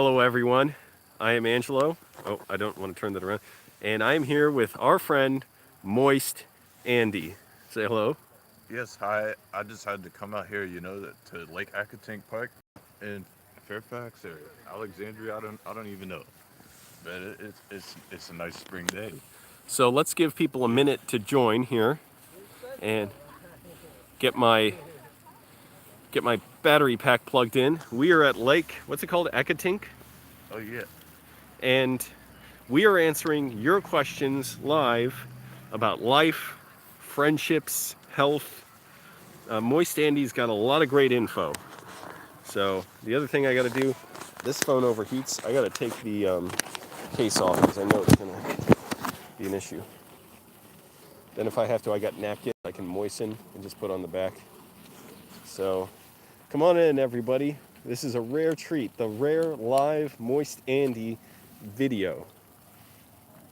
Hello everyone, I am Angelo. Oh, I don't want to turn that around. And I'm here with our friend, Moist Andy. Say hello. Yes, hi. I just had to come out here, to Lake Accotink Park in Fairfax or Alexandria. I don't even know, but it's a nice spring day. So let's give people a minute to join here and get my battery pack plugged in. We are at Lake, what's it called? Accotink? Oh yeah, And we are answering your questions live about life, friendships, health. Moist Andy's got a lot of great info. So the other thing I got to do, this phone overheats. I got to take the case off because I know it's going to be an issue. Then if I have to, I got napkins I can moisten and just put on the back. So come on in, everybody. This is a rare treat, the rare live Moist Andy video.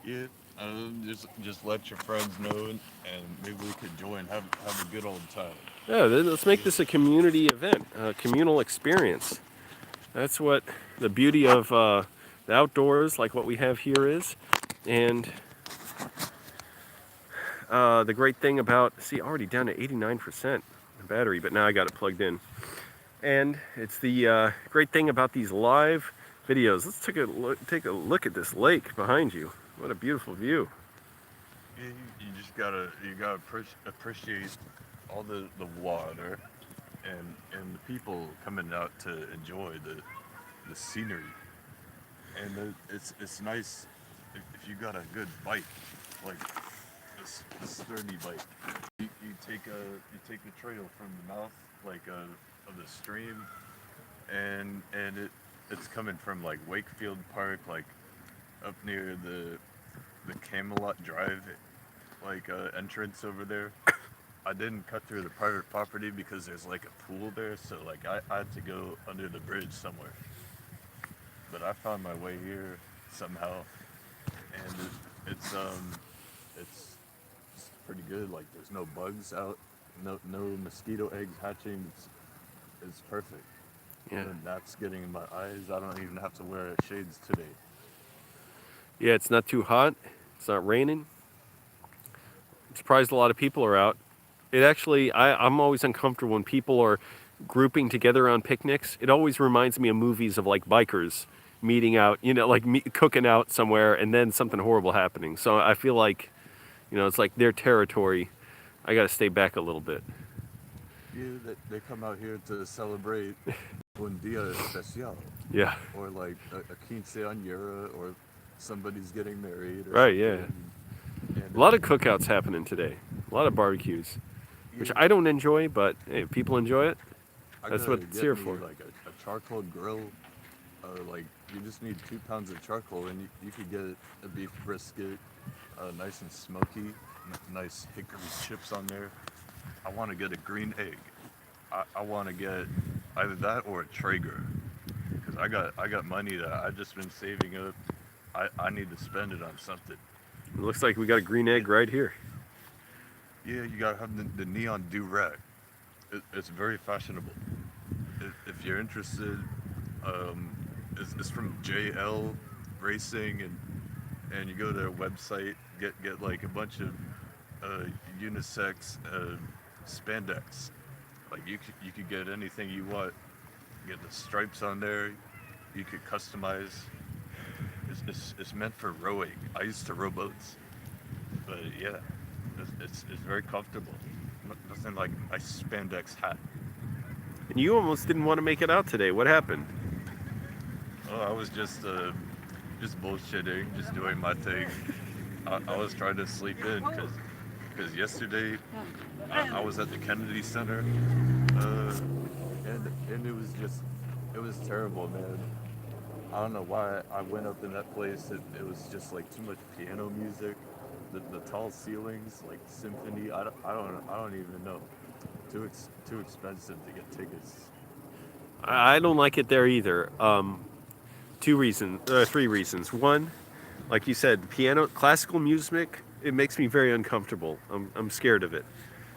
yeah. Just let your friends know, and maybe we could join. Have a good old time. Yeah, let's make this a community event, a communal experience. That's what the beauty of the outdoors, like what we have here, is. And the great thing about, see, already down to 89% battery, but now I got it plugged in. And it's the great thing about these live videos. Let's take a look at this lake behind you. What a beautiful view. Yeah, you gotta appreciate all the water and the people coming out to enjoy the scenery. And it's nice if you got a good bike, like a sturdy bike. You take the trail from the mouth of the stream, and it's coming from like Wakefield Park, like up near the Camelot Drive, entrance over there. I didn't cut through the private property because there's like a pool there, so like I had to go under the bridge somewhere. But I found my way here somehow, and it's pretty good. Like there's no bugs out, no mosquito eggs hatching. It's perfect. Yeah. And that's getting in my eyes. I don't even have to wear shades today. Yeah, it's not too hot. It's not raining. I'm surprised a lot of people are out. It actually, I'm always uncomfortable when people are grouping together on picnics. It always reminds me of movies of like bikers meeting out, cooking out somewhere and then something horrible happening. So I feel like, it's like their territory. I got to stay back a little bit. Yeah, they come out here to celebrate un dia especial, Yeah. or like a quinceañera, or somebody's getting married or Right, something. yeah. And A lot of cookouts happening today. A lot of barbecues, which yeah, I don't enjoy, but hey, if people enjoy it, I that's what gotta it's get here me for. like a charcoal grill. Like you just need 2 pounds of charcoal, and you could get a beef brisket, nice and smoky, nice hickory chips on there. I want to get a green egg. I want to get either that or a Traeger, because I got money that I just been saving up. I need to spend it on something. It looks like we got a green egg right here. Yeah, you gotta have the neon do rag. It's very fashionable. If you're interested, um, it's from JL Racing, and you go to their website, get like a bunch of uh, unisex spandex. Like you could get anything you want. Get the stripes on there. You could customize. It's meant for rowing. I used to row boats, but yeah, it's very comfortable. Nothing like a spandex hat. And you almost didn't want to make it out today. What happened? Oh, I was just bullshitting, just doing my thing. I was trying to sleep in because yesterday I was at the Kennedy Center, and it was terrible, man. I don't know why I went up in that place. It was just like too much piano music, the tall ceilings, like symphony. I don't even know. Too expensive to get tickets. I don't like it there either. Three reasons. One, like you said, piano, classical music, it makes me very uncomfortable. I'm scared of it.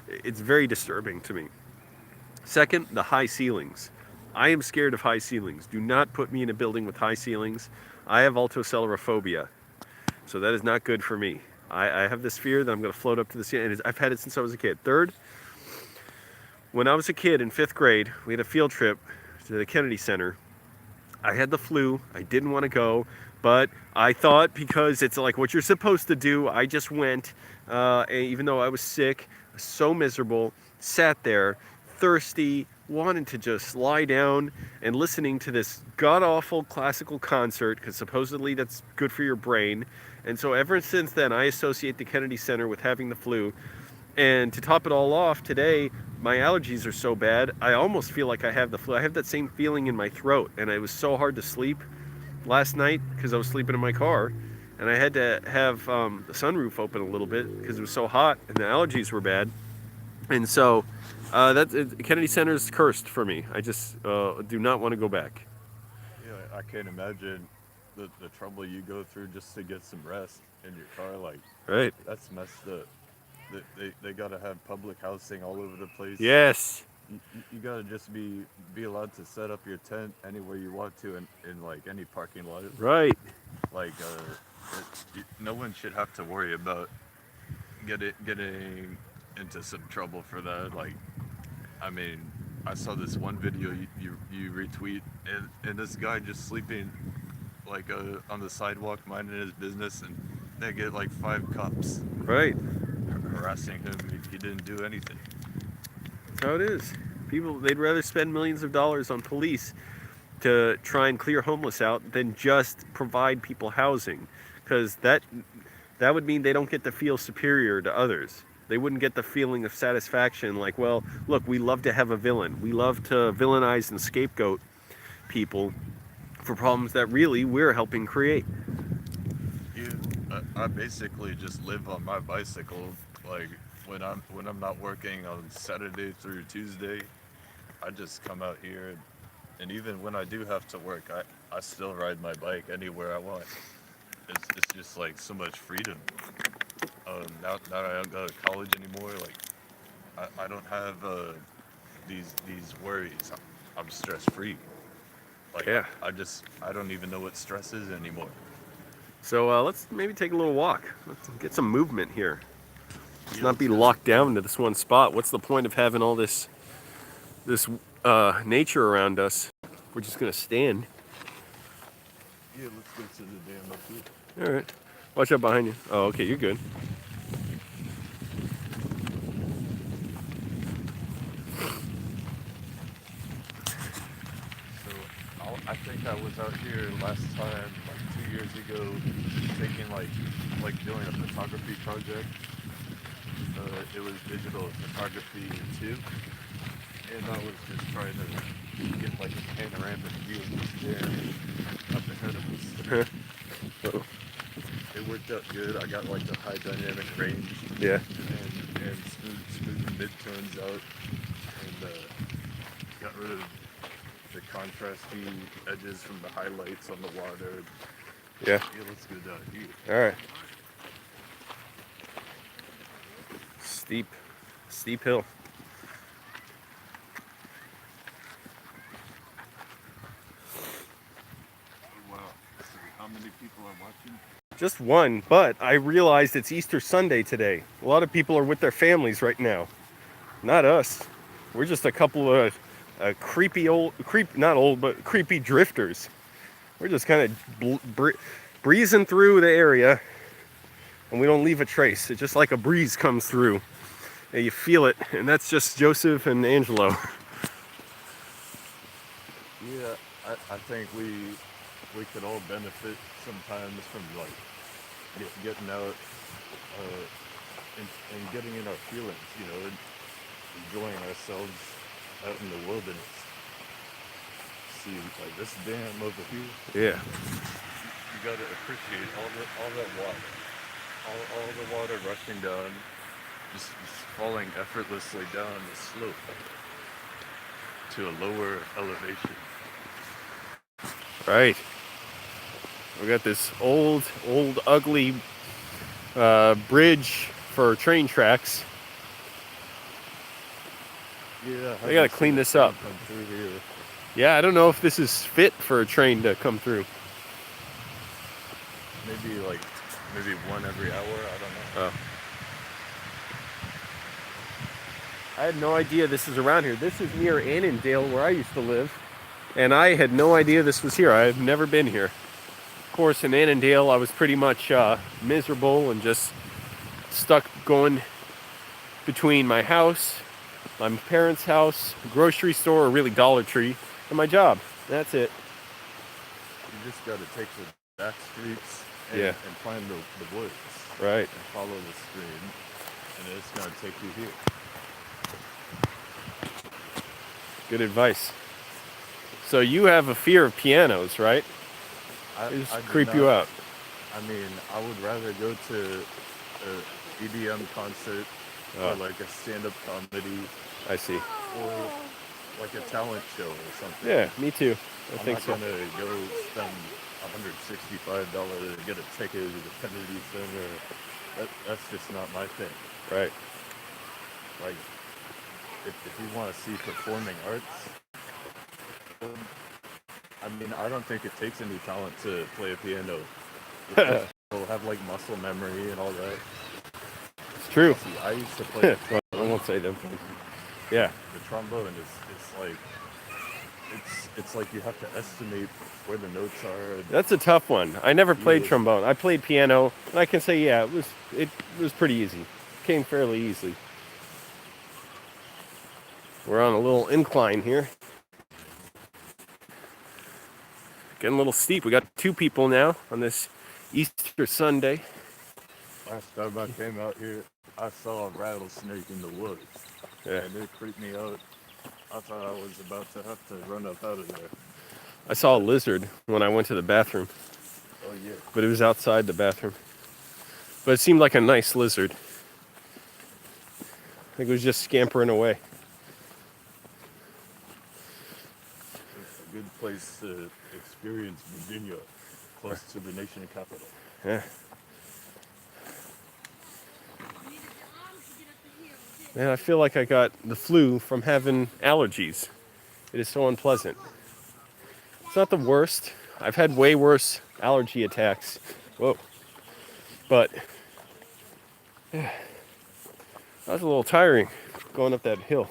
It's very disturbing to me. Second, the high ceilings. I am scared of high ceilings. Do not put me in a building with high ceilings. I have altocellulophobia, so that is not good for me. I have this fear that I'm going to float up to the ceiling, and I've had it since I was a kid. Third, when I was a kid in 5th grade, we had a field trip to the Kennedy Center. I had the flu. I didn't want to go, but I thought because it's like what you're supposed to do, I just went, even though I was sick, so miserable, sat there, thirsty, wanted to just lie down and listening to this god-awful classical concert because supposedly that's good for your brain. And so ever since then, I associate the Kennedy Center with having the flu. And to top it all off, today, my allergies are so bad, I almost feel like I have the flu. I have that same feeling in my throat, and it was so hard to sleep last night because I was sleeping in my car, and I had to have the sunroof open a little bit because it was so hot and the allergies were bad. And so Kennedy Center is cursed for me. I just do not want to go back. Yeah, I can't imagine the trouble you go through just to get some rest in your car. Like, Right. that's messed up. They gotta have public housing all over the place. Yes. You gotta just be allowed to set up your tent anywhere you want to in like any parking lot. Right. Like, no one should have to worry about getting into some trouble for that. Like, I mean, I saw this one video you retweet, and this guy just sleeping like on the sidewalk minding his business, and they get like 5 cops Right. harassing him if he didn't do anything. That's how it is. People, they'd rather spend millions of dollars on police to try and clear homeless out than just provide people housing, because that would mean they don't get to feel superior to others. They wouldn't get the feeling of satisfaction like, well, look, we love to have a villain. We love to villainize and scapegoat people for problems that really we're helping create. Yeah, I basically just live on my bicycle. Like, when I'm not working on Saturday through Tuesday, I just come out here, and even when I do have to work, I still ride my bike anywhere I want. It's just like so much freedom. Now I don't go to college anymore. Like, I don't have these worries. I'm stress free. Like, Yeah. I don't even know what stress is anymore. So let's maybe take a little walk. Let's get some movement here. Let's Yeah, not be let's go. locked down to this one spot. What's the point of having all this nature around us? We're just gonna stand. Yeah, let's go to the dam up here. All right. Watch out behind you. Oh, okay, you're good. So I think I was out here last time, like 2 years ago, taking like doing a photography project. It was digital photography too, and I was just trying to get like a panoramic view of this dam up ahead of us. Uh-oh. It worked out good. I got like the high dynamic range Yeah. and smooth the midtones out, and got rid of the contrasty edges from the highlights on the water. Yeah. Yeah, let's go down here. All right. Steep hill. Oh, wow. So how many people are watching? Just one, but I realized it's Easter Sunday today. A lot of people are with their families right now. Not us. We're just a couple of creepy drifters. We're just kind of breezing through the area, and we don't leave a trace. It's just like a breeze comes through, and you feel it, and that's just Joseph and Angelo. Yeah, I think we could all benefit sometimes from like getting out and getting in our feelings, and enjoying ourselves out in the wilderness. See, like this dam over here, Yeah. you gotta appreciate all that water, all the water rushing down, just falling effortlessly down the slope to a lower elevation. Right. We got this old, ugly bridge for train tracks. Yeah, They gotta clean this up. Come through here. Yeah, I don't know if this is fit for a train to come through. Maybe one every hour. I don't know. Oh. I had no idea this is around here. This is near Annandale, where I used to live, and I had no idea this was here. I have never been here. Of course, in Annandale, I was pretty much miserable and just stuck going between my house, my parents' house, grocery store, or really Dollar Tree, and my job. That's it. You just got to take the back streets Yeah. and find the woods Right. and follow the stream, and it's going to take you here. Good advice. So you have a fear of pianos, right? They just I do creep you not. out. I mean, I would rather go to a EDM concert or Oh, like a stand-up comedy I see. or like a talent show or something. Yeah, me too. I I'm think not so. gonna go spend $165 to get a ticket to the Kennedy Center. That's just not my thing. Right. Like, if you want to see performing arts, um, I mean, I don't think it takes any talent to play a piano. It's just you'll have like muscle memory and all that. It's true. See, I used to play the Well, I trombone. won't say them. Yeah. The trombone is like it's like you have to estimate where the notes are. That's a tough one. I never played Yeah, trombone. I played piano, and I can say, yeah, it was pretty easy. Came fairly easily. We're on a little incline here. Getting a little steep. We got 2 people now on this Easter Sunday. last time I came out here, I saw a rattlesnake in the woods, Yeah. and it creeped me out. I thought I was about to have to run up out of there. I saw a lizard when I went to the bathroom, Oh yeah, but it was outside the bathroom. But it seemed like a nice lizard. I think it was just scampering away. it's a good place to experience Virginia, close to the nation capital. Yeah. Man, I feel like I got the flu from having allergies. It is so unpleasant. It's not the worst. I've had way worse allergy attacks. Whoa. But that was a little tiring going up that hill.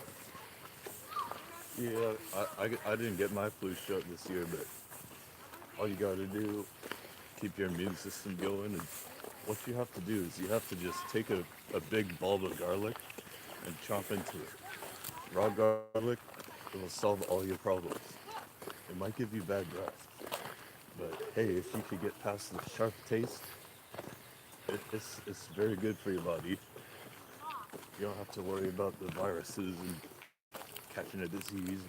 Yeah, I didn't get my flu shot this year, but all you gotta do, keep your immune system going, and what you have to do is you have to just take a big bulb of garlic and chomp into it. Raw garlic, it will solve all your problems. It might give you bad breath, but hey, if you could get past the sharp taste, it's very good for your body. You don't have to worry about the viruses and catching a disease.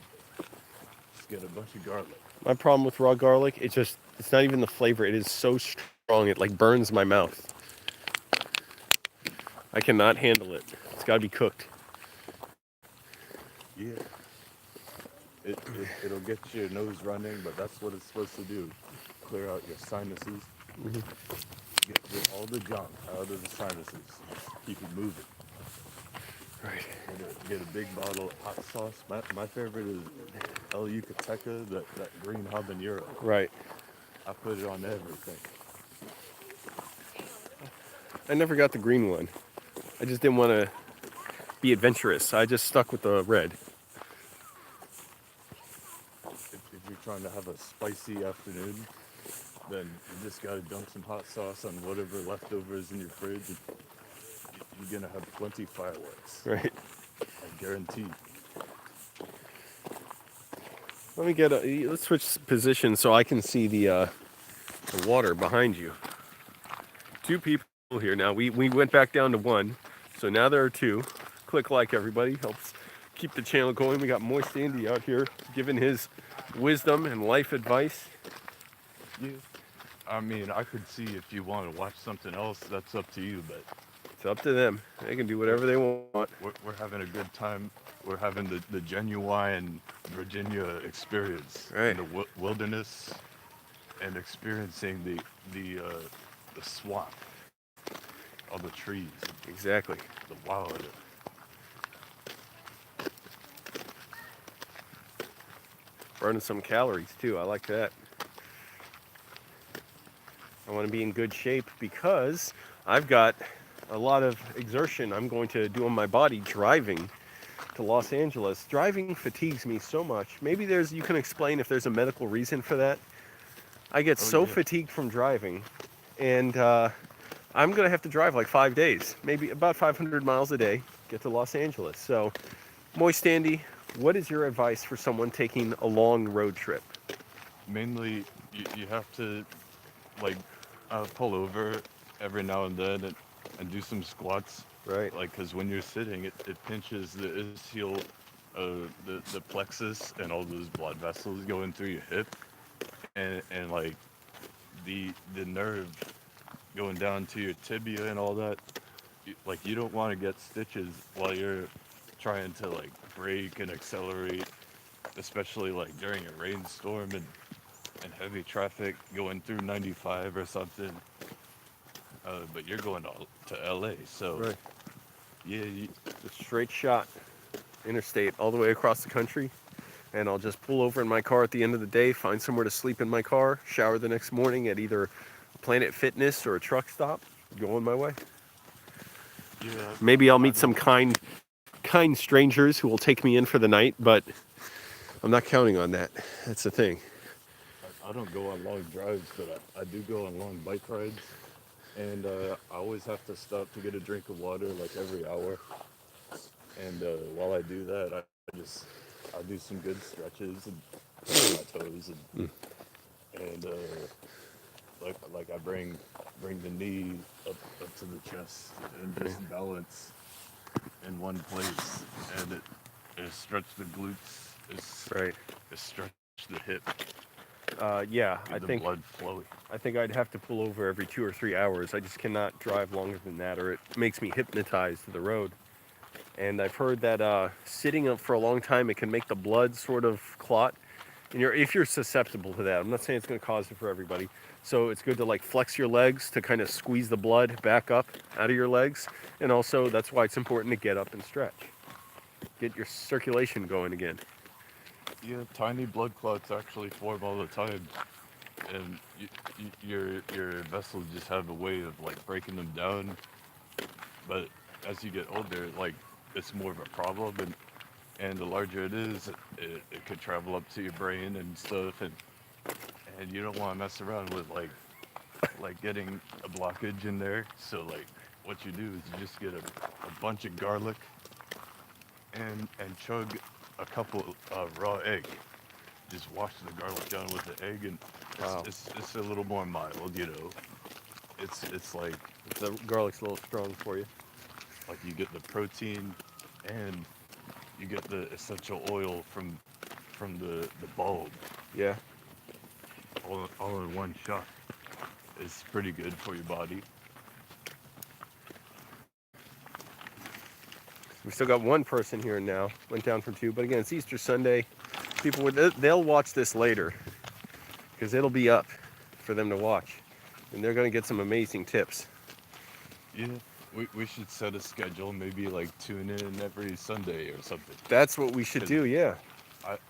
Just get a bunch of garlic. My problem with raw garlic, it's not even the flavor. It is so strong, it like burns my mouth. I cannot handle it. It's got to be cooked. Yeah, it'll get your nose running, but that's what it's supposed to do. Clear out your sinuses. Get all the junk out of the sinuses. Just keep it moving. Right. Get a big bottle of hot sauce. My favorite is El Yucateca, that green habanero. Right. I put it on everything. I never got the green one. I just didn't want to be adventurous. I just stuck with the red. If you're trying to have a spicy afternoon, then you just gotta dunk some hot sauce on whatever leftovers in your fridge. You're gonna have plenty fireworks. Right. I guarantee. Let's switch positions so I can see the water behind you. 2 people here now. We went back down to 1, so now there are 2. Click like, everybody, helps keep the channel going. We got Moist Andy out here giving his wisdom and life advice. Yeah. I mean, I could see if you want to watch something else, that's up to you, but It's up to them. They can do whatever they want. we're having a good time. We're having the genuine Virginia experience Right. in the wilderness and experiencing the swamp, all the trees, Exactly. the wild. Burning some calories too. I like that. I want to be in good shape because I've got a lot of exertion I'm going to do on my body driving to Los Angeles. Driving fatigues me so much. Maybe you can explain if there's a medical reason for that. I get Oh so yeah. fatigued from driving, and I'm going to have to drive like 5 days, maybe about 500 miles a day, get to Los Angeles. So, Moist Andy, what is your advice for someone taking a long road trip? Mainly, you have to like pull over every now and then and do some squats. Right, Like, cause when you're sitting, it pinches the ischial, the plexus, and all those blood vessels going through your hip, and like the nerve going down to your tibia and all that. Like, you don't want to get stitches while you're trying to like brake and accelerate, especially like during a rainstorm and heavy traffic going through 95 or something. But you're going to LA, so right. yeah, A straight shot interstate all the way across the country, and I'll just pull over in my car at the end of the day, find somewhere to sleep in my car, shower the next morning at either Planet Fitness or a truck stop, go on my way. yeah. Maybe I'll I meet some don't kind strangers who will take me in for the night, but I'm not counting on that. That's the thing. I don't go on long drives, but I do go on long bike rides, and I always have to stop to get a drink of water like every hour. And while I do that, I do some good stretches and touch my toes and like I bring the knee up to the chest and Right. just balance in one place, and it stretch the glutes, Right. it stretch the hip, Yeah, get the blood flowy. I think I'd have to pull over every 2 or 3 hours. I just cannot drive longer than that, or it makes me hypnotized to the road. And I've heard that sitting up for a long time, it can make the blood sort of clot. And if you're susceptible to that, I'm not saying it's going to cause it for everybody. So it's good to like flex your legs to kind of squeeze the blood back up out of your legs. And also, that's why it's important to get up and stretch, get your circulation going again. Yeah, tiny blood clots actually form all the time, and your vessels just have a way of like breaking them down. But as you get older, like, it's more of a problem, and the larger it is, it could travel up to your brain and stuff, and you don't want to mess around with like getting a blockage in there. So like, what you do is you just get a bunch of garlic and chug a couple raw egg. Just wash the garlic down with the egg, and Wow. it's a little more mild, you know. It's The garlic's a little strong for you. like you get the protein and you get the essential oil from the bulb Yeah. all in one shot. It's pretty good for your body. We still got one person here now. Went down from two, but again, it's Easter Sunday. They'll watch this later because it'll be up for them to watch, and they're going to get some amazing tips. Yeah, we should set a schedule, maybe like tune in every Sunday or something. That's what we should 'Cause do. Yeah.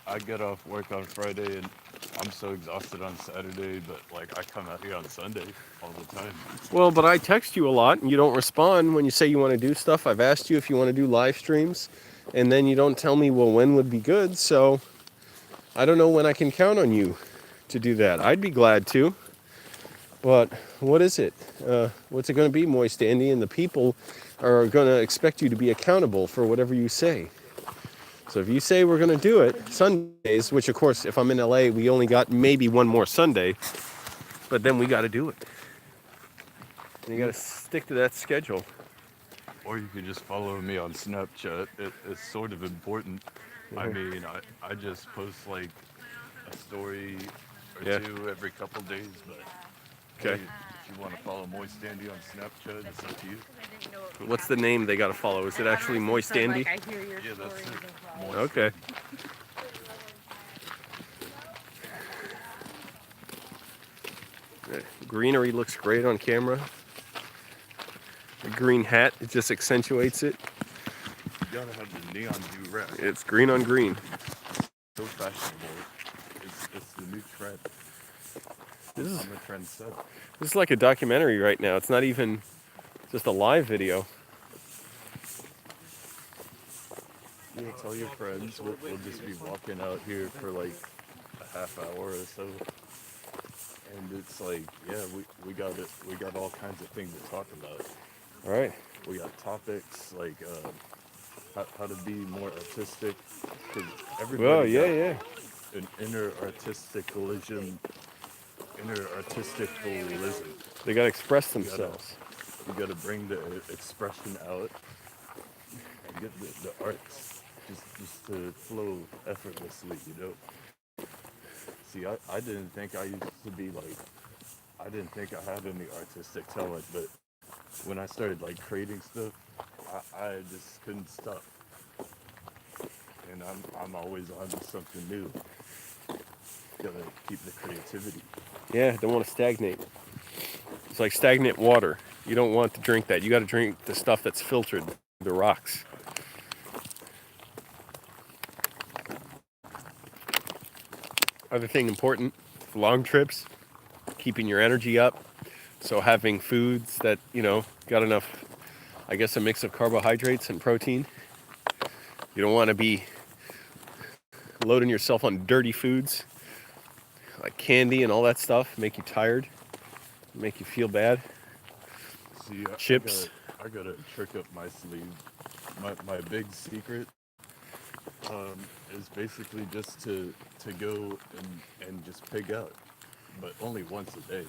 I get off work on Friday and I'm so exhausted on Saturday, but like I come out here on Sunday all the time. Well, but I text you a lot, and you don't respond when you say you want to do stuff. I've asked you if you want to do live streams, and then you don't tell me, well, when would be good. So I don't know when I can count on you to do that. I'd be glad to. But what is it? What's it going to be, Moist Andy? And the people are going to expect you to be accountable for whatever you say. So if you say we're going to do it Sundays, which of course, if I'm in LA, we only got maybe one more Sunday, but then we got to do it. And you got to stick to that schedule. Or you could just follow me on Snapchat. It's sort of important. I Mhm. mean, I just post like a story or Yeah. two every couple days, but hey, Okay. if you want to follow Moist Andy on Snapchat, it's up to you. What's the name they got to follow? Is it actually Moist Andy? Yeah, that's it. Moist Okay. Andy. The greenery looks great on camera. The green hat, it just accentuates it. You gotta have the neon do rag. It's green on green. So fashionable. it's the new trend. This is I'm a trendsetter. this is like a documentary right now. It's not even just a live video. Yeah, tell your friends. We'll just be walking out here for like a half hour or so, and it's like, yeah, we got it. We got all kinds of things to talk about. All right. We got topics like how to be more artistic, because Well, everybody yeah, got yeah. an inner artisticalism. They got to express You gotta themselves. you gotta bring the expression out and get the arts just to flow effortlessly. See, I didn't think I used to be like, I didn't think I had any artistic talent, but when I started like creating stuff, I just couldn't stop, and I'm always on to something new. Gotta keep the creativity. Yeah, don't want to stagnate. It's like stagnant water. You don't want to drink that. You got to drink the stuff that's filtered, the rocks. Other thing important, long trips, keeping your energy up. So having foods that, got enough, I guess, a mix of carbohydrates and protein. You don't want to be loading yourself on dirty foods like candy and all that stuff, make you tired, make you feel bad. See, Chips. I got a trick up my sleeve. My big secret is basically just to go and just pig out, but only once a day.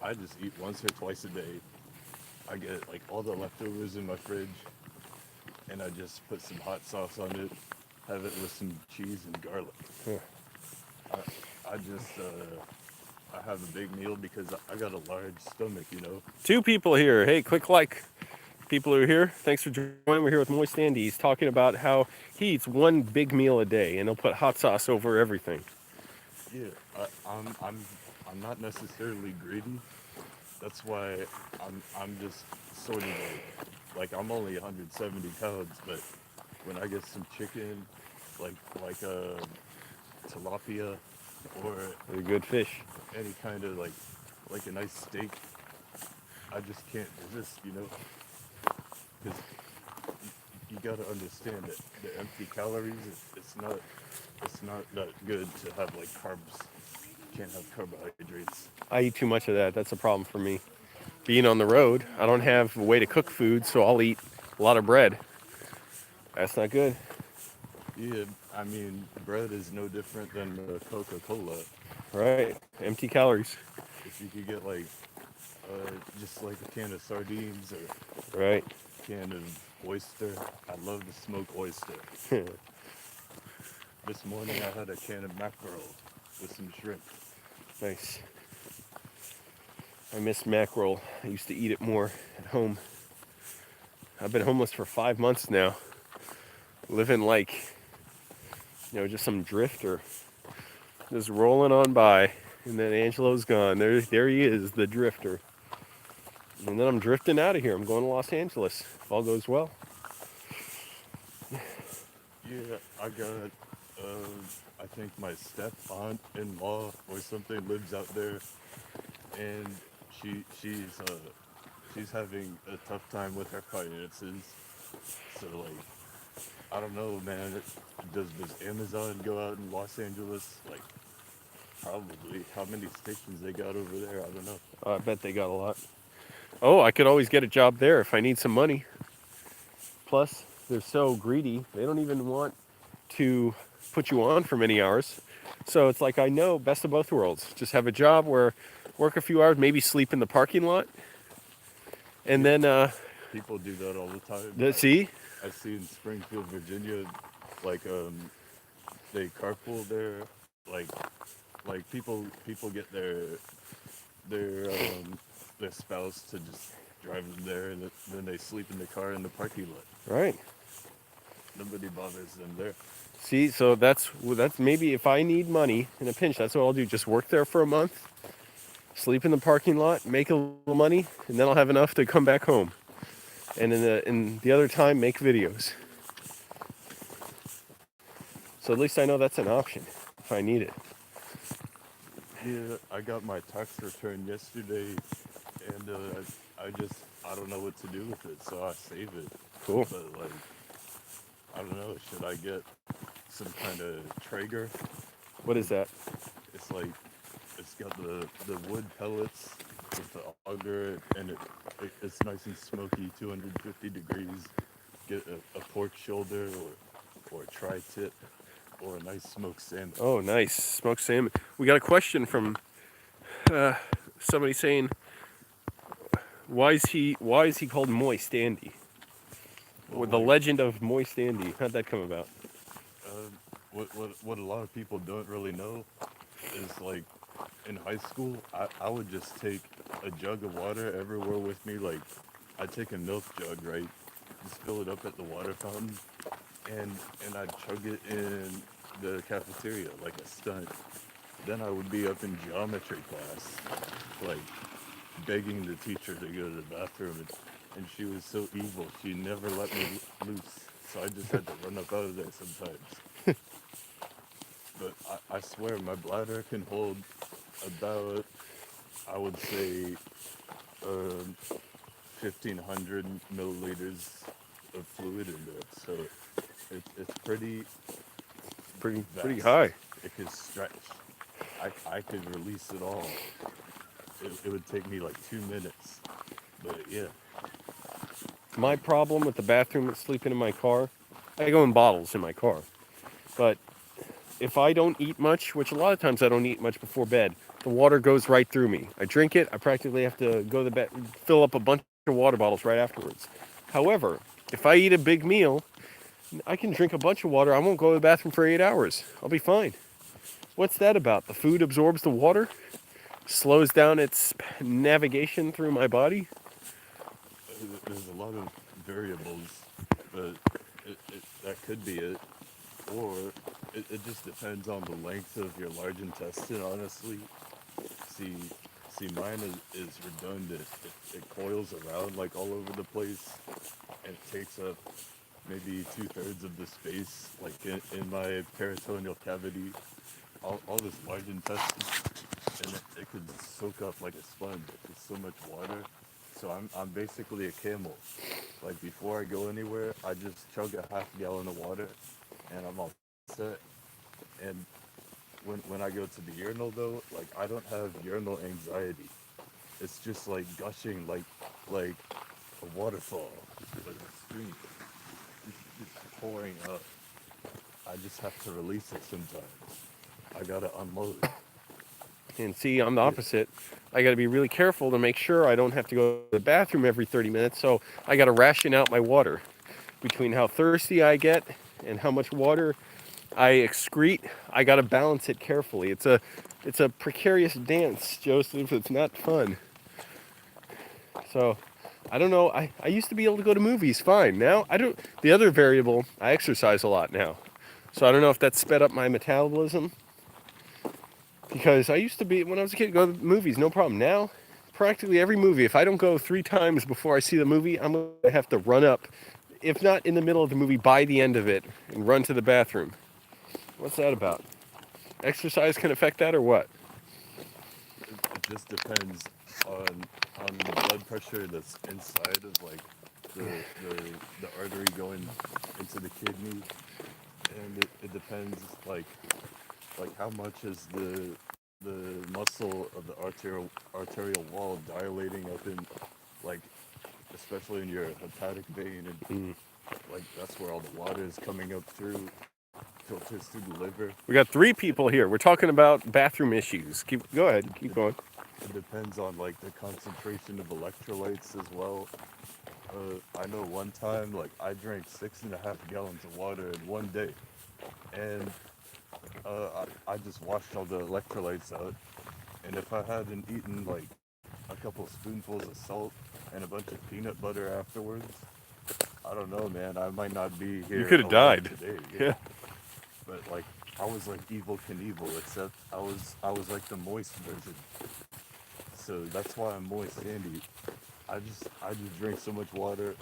I just eat once or twice a day. I get like all the leftovers in my fridge, and I just put some hot sauce on it, have it with some cheese and garlic. Huh. I just I have a big meal because I got a large stomach. 2 people here. Hey, quick like. People who are here, thanks for joining. We're here with Moist Andy. He's talking about how he eats one big meal a day and he'll put hot sauce over everything. Yeah, I'm not necessarily greedy. That's why I'm just sort of like I'm only 170 pounds, but when I get some chicken, like tilapia or They're good fish. any kind of like a nice steak, I just can't resist. Because you got to understand that the empty calories, it's not that good to have like carbs. You can't have carbohydrates. I eat too much of that. That's a problem for me. Being on the road, I don't have a way to cook food, so I'll eat a lot of bread. That's not good. Yeah, I mean, bread is no different than Coca-Cola. Right. Empty calories. If you could get like just like a can of sardines or Right. a can of oyster, I love to smoke oyster. This morning I had a can of mackerel with some shrimp. Nice. I miss mackerel. I used to eat it more at home. I've been homeless for 5 months now. Living like, just some drifter. Just rolling on by. And then Angelo's gone. There he is, the drifter. And then I'm drifting out of here. I'm going to Los Angeles, if all goes well. Yeah, I got, I think my step-aunt-in-law or something lives out there, and she's having a tough time with her finances. So like, I don't know, man. Does Amazon go out in Los Angeles? Like, probably. How many stations they got over there? I don't know. I bet they got a lot. Oh, I could always get a job there if I need some money. Plus, they're so greedy, they don't even want to put you on for many hours. So it's like, I know, best of both worlds. Just have a job where work a few hours, maybe sleep in the parking lot. And Yeah, then, people do that all the time. see? I see in Springfield, Virginia, like they carpool there, like people get their spouse to just drive them there, and then they sleep in the car in the parking lot. Right. Nobody bothers them there. See, so that's maybe if I need money in a pinch, that's what I'll do. Just work there for a month, sleep in the parking lot, make a little money, and then I'll have enough to come back home. And in the other time, make videos. So at least I know that's an option if I need it. Yeah, I got my tax return yesterday, and I don't know what to do with it, so I save it. Cool. But like, I don't know, should I get some kind of Traeger? What is It, that? it's like it's got the wood pellets with the auger, and it's nice and smoky, 250 degrees. Get a pork shoulder or a tri-tip or a nice smoked salmon. Oh, nice. Smoked salmon. We got a question from uh, somebody saying, why is he called Moist Andy? Well, With the like legend of Moist Andy. How'd that come about? what a lot of people don't really know is like in high school, I would just take a jug of water everywhere with me. Like, I'd take a milk jug, right? Just fill it up at the water fountain, and and I'd chug it in the cafeteria like a stunt. Then I would be up in geometry class, like begging the teacher to go to the bathroom, and she was so evil. She never let me loose, so I just had to run up out of there sometimes. But I swear my bladder can hold about, I would say, 1,500 milliliters of fluid in there. So it's pretty Pretty vast. high. It could stretch. I could release it all. It would take me like 2 minutes. But yeah, My like, problem with the bathroom and sleeping in my car, I go in bottles in my car. But if I don't eat much, which a lot of times I don't eat much before bed, the water goes right through me. I drink it, I practically have to go to the bed, fill up a bunch of water bottles right afterwards. However, if I eat a big meal, I can drink a bunch of water. I won't go to the bathroom for 8 hours. I'll be fine. What's that about? The food absorbs the water, slows down its navigation through my body. there's a lot of variables, but that could be it. Or it just depends on the length of your large intestine, honestly. See, see, mine is redundant. It coils around like all over the place, and it takes up maybe two-thirds of the space, like in my peritoneal cavity, all this large intestine, and it could soak up like a sponge. It's so much water. So I'm basically a camel. Like before I go anywhere, I just chug a half gallon of water, and I'm all set. And when I go to the urinal though, like I don't have urinal anxiety. It's just like gushing like a waterfall, like a stream, just pouring up. I just have to release it sometimes. I gotta unload. And see, I'm the Yeah, opposite. I got to be really careful to make sure I don't have to go to the bathroom every 30 minutes. So I got to ration out my water between how thirsty I get and how much water I excrete. I got to balance it carefully. It's a precarious dance, Joseph. It's not fun. So I don't know. I used to be able to go to movies fine. Now I don't. The other variable, I exercise a lot now. So I don't know if that sped up my metabolism because I used to be, when I was a kid, go to movies, no problem. Now, practically every movie, if I don't go 3 times before I see the movie, I'm going to have to run up, if not in the middle of the movie, by the end of it, and run to the bathroom. What's that about? Exercise can affect that or what? it just depends on the blood pressure that's inside of like the the the artery going into the kidney, and it depends like how much is the muscle of the arterial wall dilating up in, like, especially in your hepatic vein, and Mm. like that's where all the water is coming up through, filters through the liver. We got three It, people here. We're talking about bathroom issues. Go ahead, keep it, going. it depends on like the concentration of electrolytes as well. I know one time like I drank 6.5 gallons of water in one day, and I just washed all the electrolytes out. And if I hadn't eaten like a couple spoonfuls of salt and a bunch of peanut butter afterwards, I don't know, man. I might not be You here could have alive died. today. Yeah, Yeah. but like I was like evil Knievel, except I was like the moist version. So that's why I'm moist, Andy. I just drink so much water.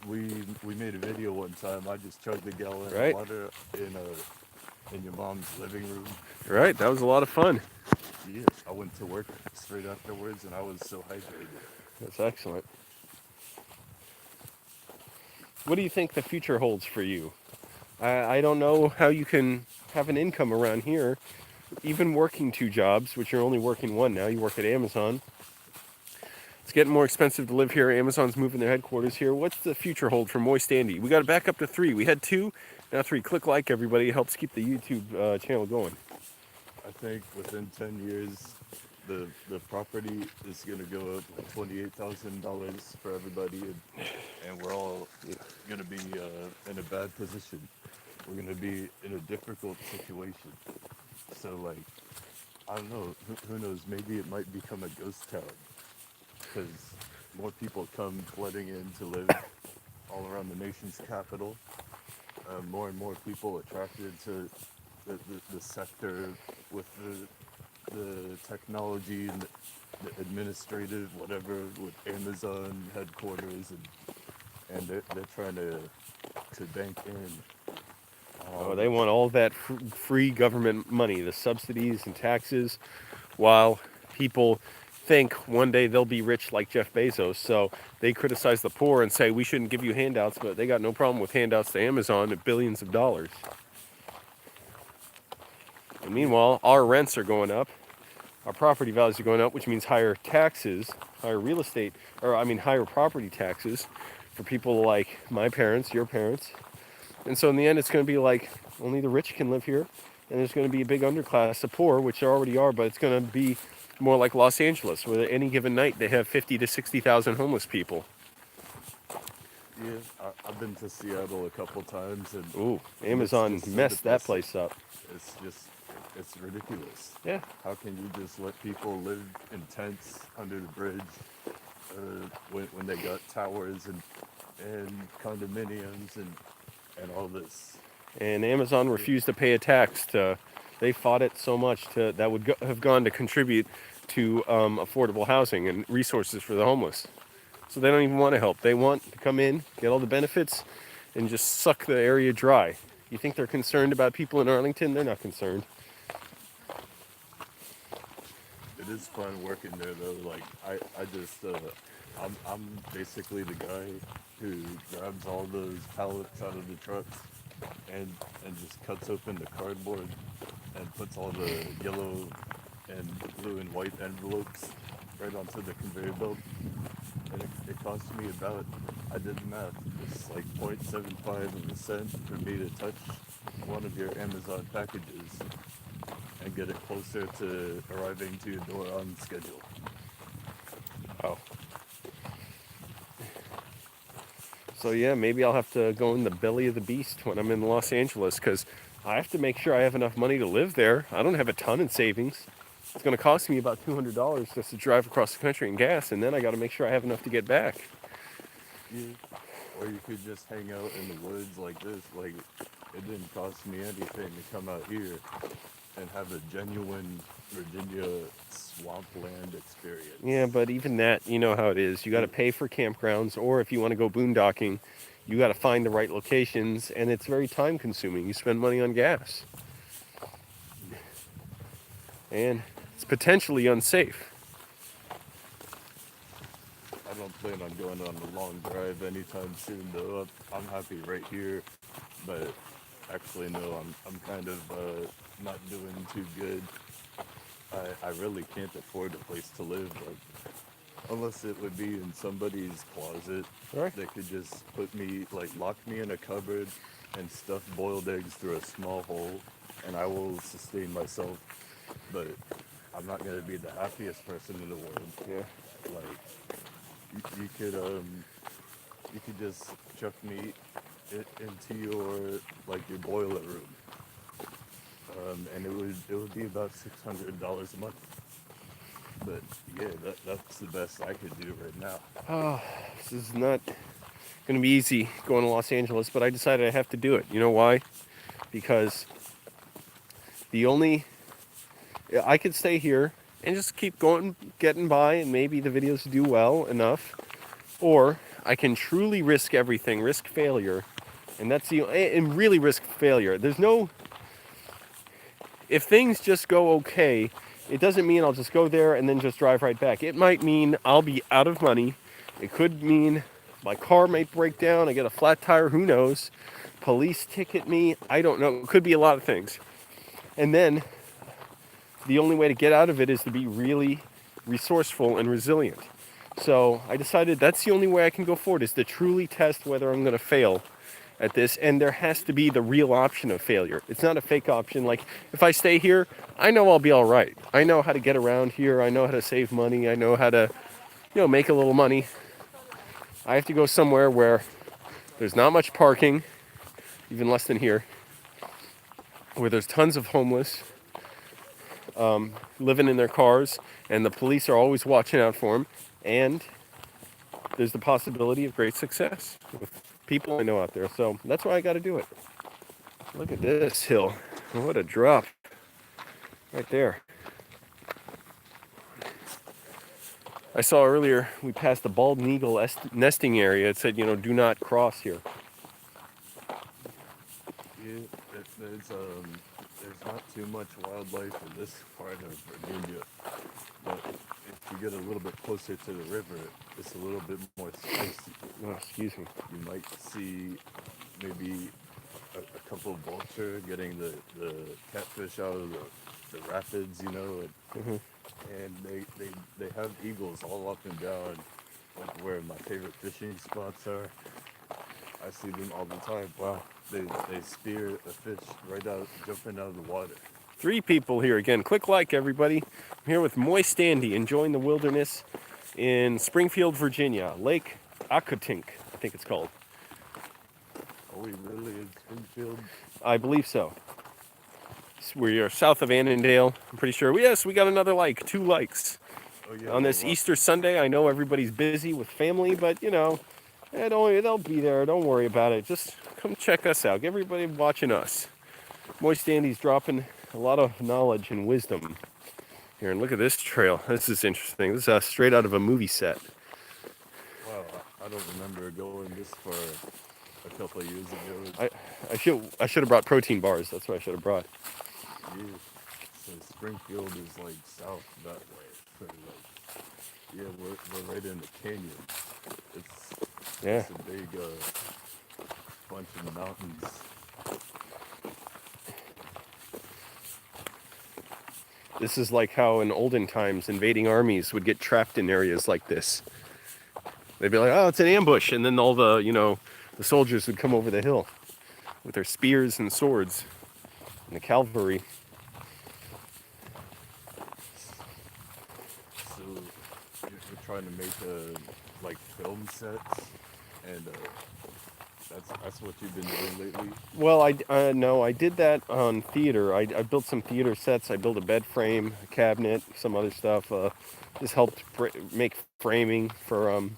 We we made a video one time. I just chugged a gallon of Right. water in your mom's living room. Right. That was a lot of fun. Yeah, I went to work straight afterwards, and I was so hydrated. That's excellent. What do you think the future holds for you? I don't know how you can have an income around here, even working two jobs, which you're only working one now. You work at Amazon. It's getting more expensive to live here. Amazon's moving their headquarters here. What's the future hold for Moist Andy? We got it back up to 3. We had 2, now 3. Click like, everybody. It helps keep the YouTube channel going. I think within 10 years, the property is gonna go up like $28,000 for everybody, and we're all gonna be in a bad position. We're gonna be in a difficult situation. So like, I don't know. Who knows? Maybe it might become a ghost town because more people come flooding in to live all around the nation's capital. More and more people attracted to the sector with the technology and the administrative whatever with Amazon headquarters, and they're trying to bank in. Oh, they want all that free government money, the subsidies and taxes, while people think one day they'll be rich like Jeff Bezos. So they criticize the poor and say we shouldn't give you handouts, but they got no problem with handouts to Amazon at billions of dollars. And meanwhile, our rents are going up. Our property values are going up, which means higher taxes, higher real estate, higher property taxes for people like my parents, your parents. And so in the end, it's going to be like only the rich can live here. And there's going to be a big underclass of poor, which there already are, but it's going to be more like Los Angeles, where any given night they have 50 to 60,000 homeless people. Yeah, I've been to Seattle a couple times, and Ooh, Amazon so messed that depressing. place up. It's just, it's ridiculous. Yeah. How can you just let people live in tents under the bridge when they got towers and condominiums and all this? And Amazon refused to pay a tax. They fought it so much that would have gone to contribute to affordable housing and resources for the homeless. So they don't even want to help. They want to come in, get all the benefits, and just suck the area dry. You think they're concerned about people in Arlington? They're not concerned. It is fun working there though. Like I just I'm basically the guy who grabs all those pallets out of the trucks and just cuts open the cardboard and puts all the yellow and blue and white envelopes right onto the conveyor belt. And it cost me about, I did the math, it's like 0.75 of a cent for me to touch one of your Amazon packages and get it closer to arriving to your door on schedule. Oh. So yeah, maybe I'll have to go in the belly of the beast when I'm in Los Angeles, because I have to make sure I have enough money to live there. I don't have a ton in savings. It's going to cost me about $200 just to drive across the country in gas, and then I got to make sure I have enough to get back. Yeah. Or you could just hang out in the woods like this. Like, it didn't cost me anything to come out here and have a genuine Virginia swampland experience. Yeah, but even that, you know how it is. You got to pay for campgrounds, or if you want to go boondocking, you got to find the right locations, and it's very time consuming. You spend money on gas. And it's potentially unsafe. I don't plan on going on a long drive anytime soon, though. I'm happy right here, but actually, no, I'm kind of not doing too good. I really can't afford a place to live, like, unless it would be in somebody's closet. Right. That could just put me, like, lock me in a cupboard and stuff boiled eggs through a small hole, and I will sustain myself. But I'm not gonna be the happiest person in the world. Yeah. Like, you could just chuck me into your boiler room, and it would be about $600 a month. But yeah, that's the best I could do right now. Oh, this is not going to be easy going to Los Angeles, but I decided I have to do it. You know why? Because I could stay here and just keep going, getting by, and maybe the videos do well enough. Or I can truly risk everything, risk failure, and really risk failure. If things just go okay it doesn't mean I'll just go there and then just drive right back. It might mean I'll be out of money. It could mean my car might break down. I get a flat tire. Who knows? Police ticket me. I don't know. It could be a lot of things. And then the only way to get out of it is to be really resourceful and resilient. So I decided that's the only way I can go forward, is to truly test whether I'm going to fail at this. And there has to be the real option of failure. It's not a fake option. Like, if I stay here, I know I'll be all right. I know how to get around here. I know how to save money. I know how to, make a little money. I have to go somewhere where there's not much parking, even less than here, where there's tons of homeless living in their cars, and the police are always watching out for them, and there's the possibility of great success with people I know out there. So that's why I got to do it. Look at this hill. What a drop. Right there. I saw earlier we passed the bald eagle nesting area. It said, do not cross here. Yeah, there's not too much wildlife in this part of Virginia, but if you get a little bit closer to the river, it's a little bit more spicy. Oh, excuse me. You might see maybe a couple of vulture getting the catfish out of the rapids, and they have eagles all up and down, like where my favorite fishing spots are. I see them all the time. Wow. They spear a fish right out, jumping out of the water. 3 people here again. Click like, everybody. I'm here with Moist Andy, enjoying the wilderness in Springfield, Virginia. Lake Accotink, I think it's called. Are we really in Springfield? I believe so. We are south of Annandale. I'm pretty sure. Yes, we got another like, 2 likes. Oh, yeah, On this Easter Sunday. I know everybody's busy with family, but they'll be there. Don't worry about it. Just come check us out. Everybody watching us. Moist Andy's dropping a lot of knowledge and wisdom here. And look at this trail. This is interesting. This is straight out of a movie set. Wow, I don't remember going this far a couple of years ago. I should have brought protein bars. That's what I should have brought. Yeah, so Springfield is like south that way. So we're right in the canyon. It's a big bunch of mountains. This is like how in olden times invading armies would get trapped in areas like this. They'd be like, oh, it's an ambush. And then all the, the soldiers would come over the hill with their spears and swords and the cavalry. So you're trying to make film sets, and that's what you've been doing lately? Well, I did that on theater. I built some theater sets. I built a bed frame, a cabinet, some other stuff. Just helped make framing for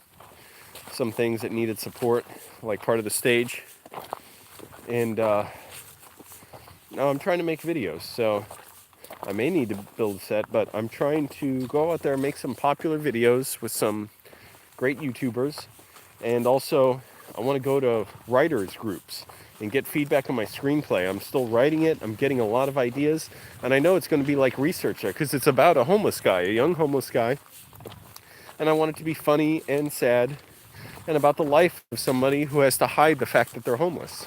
some things that needed support, like part of the stage. And now I'm trying to make videos, so I may need to build a set, but I'm trying to go out there and make some popular videos with some great YouTubers. And also, I want to go to writers groups and get feedback on my screenplay. I'm still writing it. I'm getting a lot of ideas. And I know it's going to be like research because it's about a homeless guy, a young homeless guy. And I want it to be funny and sad and about the life of somebody who has to hide the fact that they're homeless.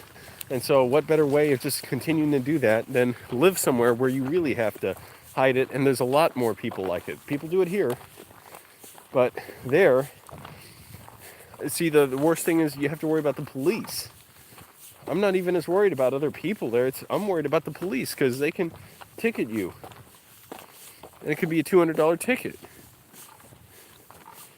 And so what better way of just continuing to do that than live somewhere where you really have to hide it? And there's a lot more people like it. People do it here. But there, see, the worst thing is you have to worry about the police. I'm not even as worried about other people there. I'm worried about the police because they can ticket you. And it could be a $200 ticket.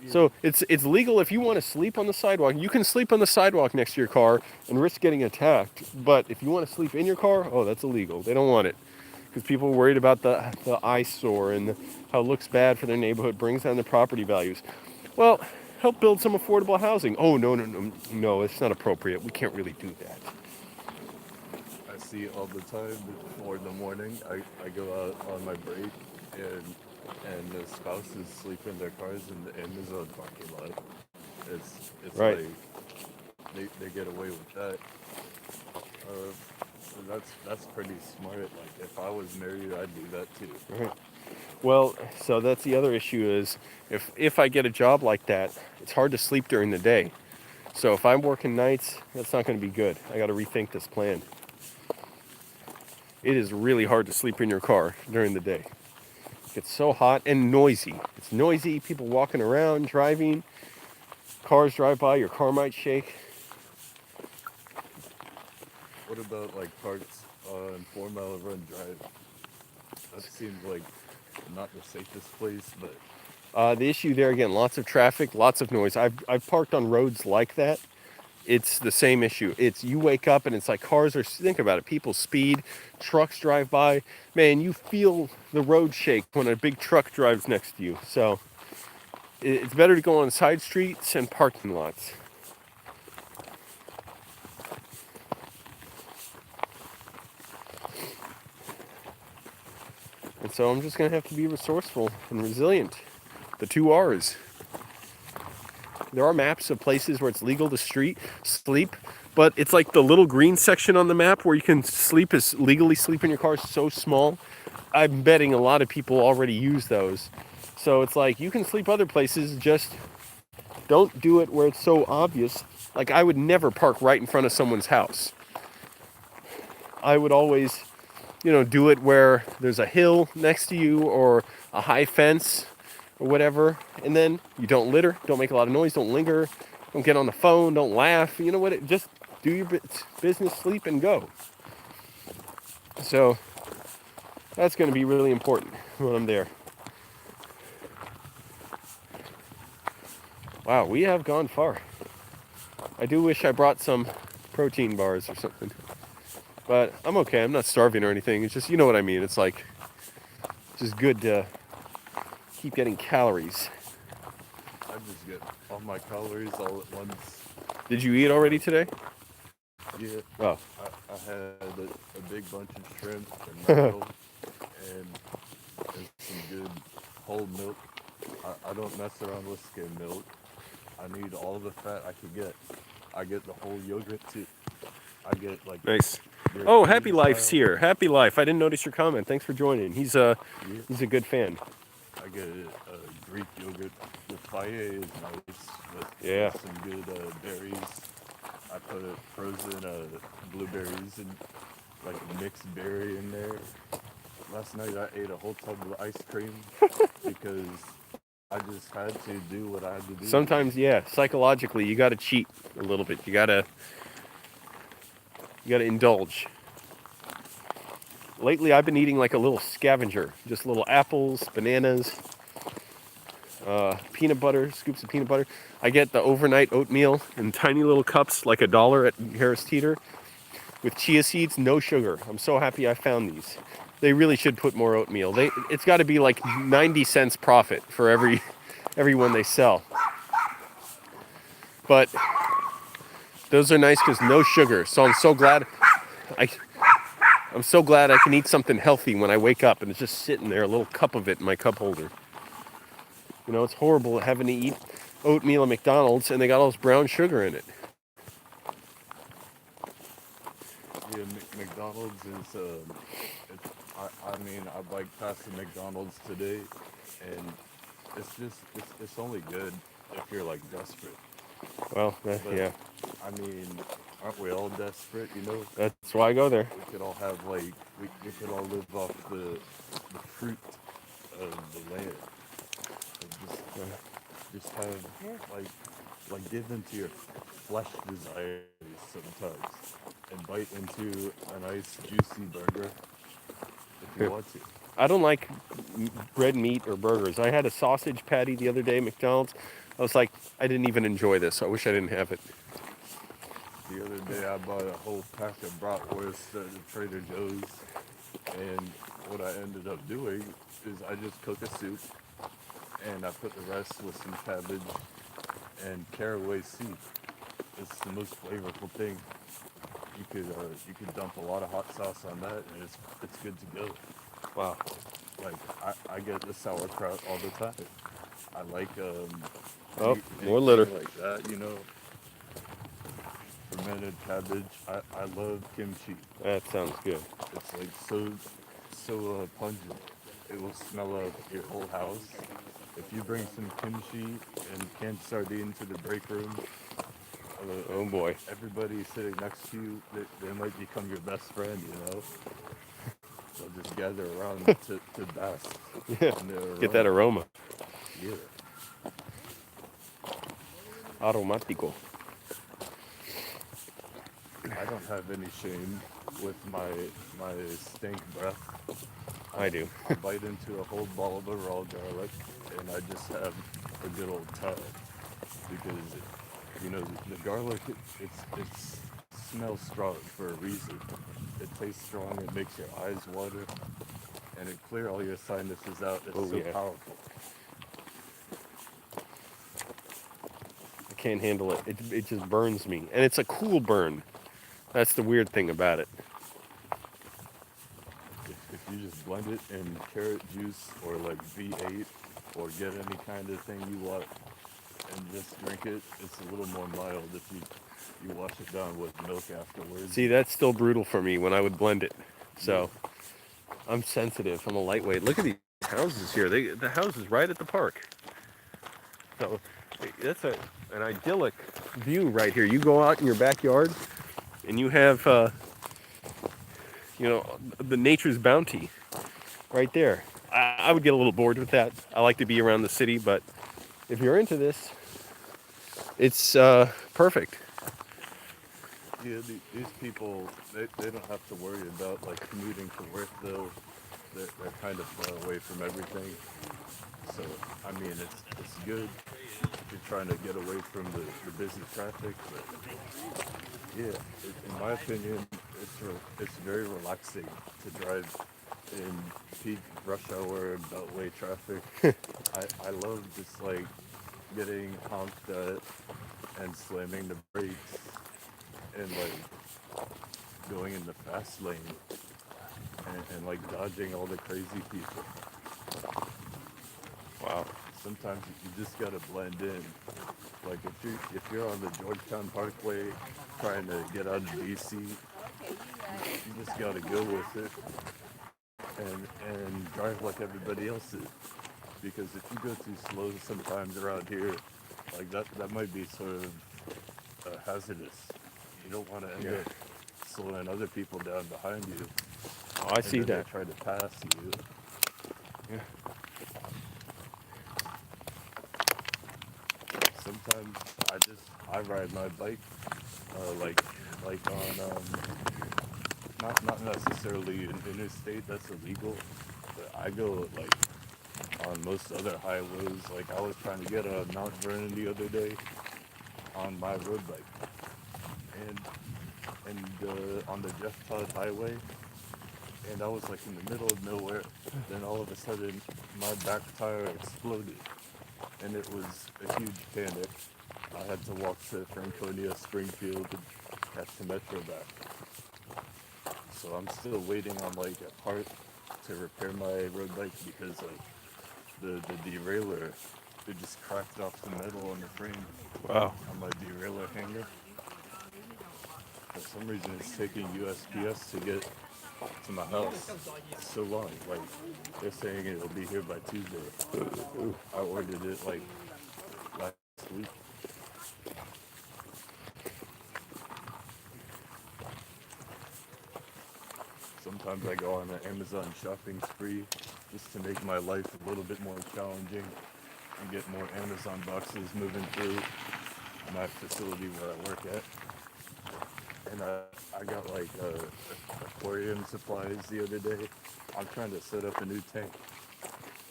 So it's legal if you want to sleep on the sidewalk. You can sleep on the sidewalk next to your car and risk getting attacked. But if you want to sleep in your car, oh, that's illegal. They don't want it. Because people are worried about the eyesore and how it looks bad for their neighborhood, brings down the property values. Well, help build some affordable housing. Oh, no, it's not appropriate. We can't really do that. I see all the time before in the morning. I go out on my break and the spouses sleep in their cars in the Amazon parking lot. It's right. Like they get away with that. So that's pretty smart. Like if I was married, I'd do that too. Right. Well, so that's the other issue is if I get a job like that, it's hard to sleep during the day. So if I'm working nights, that's not going to be good. I got to rethink this plan. It is really hard to sleep in your car during the day. It's so hot and noisy. It's noisy, people walking around, driving, cars drive by, your car might shake. What about like parks on 4 Mile Run Drive? That seems like not the safest place, but The issue there again, lots of traffic, lots of noise. I've parked on roads like that. It's the same issue. It's you wake up and it's like cars are, think about it, people speed, trucks drive by. Man, you feel the road shake when a big truck drives next to you. So it's better to go on side streets and parking lots. And so I'm just going to have to be resourceful and resilient. The two R's. There are maps of places where it's legal to sleep, but it's like the little green section on the map where you can legally sleep in your car is so small. I'm betting a lot of people already use those. So it's like you can sleep other places, just don't do it where it's so obvious. Like I would never park right in front of someone's house. I would always, do it where there's a hill next to you or a high fence or whatever. And then you don't litter, don't make a lot of noise, don't linger, don't get on the phone, don't laugh. You know what? Just do your business, sleep, and go. So that's going to be really important when I'm there. Wow, we have gone far. I do wish I brought some protein bars or something. But I'm okay. I'm not starving or anything. It's just, you know what I mean. It's like, just good to keep getting calories. I just get all my calories all at once. Did you eat already today? Yeah, Oh. I had a big bunch of shrimp and mackerel and some good whole milk. I don't mess around with skim milk. I need all the fat I can get. I get the whole yogurt too. I get like Nice. Oh, European Happy Life's style. here. Happy Life. I didn't notice your comment. Thanks for joining. He's a Yeah, good fan. I get Greek yogurt. The faye is nice Yeah. with some good berries. I put frozen blueberries and like a mixed berry in there. Last night I ate a whole tub of ice cream because I just had to do what I had to do. Sometimes, yeah, psychologically, you got to cheat a little bit. You got to indulge. Lately, I've been eating like a little scavenger, just little apples, bananas, peanut butter, scoops of peanut butter. I get the overnight oatmeal in tiny little cups, like $1 at Harris Teeter, with chia seeds, no sugar. I'm so happy I found these. They really should put more oatmeal. It's got to be like 90 cents profit for every one they sell. But those are nice because no sugar. So I'm so glad I can eat something healthy when I wake up and it's just sitting there, a little cup of it in my cup holder. It's horrible having to eat oatmeal at McDonald's and they got all this brown sugar in it. Yeah, McDonald's is. I mean, I biked past the McDonald's today, and it's only good if you're like desperate. Well, But yeah, I mean, aren't we all desperate? You know, that's why I go there. we could all have like we could all live off the fruit of the land. And just have like give into your flesh desires sometimes and bite into a nice juicy burger if you want to. I don't like red meat or burgers. I had a sausage patty the other day at McDonald's. I was like, I didn't even enjoy this. I wish I didn't have it. The other day I bought a whole pack of bratwurst at Trader Joe's, and what I ended up doing is I just cook a soup and I put the rest with some cabbage and caraway seed. It's the most flavorful thing. You could dump a lot of hot sauce on that, and it's good to go. Wow. Like I get the sauerkraut all the time. I like Oh, more anything litter. like that, you know. Fermented cabbage. I love kimchi. That sounds good. It's like so pungent. it will smell up your whole house. If you bring some kimchi and canned sardine to the break room, Oh boy. everybody sitting next to you, they might become your best friend, you know? They'll just gather around to bask Yeah. in their Get that aroma. aroma. Yeah. Aromatico. I don't have any shame with my stink breath. I do. I'll bite into a whole ball of raw garlic, and I just have a good old time because the garlic it's smells strong for a reason. It tastes strong. It makes your eyes water, and it clear all your sinuses out. It's Oh so yeah. powerful. I can't handle it. It just burns me. And it's a cool burn. That's the weird thing about it. If you just blend it in carrot juice or like V8 or get any kind of thing you want and just drink it, it's a little more mild if you wash it down with milk afterwards. See, that's still brutal for me when I would blend it. Yeah, So I'm sensitive. I'm a lightweight. Look at these houses here. The house is right at the park. So that's an idyllic view right here. You go out in your backyard and you have, the nature's bounty right there. I would get a little bored with that. I like to be around the city, but if you're into this, it's perfect. yeah. These people, they don't have to worry about like commuting to work though. They're kind of far away from everything. So I mean, it's good if you're trying to get away from the busy traffic. But yeah, in my opinion, it's very relaxing to drive in peak rush hour beltway traffic. I love just like getting honked at and slamming the brakes and like going in the fast lane and like dodging all the crazy people. Wow. Sometimes you just gotta blend in. Like if you're on the Georgetown Parkway trying to get out of DC, you just gotta go with it and drive like everybody else is. Because if you go too slow sometimes around here, like that might be sort of hazardous. You don't want to end Yeah. up slowing other people down behind you, Oh, I and see then they that. try to pass you. Yeah. Sometimes I ride my bike, like on not necessarily an interstate that's illegal, but I go like on most other highways. Like I was trying to get a Mount Vernon the other day on my road bike, and on the Jeff Todd Highway, and I was like in the middle of nowhere. Then all of a sudden, my back tire exploded, and it was a huge panic. I had to walk to Franconia, Springfield, to catch the metro back. So I'm still waiting on like a part to repair my road bike because like the derailleur, it just cracked off the metal on the frame Wow. on my derailleur hanger. For some reason, it's taking USPS to get to my house so long. Like they're saying it'll be here by Tuesday. I ordered it like last week. Sometimes I go on an Amazon shopping spree just to make my life a little bit more challenging and get more Amazon boxes moving through my facility where I work at. And I got like aquarium supplies the other day. I'm trying to set up a new tank.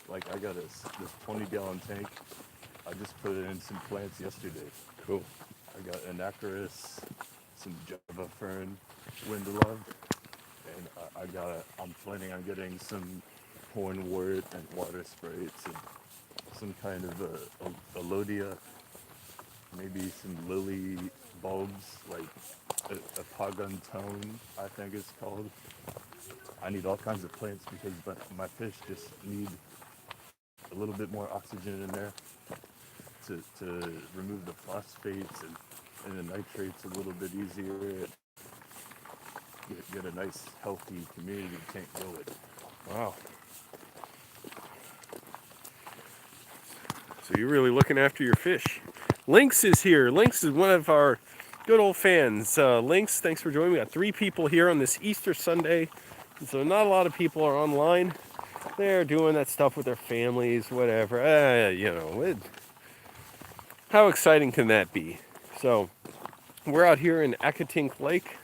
Like I got this 20-gallon tank. I just put it in some plants yesterday. Cool. I got Anacharis, some Java fern, windlove, and I'm planning on getting some hornwort and water sprays and some kind of a lodia, maybe some lily bulbs, like a pagantone, I think it's called. I need all kinds of plants because my fish just need a little bit more oxygen in there to remove the phosphates and the nitrates a little bit easier and get a nice healthy community tank going. Wow. So you're really looking after your fish. Lynx is here. Lynx is one of our good old fans. Lynx, thanks for joining. We got 3 people here on this Easter Sunday. So not a lot of people are online. They're doing that stuff with their families, whatever. How exciting can that be? So we're out here in Accotink Lake.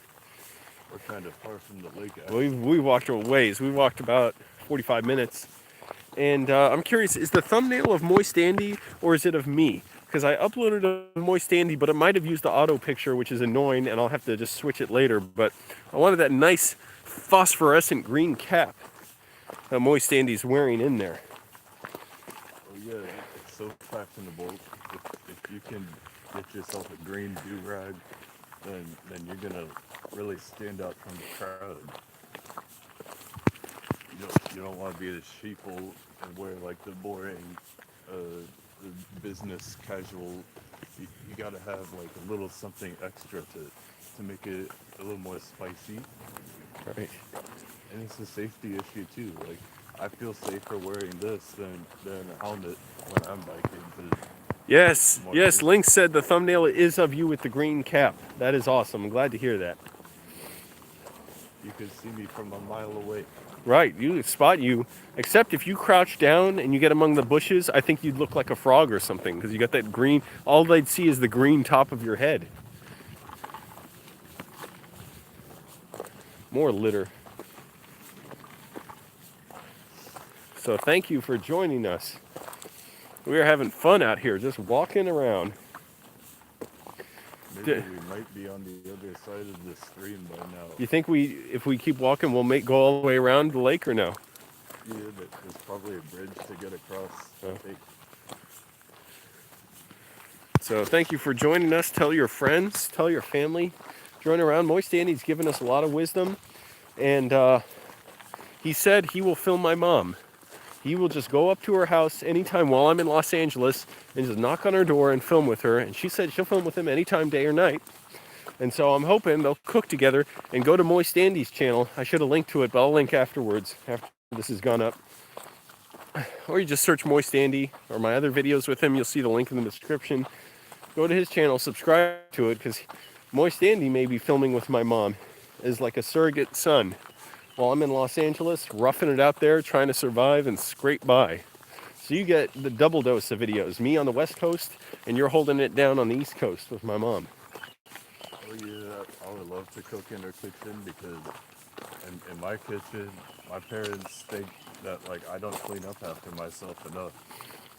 We're kind of far from the lake. We walked a ways. We walked about 45 minutes. And I'm curious, is the thumbnail of Moist Andy or is it of me? Because I uploaded a Moist Andy, but it might have used the auto picture, which is annoying, and I'll have to just switch it later. But I wanted that nice phosphorescent green cap that Moist Andy's wearing in there. Oh yeah, it's so fashionable. If you can get yourself a green do-rag, then you're gonna really stand out from the crowd. You don't want to be the sheeple and wear like the boring, the business casual. You gotta have like a little something extra to make it a little more spicy. Right. And it's a safety issue too. Like I feel safer wearing this than a helmet when I'm biking. 'Cause Yes, more yes, safety. Lynx said the thumbnail is of you with the green cap. That is awesome. I'm glad to hear that. You can see me from a mile away. Right, you spot you. Except if you crouch down and you get among the bushes, I think you'd look like a frog or something because you got that green. All they'd see is the green top of your head. More litter. So thank you for joining us. We are having fun out here, just walking around. Maybe we might be on the other side of the stream by now. You think if we keep walking, we'll go all the way around the lake or no? Yeah, but there's probably a bridge to get across. Oh. I think. So thank you for joining us. Tell your friends, tell your family. Join around. Moist Andy's given us a lot of wisdom. And he said he will film my mom. He will just go up to her house anytime while I'm in Los Angeles and just knock on her door and film with her. And she said she'll film with him anytime, day or night. And so I'm hoping they'll cook together and go to Moist Andy's channel. I should have linked to it, but I'll link afterwards, after this has gone up. Or you just search Moist Andy or my other videos with him. You'll see the link in the description. Go to his channel, subscribe to it, because Moist Andy may be filming with my mom as like a surrogate son while I'm in Los Angeles, roughing it out there, trying to survive and scrape by. So you get the double dose of videos, me on the West Coast, and you're holding it down on the East Coast with my mom. Oh yeah, I would love to cook in her kitchen because in my kitchen, my parents think that like I don't clean up after myself enough.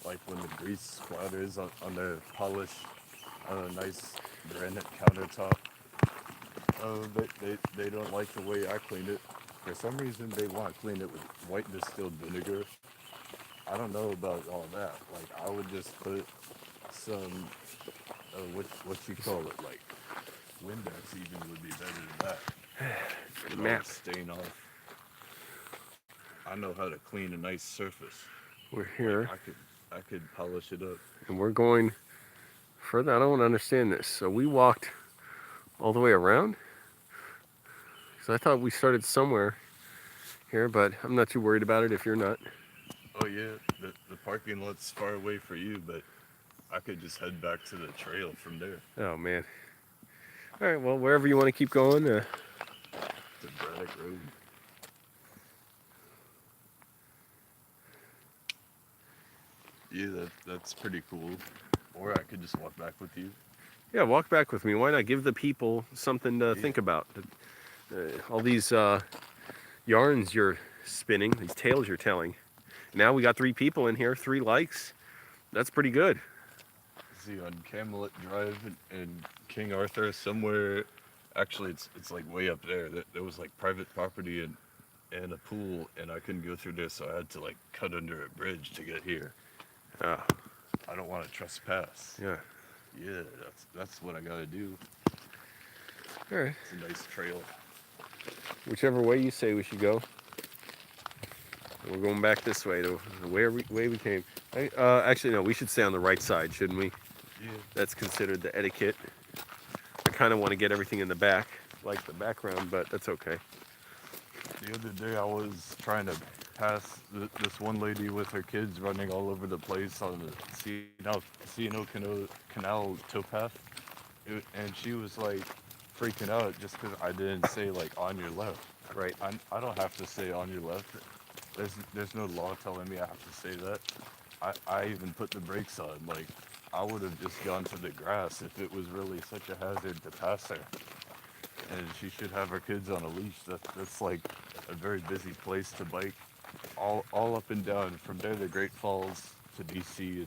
Like when the grease splatters on their polished, nice granite countertop, they don't like the way I clean it. For some reason, they want to clean it with white distilled vinegar. I don't know about all that. Like I would just put some, what you call it, like Windex even would be better than that. Get all the stain off. I know how to clean a nice surface. We're here. Like I could polish it up. And we're going further. I don't understand this. So we walked all the way around? So I thought we started somewhere here, but I'm not too worried about it if you're not. Oh yeah, the parking lot's far away for you, but I could just head back to the trail from there. Oh man. All right, well, wherever you want to keep going. To Braddock Road. Yeah, that's pretty cool. Or I could just walk back with you. Yeah, walk back with me. Why not give the people something to think about? All these yarns you're spinning, these tales you're telling. Now we got 3 people in here, 3 likes. That's pretty good. See, on Camelot Drive in King Arthur, somewhere, actually it's like way up there. There was like private property and a pool, and I couldn't go through there, so I had to like cut under a bridge to get here. I don't want to trespass. Yeah. Yeah, that's what I gotta do. All right. It's a nice trail. Whichever way you say we should go. We're going back this way, the way we came. Actually, no, we should stay on the right side, shouldn't we? Yeah. That's considered the etiquette. I kind of want to get everything in the back, like the background, but that's okay. The other day I was trying to past this one lady with her kids running all over the place on the Canal towpath, and she was like freaking out just because I didn't say like on your left. Right. I don't have to say on your left. There's no law telling me I have to say that. I even put the brakes on. Like I would have just gone to the grass if it was really such a hazard to pass her. And she should have her kids on a leash. That's like a very busy place to bike. All up and down from there to Great Falls to DC.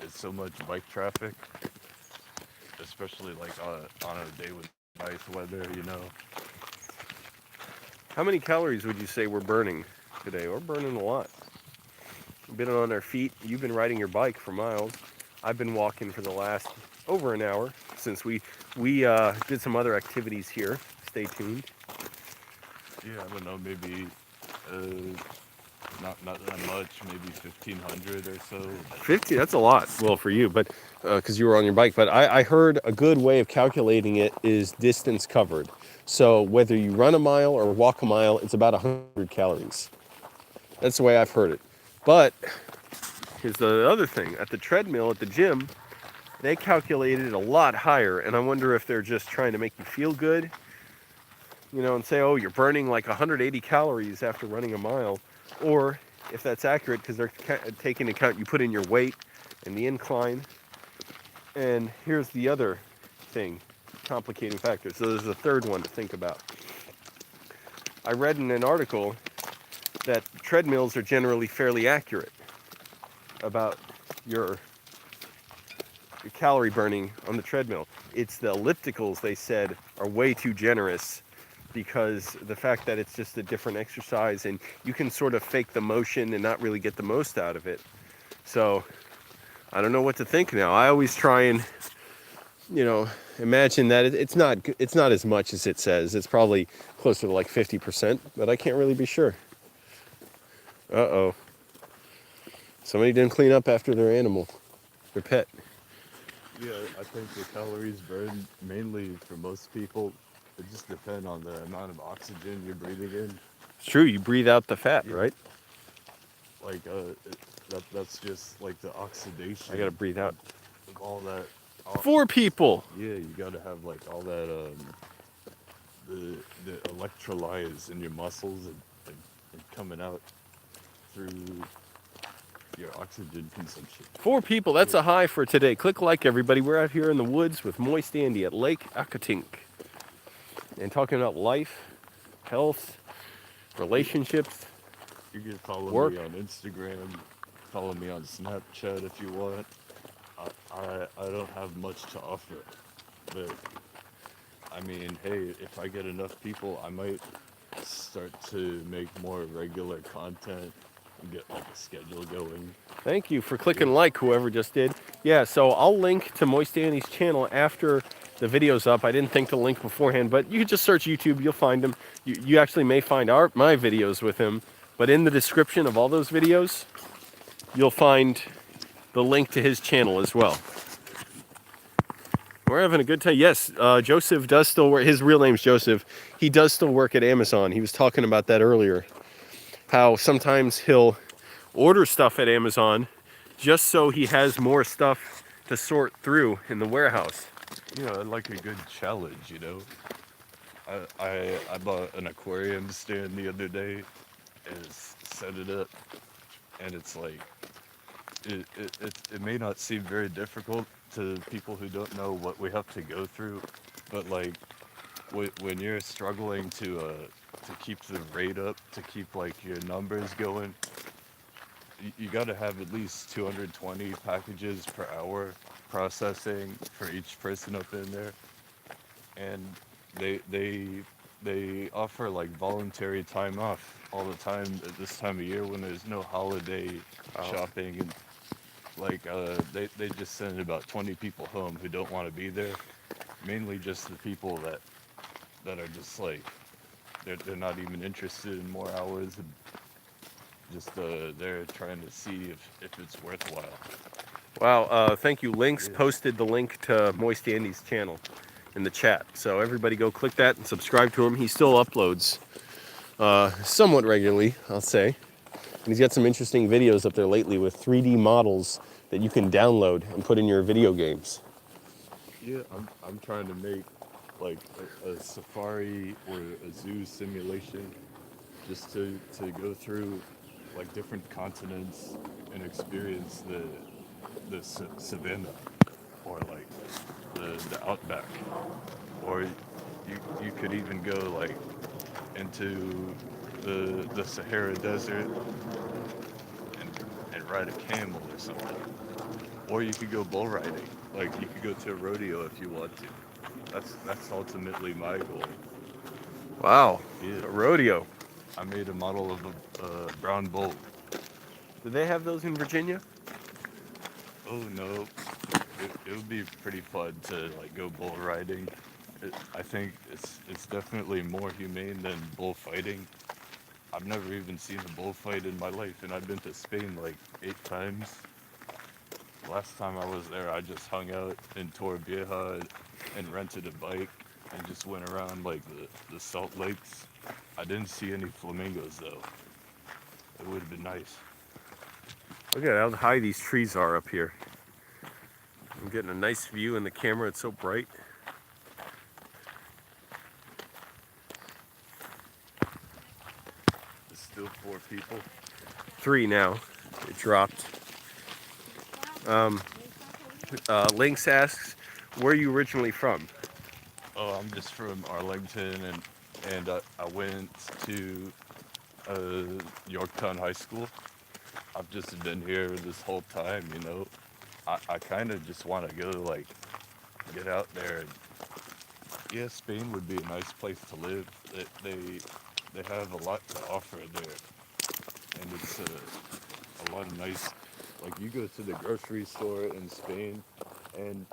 It's so much bike traffic, especially like on a day with nice weather. How many calories would you say we're burning today? We're burning a lot. We've been on our feet. You've been riding your bike for miles. I've been walking for the last over an hour since we did some other activities here. Stay tuned. Yeah, I don't know, maybe uh, not that much, maybe 1,500 or so. 50, that's a lot. Well, for you, but because you were on your bike. But I heard a good way of calculating it is distance covered. So whether you run a mile or walk a mile, it's about 100 calories. That's the way I've heard it. But here's the other thing. At the treadmill at the gym, they calculated it a lot higher. And I wonder if they're just trying to make you feel good, and say, oh, you're burning like 180 calories after running a mile. Or if that's accurate, because they're taking into account you put in your weight and the incline. And here's the other thing, complicating factor. So there's a third one to think about. I read in an article that treadmills are generally fairly accurate about your calorie burning on the treadmill. It's the ellipticals, they said, are way too generous because the fact that it's just a different exercise and you can sort of fake the motion and not really get the most out of it. So I don't know what to think now. I always try and imagine that it's not as much as it says. It's probably closer to like 50%, but I can't really be sure. Uh-oh. Somebody didn't clean up after their animal, their pet. Yeah, I think the calories burned mainly for most people, it just depends on the amount of oxygen you're breathing in. It's true, you breathe out the fat, Yeah. right? Like that's just like the oxidation I gotta breathe out. of all that. 4 people. Yeah, you gotta have like all that the electrolytes in your muscles and coming out through your oxygen consumption. 4 people, that's a high for today. Click like, everybody. We're out here in the woods with Moist Andy at Lake Accotink. And talking about life, health, relationships. You can follow Work. me on Instagram, follow me on Snapchat if you want. I don't have much to offer, but I mean, hey, if I get enough people, I might start to make more regular content and get like a schedule going. Thank you for clicking like, whoever just did. Yeah, so I'll link to Moist Andy's channel after the video's up. I didn't think to link beforehand, but you can just search YouTube, you'll find him. You actually may find my videos with him, but in the description of all those videos, you'll find the link to his channel as well. We're having a good time. Yes, Joseph does still work. His real name's Joseph. He does still work at Amazon. He was talking about that earlier. How sometimes he'll order stuff at Amazon just so he has more stuff to sort through in the warehouse. Yeah, I like a good challenge. I bought an aquarium stand the other day and set it up, and it's like it may not seem very difficult to people who don't know what we have to go through, but like when you're struggling to keep the rate up, to keep like your numbers going, you got to have at least 220 packages per hour processing for each person up in there, and they offer like voluntary time off all the time at this time of year when there's no holiday shopping, and like they just send about 20 people home who don't want to be there, mainly just the people that are just like they're not even interested in more hours, and just they're trying to see if it's worthwhile. Wow, thank you. Links posted the link to Moist Andy's channel in the chat. So everybody go click that and subscribe to him. He still uploads somewhat regularly, I'll say. he's got some interesting videos up there lately with 3D models that you can download and put in your video games. Yeah, I'm trying to make like a safari or a zoo simulation just to go through like different continents and experience the savannah or like the outback, or you could even go like into the Sahara Desert and and ride a camel or something. Or you could go bull riding. Like you could go to a rodeo if you want to. That's ultimately my goal. Wow, Yeah, a rodeo. I made a model of a brown bull. Do they have those in Virginia? Oh no, it would be pretty fun to like go bull riding. I think it's definitely more humane than bullfighting. I've never even seen a bullfight in my life, and I've been to Spain like 8 times. Last time I was there, I just hung out in Torrevieja and rented a bike and just went around like the salt lakes. I didn't see any flamingos though. It would have been nice. Look at how high these trees are up here. I'm getting a nice view in the camera. It's so bright. There's still 4 people. 3 now. It dropped. Lynx asks, where are you originally from? Oh, I'm just from Arlington, and I went to Yorktown High School. I've just been here this whole time, you know. I kind of just want to go like get out there. And, yeah, Spain would be a nice place to live. They have a lot to offer there, and it's a lot of nice. Like you go to the grocery store in Spain, and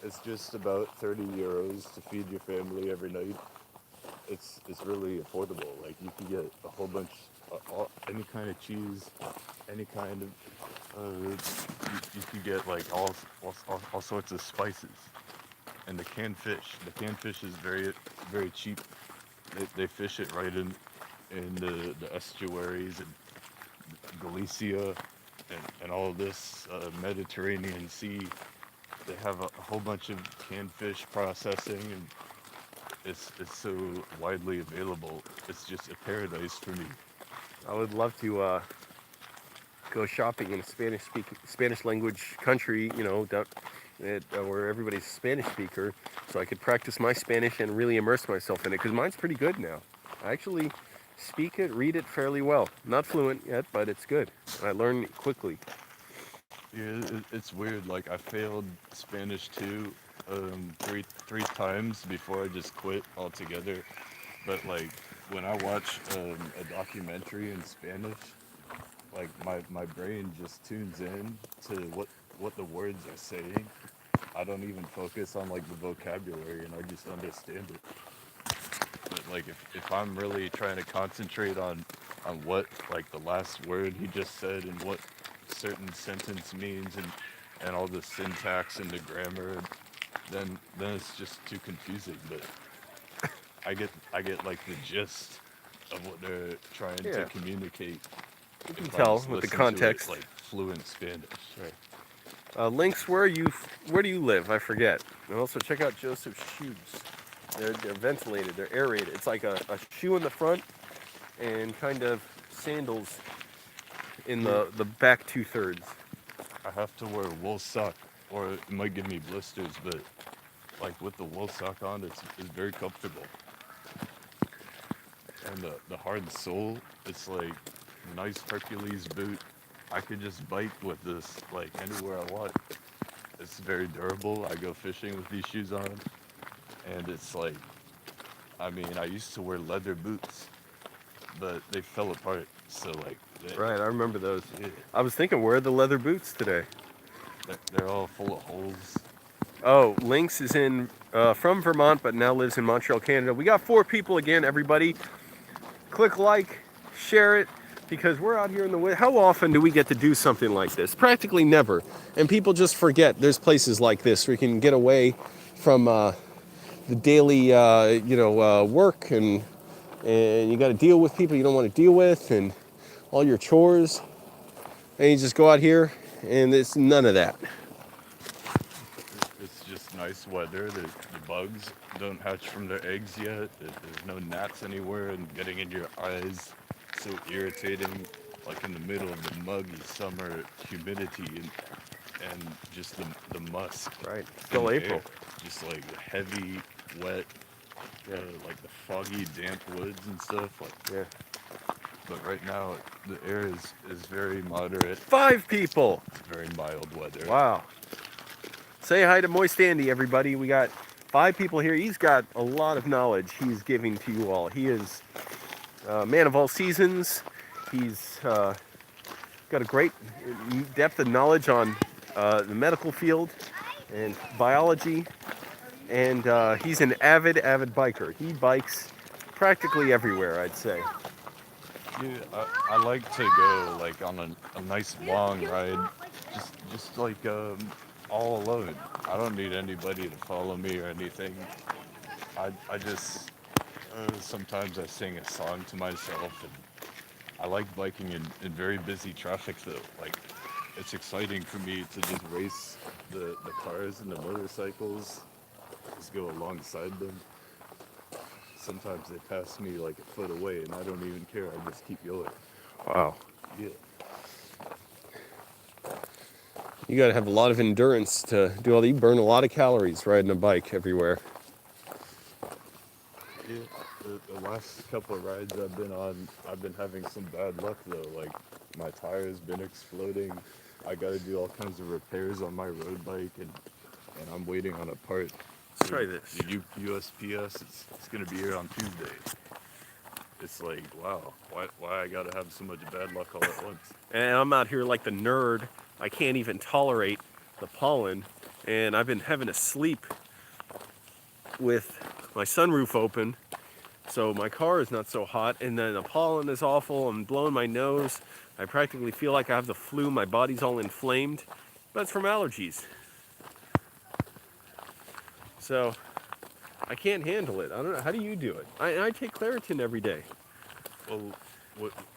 it's just about 30 euros to feed your family every night. It's really affordable. Like you can get a whole bunch, any kind of cheese, any kind of. You can get like all sorts of spices, and the canned fish. The canned fish is very cheap. They fish it right in the estuaries and Galicia and all of this Mediterranean Sea. They have a whole bunch of canned fish processing, and it's so widely available. It's just a paradise for me. I would love to go shopping in a Spanish language country, where everybody's a Spanish speaker, so I could practice my Spanish and really immerse myself in it, because mine's pretty good now. I actually speak it, read it fairly well. Not fluent yet, but it's good. I learn quickly. Yeah, it's weird. Like I failed Spanish too, three times before I just quit altogether. But like when I watch a documentary in Spanish, like my brain just tunes in to what the words are saying. I don't even focus on like the vocabulary, and I just understand it. But like if I'm really trying to concentrate on what like the last word he just said and what certain sentence means and all the syntax and the grammar, then it's just too confusing. But I get like the gist of what they're trying to Yeah, communicate you can if I tell just with the listen to it context. like fluent Spanish. Right. Lynx, where do you live? I forget. And also check out Joseph's shoes. They're ventilated. They're aerated. It's like a shoe in the front and kind of sandals in Yeah, the back 2/3. I have to wear a wool sock or it might give me blisters, but like with the wool sock on, it's very comfortable. And the hard sole, it's like nice Hercules boot. I could just bike with this like anywhere I want. It's very durable. I go fishing with these shoes on, and it's like, I mean, I used to wear leather boots, but they fell apart. So like, Right, I remember those. yeah, I was thinking, where are the leather boots today? they're all full of holes. Oh, Lynx is from Vermont, but now lives in Montreal, Canada. We got 4 people again, everybody. Click like, share it, because we're out here in the wind. How often do we get to do something like this? Practically never. And people just forget there's places like this where you can get away from the daily, work, and you got to deal with people you don't want to deal with. And all your chores, and you just go out here, and it's none of that. It's just nice weather. The bugs don't hatch from their eggs yet. There's no gnats anywhere and getting in your eyes. So irritating. Like in the middle of the muggy summer humidity and just the musk Right. in Still the April. air. Just like heavy, wet, Yeah. like the foggy, damp woods and stuff. Like, Yeah. but right now the air is very moderate, 5 people. very mild weather. Wow. Say hi to Moist Andy, everybody. We got 5 people here. He's got a lot of knowledge he's giving to you all. He is a man of all seasons. He's got a great depth of knowledge on the medical field and biology. And he's an avid biker. He bikes practically everywhere, I'd say. Yeah, I like to go like on a nice long ride, just like all alone. I don't need anybody to follow me or anything. I just sometimes I sing a song to myself, and I like biking in very busy traffic though. Like it's exciting for me to just race the cars and the motorcycles, just go alongside them. Sometimes they pass me like a foot away, and I don't even care. I just keep going. Wow. Yeah. You got to have a lot of endurance to do all that. You burn a lot of calories riding a bike everywhere. Yeah, the last couple of rides I've been on, I've been having some bad luck though. Like my tire's been exploding. I got to do all kinds of repairs on my road bike, and I'm waiting on a part. Let's So try this. the USPS, it's gonna be here on Tuesday. It's like, wow, why I gotta have so much bad luck all at once? And I'm out here like the nerd. I can't even tolerate the pollen. And I've been having to sleep with my sunroof open. So my car is not so hot. And then the pollen is awful. I'm blowing my nose. I practically feel like I have the flu. My body's all inflamed. But it's from allergies. So I can't handle it. I don't know. How do you do it? I take Claritin every day. Well,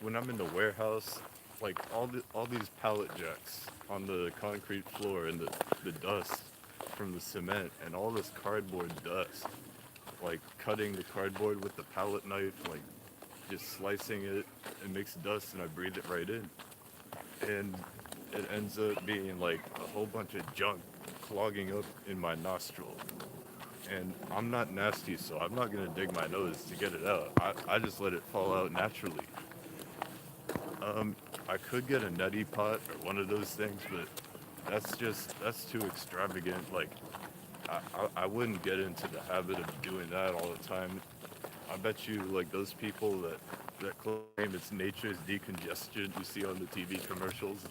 when I'm in the warehouse, like all these pallet jacks on the concrete floor and the dust from the cement and all this cardboard dust, like cutting the cardboard with the pallet knife, like just slicing it, it makes dust and I breathe it right in. And it ends up being like a whole bunch of junk clogging up in my nostril. And I'm not nasty, so I'm not gonna dig my nose to get it out. I just let it fall out naturally. I could get a neti pot or one of those things, but that's too extravagant. Like I wouldn't get into the habit of doing that all the time. I bet you like those people that claim it's nature's decongestion you see on the TV commercials.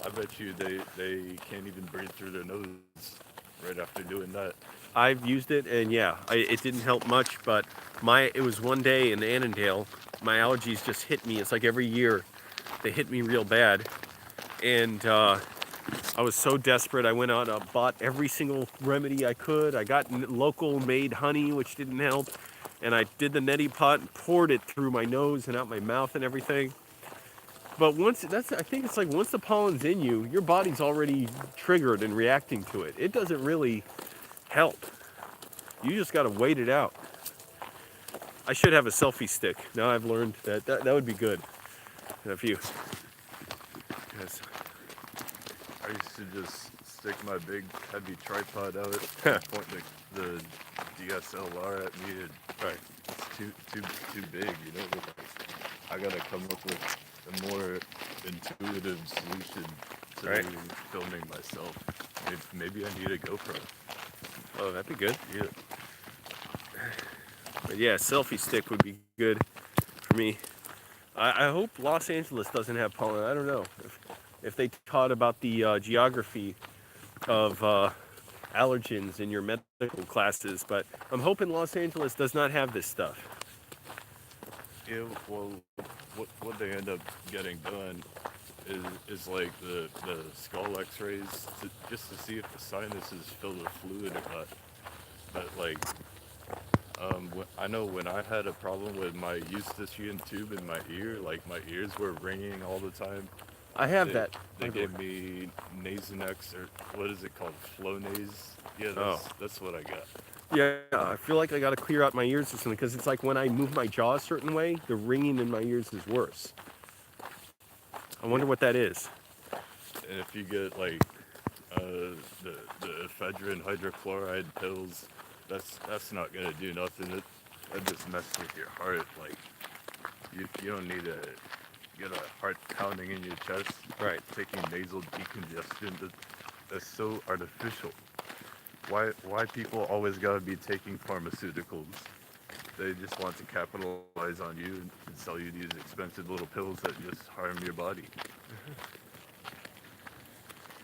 I bet you they can't even breathe through their nose right after doing that. I've used it, and yeah, it didn't help much. But it was one day in Annandale, my allergies just hit me. It's like every year they hit me real bad, and I was so desperate. I went out and bought every single remedy I could. I got local made honey, which didn't help, and I did the neti pot and poured it through my nose and out my mouth and everything. But I think it's like once the pollen's in you, your body's already triggered and reacting to it. It doesn't really help. You just got to wait it out. I should have a selfie stick. Now I've learned that would be good. If you, yes. I used to just stick my big heavy tripod out, point the DSLR at me, and Right. it's too big, you know. I gotta come up with a more intuitive solution to Right. filming myself. Maybe I need a GoPro. Oh, that'd be good. Yeah. But yeah, selfie stick would be good for me. I hope Los Angeles doesn't have pollen. I don't know if they taught about the geography of allergens in your medical classes, but I'm hoping Los Angeles does not have this stuff. Yeah. Well, what they end up getting done is like the skull X-rays just to see if the sinus is filled with fluid or not. But like I know when I had a problem with my eustachian tube in my ear, like my ears were ringing all the time. I have They that, by they the way. gave me Nasonex, or what is it called, Flonase? Yeah, Oh. that's what I got. Yeah, I feel like I got to clear out my ears or something because it's like when I move my jaw a certain way, the ringing in my ears is worse. I Yeah, wonder what that is. and if you get like the ephedrine hydrochloride pills, that's not gonna do nothing. That just messes with your heart. Like you don't need to get a heart pounding in your chest. Right. Taking nasal decongestant, that's so artificial. Why people always gotta be taking pharmaceuticals? They just want to capitalize on you and sell you these expensive little pills that just harm your body.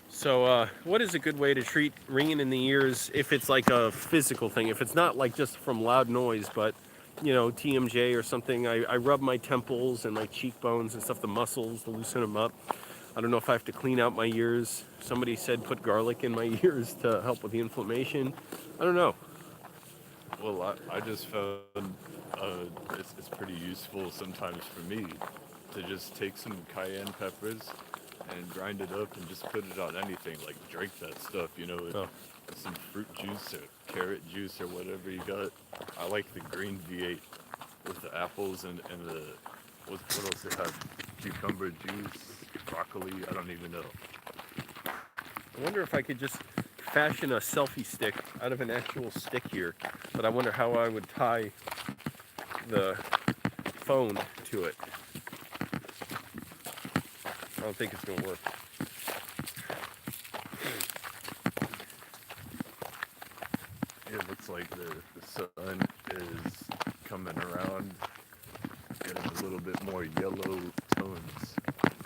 So, what is a good way to treat ringing in the ears if it's like a physical thing? If it's not like just from loud noise, but TMJ or something, I rub my temples and my cheekbones and stuff, the muscles to loosen them up. I don't know if I have to clean out my ears. Somebody said put garlic in my ears to help with the inflammation. I don't know. Well, I just found it's pretty useful sometimes for me to just take some cayenne peppers and grind it up and just put it on anything. Like drink that stuff, Oh, with some fruit juice or carrot juice or whatever you got. I like the green V8 with the apples and the what else they have? Cucumber juice, broccoli. I don't even know. I wonder if I could just fashion a selfie stick out of an actual stick here, but I wonder how I would tie the phone to it. I don't think it's going to work. It looks like the sun is coming around, getting a little bit more yellow tones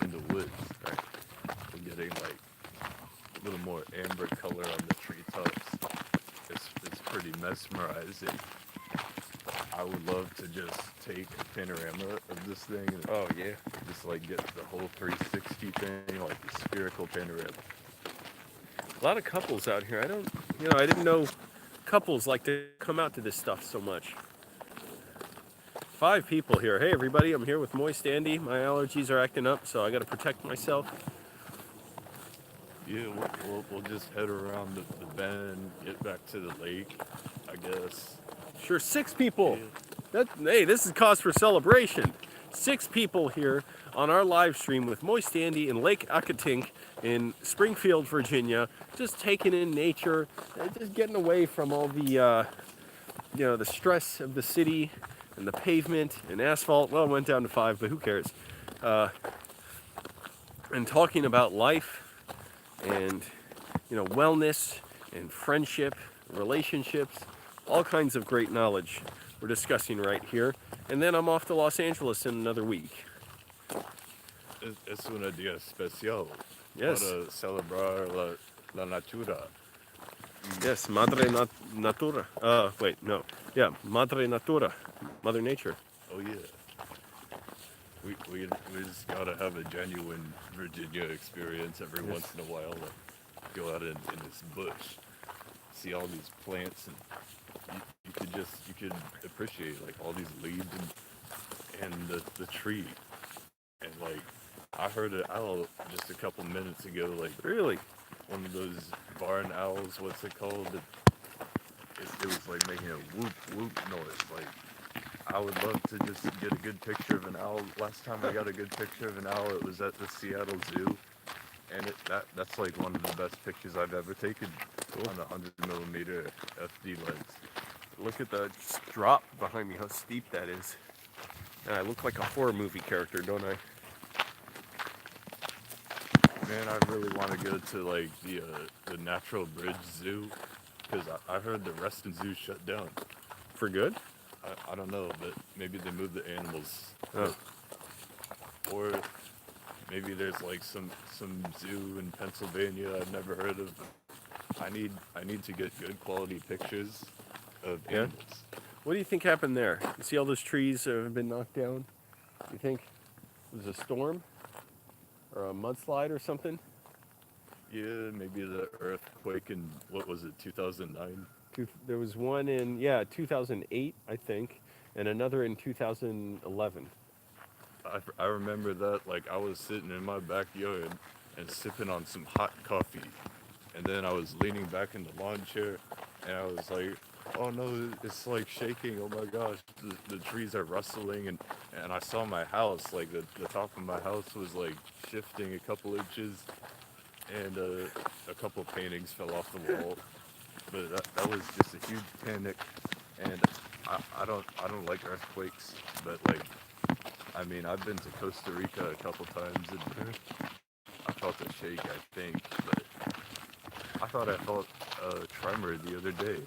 in the woods. Right? We're getting like a little more amber color on the treetops. It's pretty mesmerizing. I would love to just take a panorama of this thing and Oh, yeah. just like get the whole 360 thing, like the spherical panorama. A lot of couples out here. I didn't know couples like to come out to this stuff so much. 5 people here. Hey, everybody, I'm here with Moist Andy. My allergies are acting up, so I got to protect myself. Yeah, we'll just head around the bend, get back to the lake, I guess. Sure, 6 people. Yeah. Hey, this is cause for celebration. 6 people here on our live stream with Moist Andy in Lake Accotink in Springfield, Virginia, just taking in nature, just getting away from all the stress of the city and the pavement and asphalt. Well, it went down to 5, but who cares? Uh, and talking about life and wellness and friendship, relationships, all kinds of great knowledge we're discussing right here. And then I'm off to Los Angeles in another week. Es un día especial Yes, para celebrar la natura. yes, Natura. Wait, no. Yeah, Madre Natura, Mother Nature. Oh yeah, we just gotta have a genuine Virginia experience every Yes. once in a while. Like go out in this bush, see all these plants, and you could appreciate like all these leaves and the tree. And like I heard an owl just a couple minutes ago, like Really? one of those barn owls. What's it called? It was like making a whoop whoop noise. Like I would love to just get a good picture of an owl. Last time I got a good picture of an owl, it was at the Seattle Zoo, and that's like one of the best pictures I've ever taken Cool. on a 100mm FD lens. Look at the drop behind me, how steep that is. And I look like a horror movie character, don't I? Man, I really want to go to like the Natural Bridge Zoo because I heard the Reston Zoo shut down. For good? I don't know, but maybe they moved the animals, Oh, or maybe there's like some zoo in Pennsylvania I've never heard of. I need to get good quality pictures of yeah? animals. What do you think happened there? You see all those trees that have been knocked down? You think it was a storm? Or a mudslide or something? Yeah, maybe the earthquake in, what was it, 2009? There was one in 2008, I think, and another in 2011. I remember that, like, I was sitting in my backyard and sipping on some hot coffee. And then I was leaning back in the lawn chair and I was like, oh no, it's like shaking. Oh my gosh, the trees are rustling. And I saw my house, like the top of my house was like shifting a couple inches and a couple paintings fell off the wall. But that was just a huge panic. And I don't like earthquakes, but like, I mean, I've been to Costa Rica a couple times and I felt a shake, I think, but I thought I felt a tremor the other day.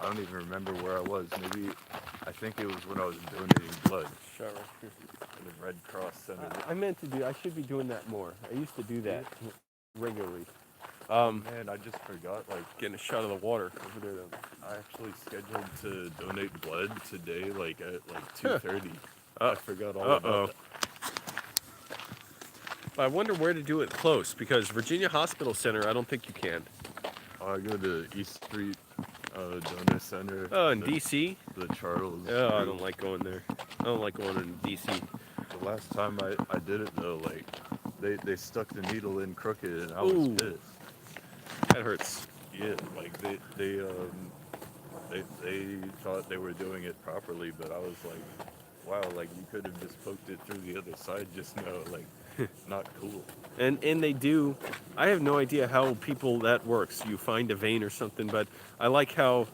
I don't even remember where I was. Maybe I think it was when I was donating blood Shot right here. to the Red Cross Center. I meant to do. I should be doing that more. I used to do Yeah. that regularly. Oh man, I just forgot. Like, Getting a shot of the water over there. I actually scheduled to donate blood today, like at like 2:30. Uh I forgot all oh. about that. I wonder where to do it close because Virginia Hospital Center, I don't think you can. I go to East Street Donor Center. Oh, in D.C. The Charles. Oh, I Group. don't like going there. I don't like going in D.C. The last time I did it though, like they stuck the needle in crooked and I was Ooh. pissed. That hurts. Yeah, like they thought they were doing it properly, but I was like, wow, like you could have just poked it through the other side just now, like not cool. And they do. I have no idea how people that works. You find a vein or something, but I like how.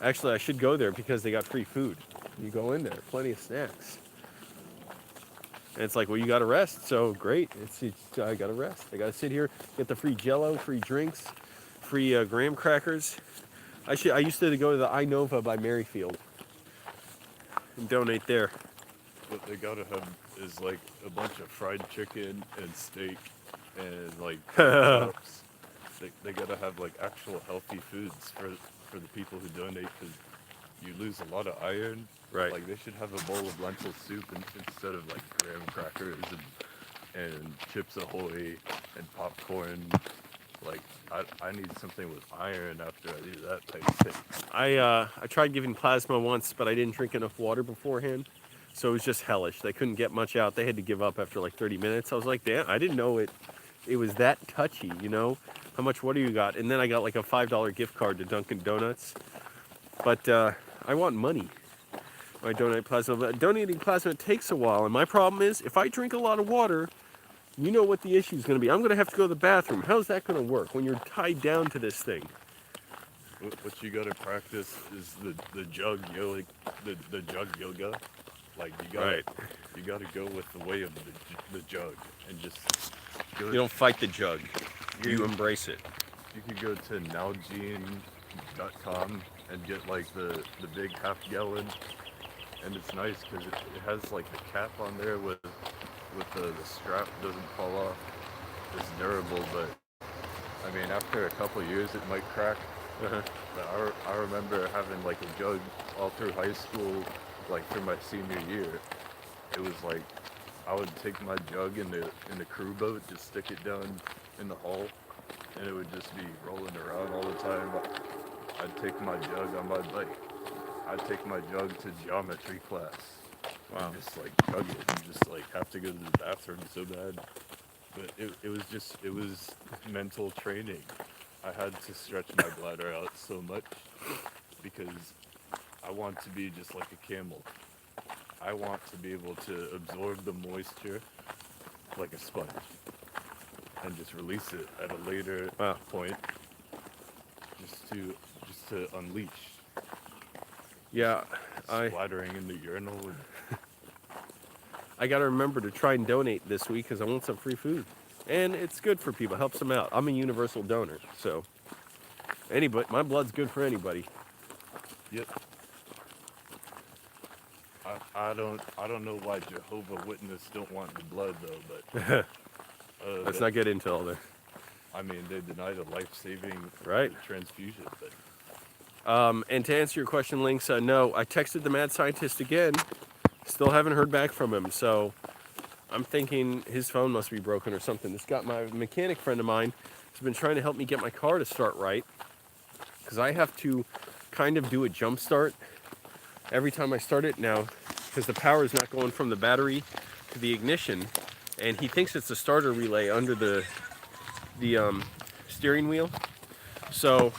Actually, I should go there because they got free food. You go in there, plenty of snacks. And it's like, well, you got to rest. So great. I got to rest. I got to sit here, get the free Jello, free drinks, free graham crackers. I used to go to the Inova by Maryfield and donate there. What they gotta have is like a bunch of fried chicken and steak and like chops. They gotta have like actual healthy foods for the people who donate because you lose a lot of iron. Right. Like they should have a bowl of lentil soup instead of like graham crackers and chips ahoy and popcorn. Like I need something with iron after I do that type of thing. I tried giving plasma once, but I didn't drink enough water beforehand. So it was just hellish. They couldn't get much out. They had to give up after like 30 minutes. I was like, damn, I didn't know it was that touchy, you know? How much water you got? And then I got like a $5 gift card to Dunkin' Donuts. But I want money when I donate plasma. But donating plasma takes a while. And my problem is, if I drink a lot of water, you know what the issue is going to be. I'm going to have to go to the bathroom. How's that going to work when you're tied down to this thing? What you gotta practice is the jug yoga, the jug yoga. Like Right. you gotta go with the way of the jug and just go. You don't fight the jug. You embrace it. You could go to nowgene.com and get like the big half gallon, and it's nice because it has like the cap on there with the strap doesn't fall off. It's durable, but I mean after a couple of years it might crack. Uh-huh. But I remember having like a jug all through high school, like through my senior year. It was like I would take my jug in the crew boat, just stick it down in the hull, and it would just be rolling around all the time. I'd take my jug on my bike. I'd take my jug to geometry class. Wow. And just like chug it and just like have to go to the bathroom so bad. But it was mental training. I had to stretch my bladder out so much because I want to be just like a camel. I want to be able to absorb the moisture like a sponge and just release it at a later Wow. point just to unleash. Yeah, Splattering in the urinal. I got to remember to try and donate this week because I want some free food. And it's good for people, helps them out. I'm a universal donor, so my blood's good for anybody. Yep. I don't know why Jehovah Witness don't want the blood though, but Let's not get into all that. I mean they denied a life-saving Right. transfusion, but And to answer your question, Lynx, no, I texted the mad scientist again. Still haven't heard back from him, so I'm thinking his phone must be broken or something. My mechanic friend of mine has been trying to help me get my car to start right, because I have to kind of do a jump start every time I start it now, because the power is not going from the battery to the ignition, and he thinks it's the starter relay under the steering wheel. So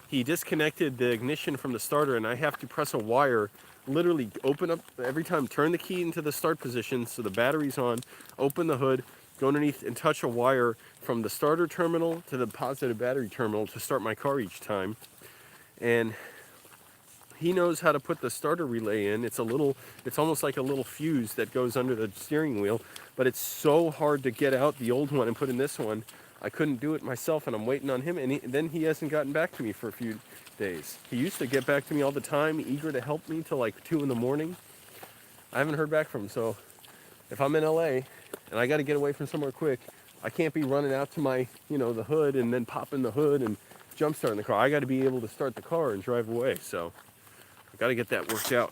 he disconnected the ignition from the starter, and I have to press a wire, literally open up every time, turn the key into the start position so the battery's on, open the hood, go underneath and touch a wire from the starter terminal to the positive battery terminal to start my car each time. And he knows how to put the starter relay in. It's almost like a little fuse that goes under the steering wheel, but it's so hard to get out the old one and put in this one. I couldn't do it myself, and I'm waiting on him, and then he hasn't gotten back to me for a few days. He used to get back to me all the time, eager to help me till like 2 in the morning. I haven't heard back from him, so if I'm in LA and I got to get away from somewhere quick, I can't be running out to my, the hood and then popping the hood and jump starting the car. I got to be able to start the car and drive away, so I got to get that worked out.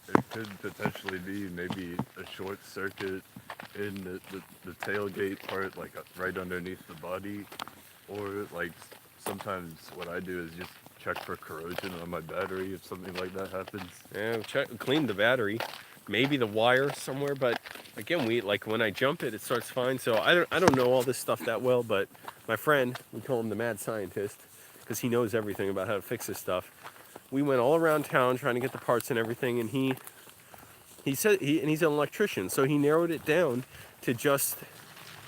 It could potentially be maybe a short circuit in the tailgate part, like right underneath the body, or like sometimes what I do is just check for corrosion on my battery if something like that happens. Yeah, clean the battery, maybe the wire somewhere, but again, when I jump it, it starts fine. So I don't know all this stuff that well, but my friend, we call him the mad scientist, because he knows everything about how to fix this stuff. We went all around town trying to get the parts and everything, and he said he's an electrician, so he narrowed it down to just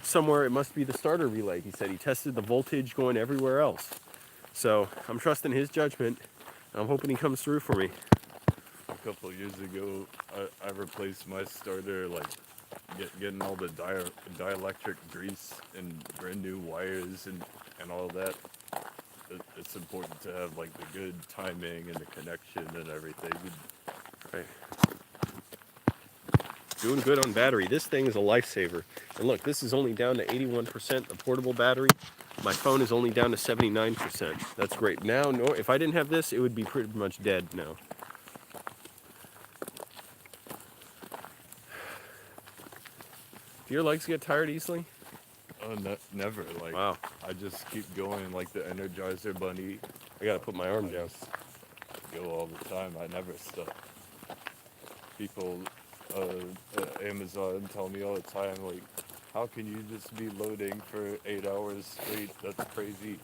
somewhere it must be the starter relay. He said he tested the voltage going everywhere else. So I'm trusting his judgment, and I'm hoping he comes through for me. A couple of years ago, I replaced my starter, like getting all the dielectric grease and brand new wires and all that. It's important to have like the good timing and the connection and everything. Right. Doing good on battery. This thing is a lifesaver. And look, this is only down to 81%, the portable battery. My phone is only down to 79%. That's great. Now, if I didn't have this, it would be pretty much dead now. Do your legs get tired easily? Oh, never. Like, wow. I just keep going like the Energizer Bunny. I gotta put my arm down. Go all the time. I never stop. People at Amazon tell me all the time, like, how can you just be loading for 8 hours straight? That's crazy.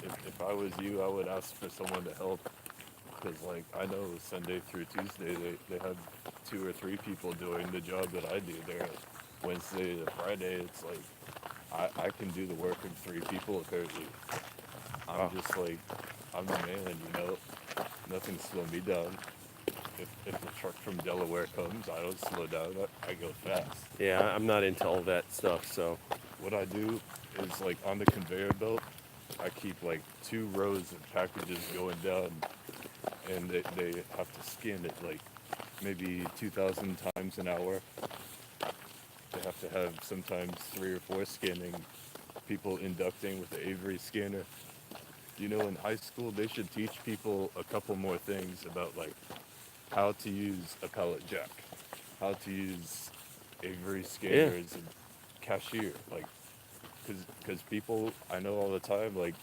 If I was you, I would ask for someone to help. Because, like, I know Sunday through Tuesday, they have 2 or 3 people doing the job that I do there. Wednesday to Friday, it's like, I can do the work of 3 people apparently. I'm just like, I'm the man, Nothing slow me down. If the truck from Delaware comes, I don't slow down. I go fast. Yeah, I'm not into all that stuff, so. What I do is, like, on the conveyor belt, I keep, like, 2 rows of packages going down, and they have to scan it, like, maybe 2,000 times an hour. They have to have sometimes 3 or 4 scanning people inducting with the Avery scanner. In high school, they should teach people a couple more things about, like, how to use a pallet jack, how to use Avery scanners and cashier, like, because people, I know all the time, like,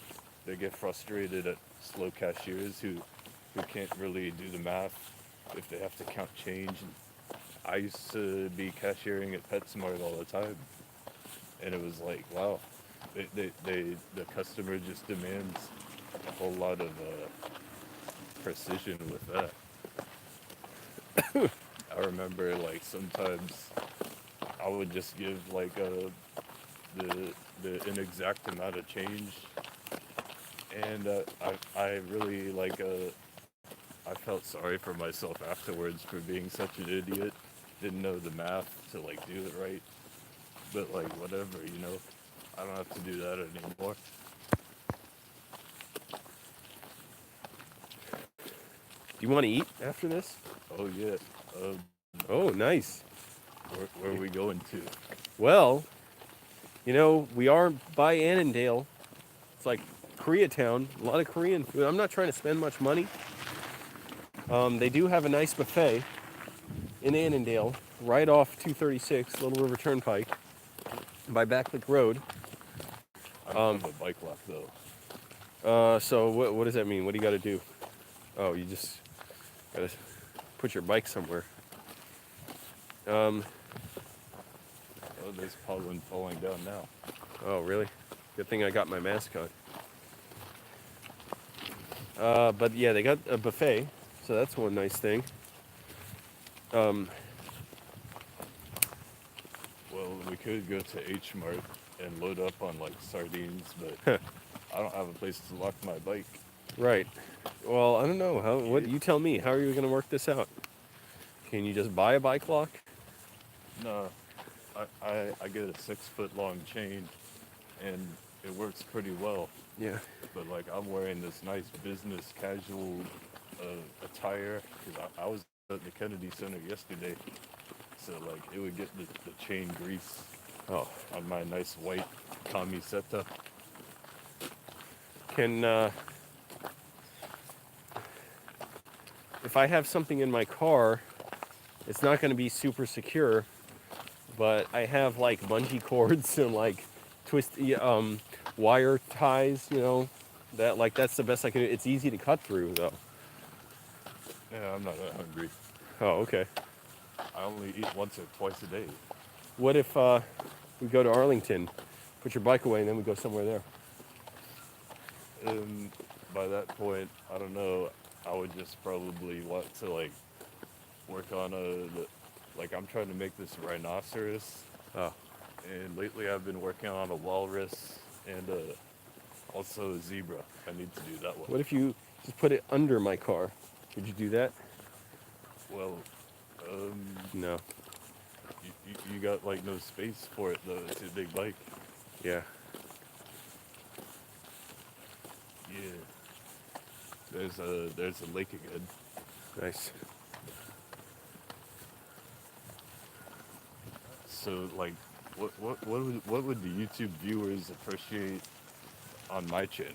they get frustrated at slow cashiers who can't really do the math if they have to count change. And I used to be cashiering at PetSmart all the time, and it was like, wow, the customer just demands a whole lot of precision with that. I remember, like, sometimes I would just give, like, the inexact amount of change, and I really, like, I felt sorry for myself afterwards for being such an idiot. Didn't know the math to, like, do it right, but, like, whatever, I don't have to do that anymore. Do you want to eat after this? Oh yeah. Oh, nice. Where are we going to? Well, we are by Annandale. It's like Koreatown. A lot of Korean food. I'm not trying to spend much money. They do have a nice buffet in Annandale, right off 236, Little River Turnpike, by Backlick Road. I don't have a bike lock though. So what does that mean? What do you got to do? Oh, you just got to put your bike somewhere. Oh, there's pollen falling down now. Oh, really? Good thing I got my mask on. But yeah, they got a buffet, so that's one nice thing. Well, we could go to H Mart and load up on like sardines, but I don't have a place to lock my bike. Right. Well, I don't know. What you tell me? How are you going to work this out? Can you just buy a bike lock? No, I get a 6 foot long chain, and it works pretty well. Yeah. But like I'm wearing this nice business casual attire because I was at the Kennedy Center yesterday, so like it would get the chain grease Oh. on my nice white camiseta. Can if I have something in my car, it's not going to be super secure, but I have like bungee cords and like wire ties, that's the best I can do. It's easy to cut through though. Yeah, I'm not that hungry. Oh, okay. I only eat once or twice a day. What if we go to Arlington, put your bike away, and then we go somewhere there? And by that point, I don't know. I would just probably want to like work on like I'm trying to make this rhinoceros, Oh, and lately I've been working on a walrus and also a zebra. I need to do that one. what if you just put it under my car? Could you do that? Well, No. you got like no space for it though. It's a big bike. Yeah. Yeah. There's a lake again. Nice. So like, what would the YouTube viewers appreciate on my channel?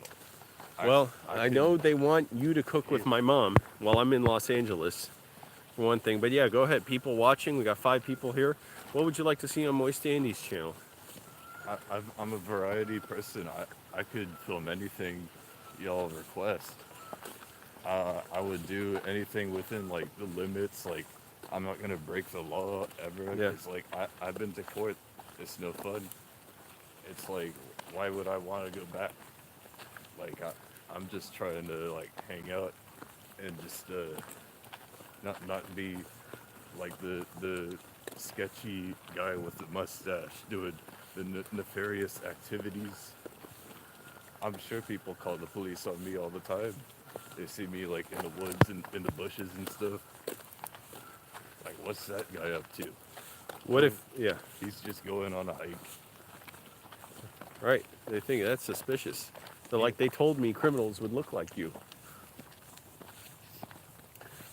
Well, I could- know they want you to cook with my mom while I'm in Los Angeles, for one thing. But yeah, go ahead. People watching, we got 5 people here. What would you like to see on Moist Andy's channel? I'm a variety person. I could film anything y'all request. I would do anything within like the limits. Like I'm not gonna break the law ever. Yeah. It's like I've been to court. It's no fun. It's like why would I want to go back? Like I'm just trying to like hang out and just not be like the sketchy guy with the mustache doing the nefarious activities. I'm sure people call the police on me all the time. They see me like in the woods and in the bushes and stuff. Like, what's that guy up to? What if, yeah, He's just going on a hike. right. They think that's suspicious. They're like, they told me criminals would look like you.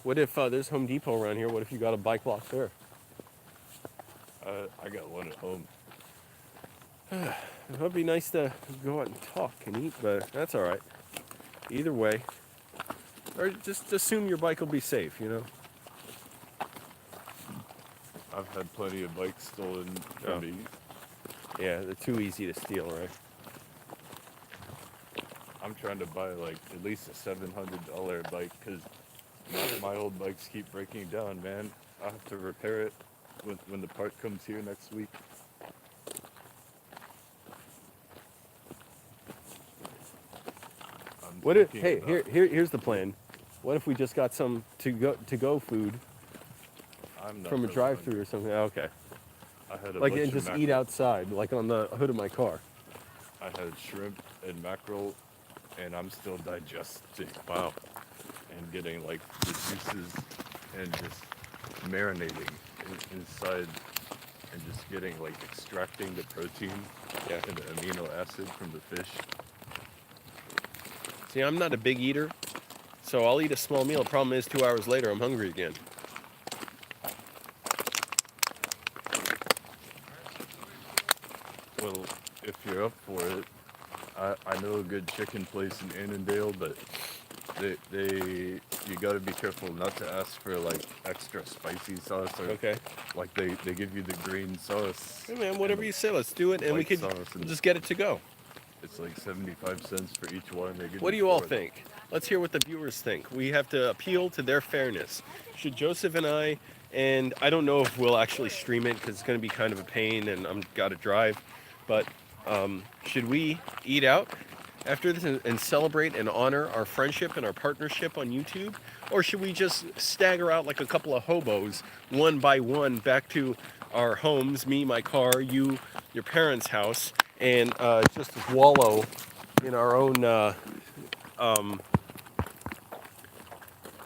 What if there's Home Depot around here? What if you got a bike lock there? I got one at home. It would be nice to go out and talk and eat, but that's all right. Either way. Or just assume your bike will be safe, I've had plenty of bikes stolen from Oh. me. Yeah, they're too easy to steal, right? I'm trying to buy like at least a $700 bike because my old bikes keep breaking down, man. I have to repair it when the part comes here next week. I'm What if, thinking hey, about- here's the plan. What if we just got some to go food I'm not from a really drive-through or something? Oh, okay. hungry. I had a Like, bunch and of just eat outside, like on the hood of my car. I had shrimp and mackerel, and I'm still digesting. Wow. And getting like the juices and just marinating inside and just getting like extracting the protein and the amino acid from the fish. See, I'm not a big eater, so I'll eat a small meal. The problem is 2 hours later, I'm hungry again. Well, if you're up for it, I know a good chicken place in Annandale, but they you got to be careful not to ask for like extra spicy sauce or Okay. like they give you the green sauce. Hey man, whatever you say, let's do it, and we White could sauce and- just get it to go. It's like 75 cents for each one. They give What do you you all four of them. think? Let's hear what the viewers think. We have to appeal to their fairness. Should Joseph and I don't know if we'll actually stream it because it's going to be kind of a pain and I'm got to drive, but should we eat out after this and celebrate and honor our friendship and our partnership on YouTube? Or should we just stagger out like a couple of hobos, one by one, back to our homes, me, my car, you, your parents' house, and just wallow in our own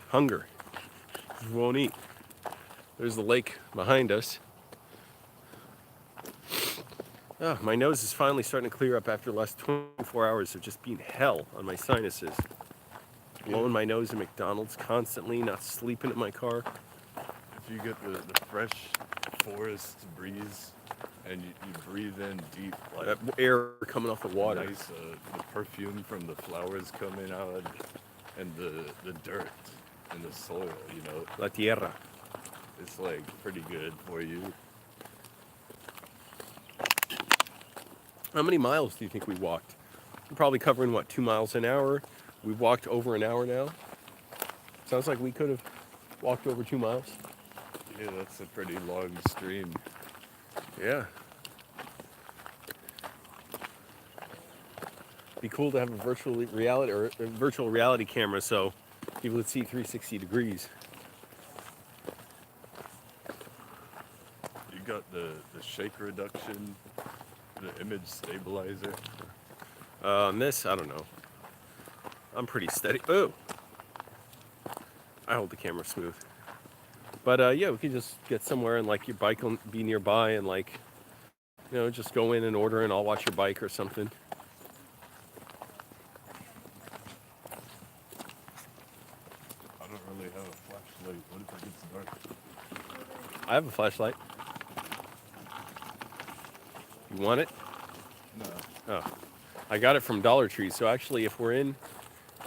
hunger? We won't eat. There's the lake behind us. Oh, my nose is finally starting to clear up after the last 24 hours of just being hell on my sinuses. Blowing my nose at McDonald's constantly, not sleeping in my car. If you get the fresh forest breeze and you breathe in deep, like That air coming off the water. nice, the perfume from the flowers coming out, and the dirt and the soil, La tierra. it's like pretty good for you. How many miles do you think we walked? We're probably covering, what, 2 miles an hour? We've walked over an hour now. Sounds like we could have walked over 2 miles. Yeah, that's a pretty long stream. Yeah. Be cool to have a virtual reality camera so people would see 360 degrees. You got the shake reduction, the image stabilizer. On this, I don't know. I'm pretty steady. Oh! I hold the camera smooth. But yeah, we can just get somewhere and like your bike will be nearby and like, just go in and order and I'll watch your bike or something. I don't really have a flashlight. What if it gets dark? I have a flashlight. You want it? No. Oh. I got it from Dollar Tree. So actually, if we're in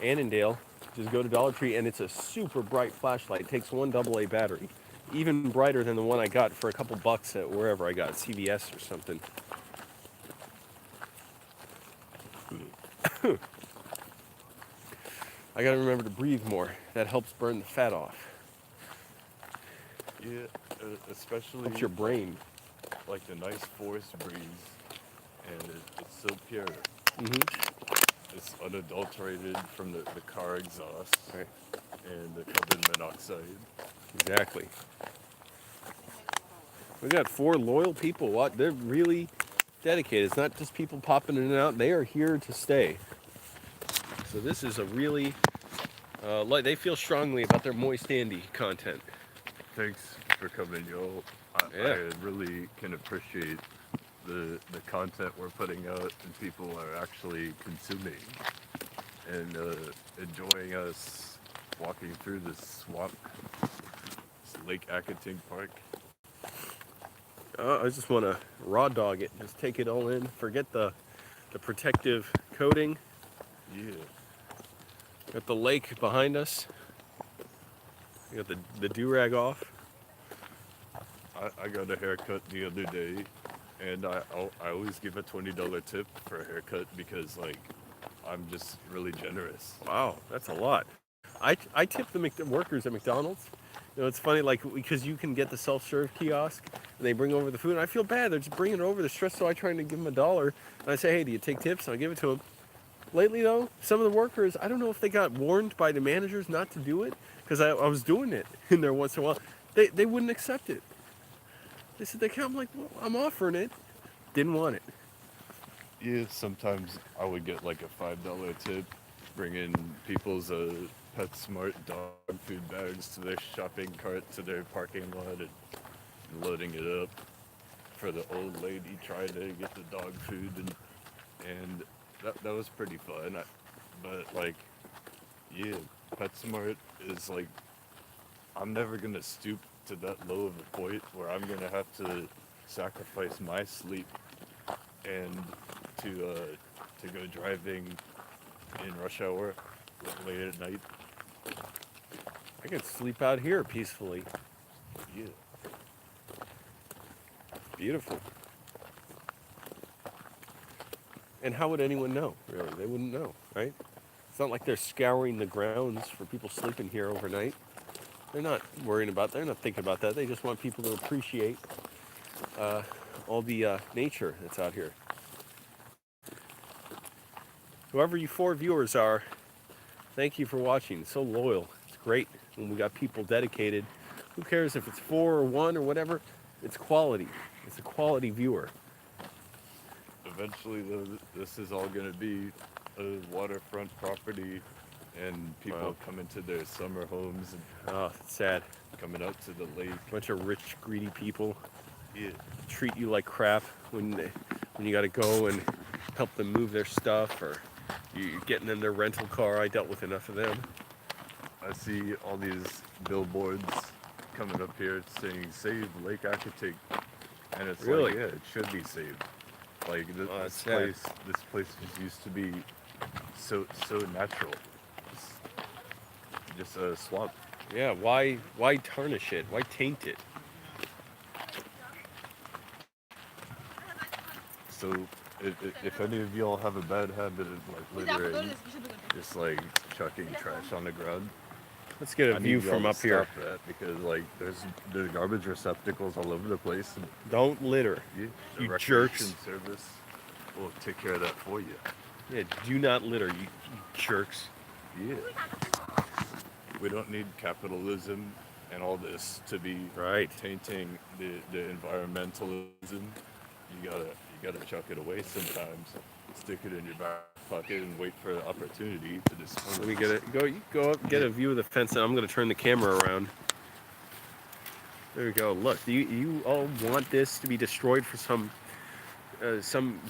Annandale, just go to Dollar Tree and it's a super bright flashlight. It takes one AA battery. Even brighter than the one I got for a couple bucks at wherever I got, CVS or something. I gotta remember to breathe more. That helps burn the fat off. Yeah, especially Helps your brain. like the nice forest breeze, and it's so pure. Mm-hmm. It's unadulterated from the car exhaust Right. and the carbon monoxide. Exactly. We got 4 loyal people. What? They're really dedicated. It's not just people popping in and out. They are here to stay. So this is a really, like they feel strongly about their Moist Andy content. Thanks for coming, yo. Yeah. I really can appreciate the content we're putting out and people are actually consuming and enjoying us walking through this swamp, this Lake Accotink Park. I just want to raw dog it. Just take it all in. Forget the protective coating. Yeah. Got the lake behind us. We got the do-rag off. I got a haircut the other day, and I always give a $20 tip for a haircut because like I'm just really generous. Wow, that's a lot. I tip the workers at McDonald's. It's funny, like, because you can get the self-serve kiosk, and they bring over the food, and I feel bad. They're just bringing it over. They're stressed, so I try to give them $1, and I say, hey, do you take tips? And I give it to them. Lately, though, some of the workers, I don't know if they got warned by the managers not to do it, because I was doing it in there once in a while. They wouldn't accept it. They said they can't. I'm like, well, I'm offering it. Didn't want it. Yeah, sometimes I would get like a $5 tip, bringing people's PetSmart dog food bags to their shopping cart to their parking lot and loading it up for the old lady trying to get the dog food and that was pretty fun. But like, yeah, PetSmart is like, I'm never gonna stoop to that low of a point where I'm gonna have to sacrifice my sleep and to go driving in rush hour late at night. I could sleep out here peacefully. Yeah. Beautiful. And how would anyone know? Really, they wouldn't know, right? It's not like they're scouring the grounds for people sleeping here overnight. They're not worrying about. They're not thinking about that. They just want people to appreciate uh, all the nature that's out here. Whoever you four viewers are, thank you for watching. So loyal. It's great when we got people dedicated. Who cares if it's 4 or 1 or whatever? It's quality. It's a quality viewer. Eventually, though, this is all going to be a waterfront property, and Wow. people coming to their summer homes and Oh, it's sad. coming out to the lake. Bunch of rich, greedy people Yeah, treat you like crap when you got to go and help them move their stuff, or you're getting in their rental car. I dealt with enough of them. I see all these billboards coming up here saying "Save Lake Accotink," and it's Really? like, yeah, it should be saved. Like Oh, that's sad. this place just used to be so natural. Just, just a swamp. Yeah, why tarnish it? Why taint it? So if any of y'all have a bad habit of like littering, just like chucking trash on the ground, Let's get a I view need y'all from to up here. stop that because like there's garbage receptacles all over the place, and Don't litter, yeah, the you recreation jerks. service will take care of that for you. Yeah, do not litter, you jerks. Yeah, we don't need capitalism and all this to be Right. tainting the environmentalism. You gotta chuck it away sometimes. Stick it in your back pocket and wait for the opportunity to dispose. Let me get it. Go. You go up. Get a view of the fence, and I'm going to turn the camera around. There we go. Look, you all want this to be destroyed for some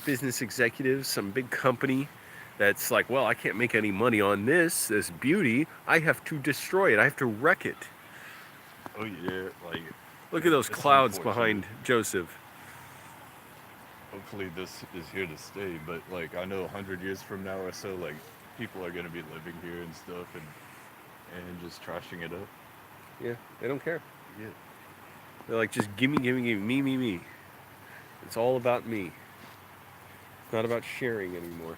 business executive, some big company that's like, well, I can't make any money on this beauty. I have to destroy it. I have to wreck it. Oh yeah, like Look at those it's clouds unfortunate. behind Joseph. Hopefully this is here to stay, but like I know 100 years from now or so, like people are gonna be living here and stuff and just trashing it up. Yeah, they don't care. Yeah. They're like, just gimme, me. It's all about me. It's not about sharing anymore.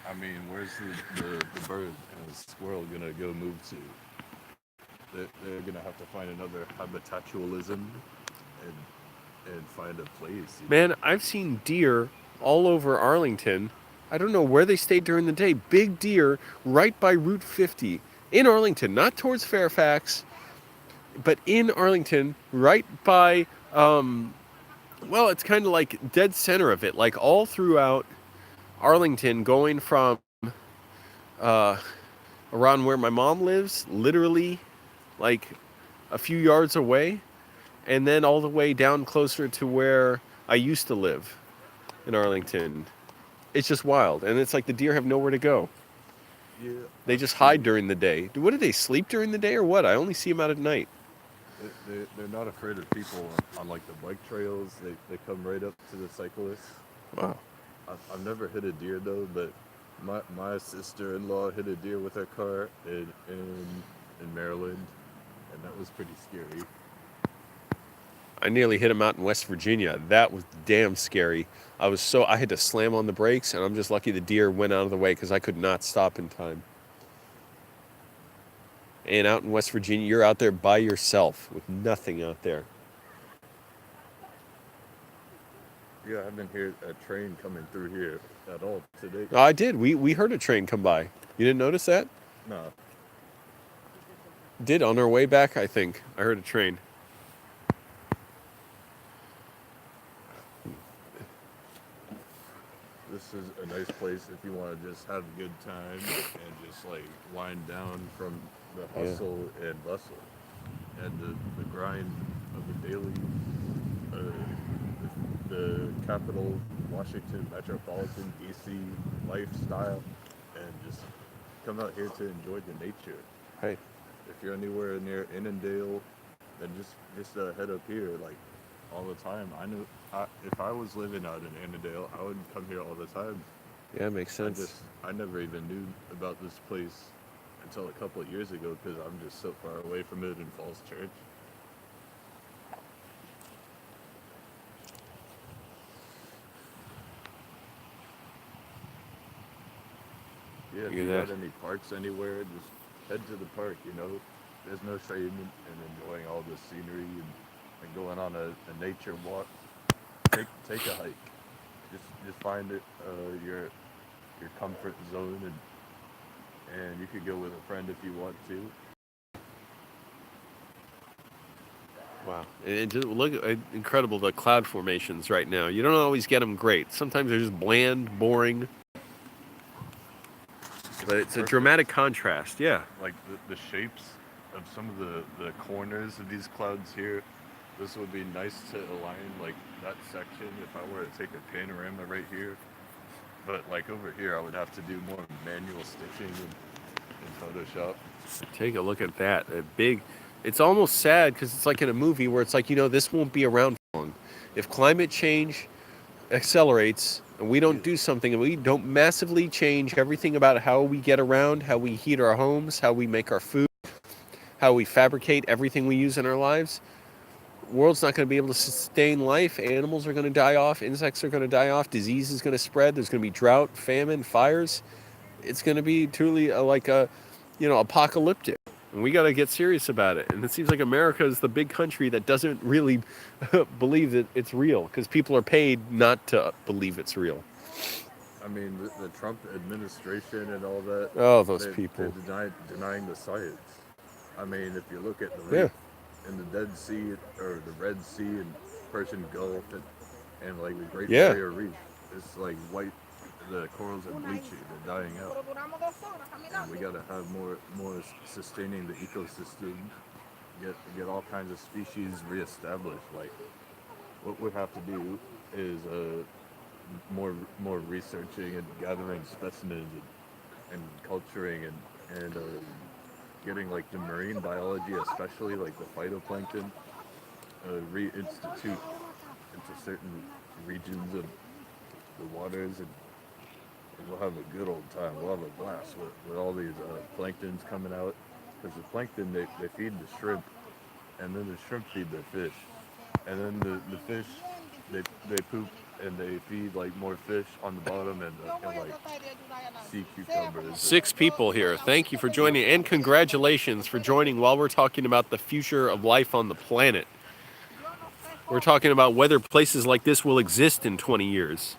I mean, where's the bird and the squirrel gonna go move to? They're gonna have to find another habitatualism and find a place. Man, I've seen deer all over Arlington. I don't know where they stayed during the day. Big deer right by Route 50 in Arlington, not towards Fairfax, but in Arlington, right by, well, it's kind of like dead center of it, like all throughout Arlington, going from uh, around where my mom lives, literally like a few yards away, and then all the way down closer to where I used to live in Arlington. It's just wild, and it's like the deer have nowhere to go. Yeah, They I've just hide seen. during the day. What do they sleep during the day or what? I only see them out at night. They're not afraid of people on like the bike trails. They come right up to the cyclists. Wow. I've never hit a deer though, but my sister-in-law hit a deer with her car in Maryland, and that was pretty scary. I nearly hit him out in West Virginia. That was damn scary. I had to slam on the brakes, and I'm just lucky the deer went out of the way because I could not stop in time. And out in West Virginia, you're out there by yourself with nothing out there. Yeah, I haven't heard a train coming through here at all today. Oh, I did. We heard a train come by. You didn't notice that? No, Did on our way back, I think. I heard a train. this is a nice place if you want to just have a good time and just like wind down from the Yeah. hustle and bustle and the grind of the daily, the capital, Washington metropolitan DC lifestyle, and just come out here to enjoy the nature. Hey. If you're anywhere near Innondale, then just head up here like all the time. If I was living out in Annandale, I would come here all the time. Yeah, makes sense. I never even knew about this place until a couple of years ago because I'm just so far away from it in Falls Church. Yeah, if Look at you that. got any parks anywhere, just head to the park. You know, there's no shame in enjoying all the scenery and going on a nature walk. Take a hike. Just find it your comfort zone, and you could go with a friend if you want to. Wow. And just look, incredible the cloud formations right now. You don't always get them great. Sometimes they're just bland, boring, It's but it's a perfect. dramatic contrast. Yeah. Like the shapes of some of the corners of these clouds here. This would be nice to align like that section if I were to take a panorama right here. But like over here, I would have to do more manual stitching in Photoshop. Take a look at that. A big. It's almost sad because it's like in a movie where it's like, this won't be around for long. If climate change accelerates and we Yeah, don't do something and we don't massively change everything about how we get around, how we heat our homes, how we make our food, how we fabricate everything we use in our lives, the world's not going to be able to sustain life. Animals are going to die off, insects are going to die off, disease is going to spread, there's going to be drought, famine, fires. It's going to be truly like a, apocalyptic. And we got to get serious about it. And it seems like America is the big country that doesn't really believe that it's real because people are paid not to believe it's real. I mean the Trump administration and all that, Oh, those they're people. denying the science. I mean, if you look at the Yeah. reef in the Dead Sea or the Red Sea and Persian Gulf and like the Great Yeah. Barrier Reef, it's like white. The corals are bleaching. They're dying out, and we got to have more sustaining the ecosystem. Get all kinds of species reestablished. Like what we have to do is more researching and gathering specimens and culturing and getting like the marine biology, especially like the phytoplankton, reinstitute into certain regions of the waters, and we'll have a good old time. We'll have a blast with all these planktons coming out. Because the plankton, they feed the shrimp, and then the shrimp feed the fish. And then the fish, they poop and they feed like more fish on the bottom and like sea cucumbers. 6 people here. Thank you for joining and congratulations for joining while we're talking about the future of life on the planet. We're talking about whether places like this will exist in 20 years.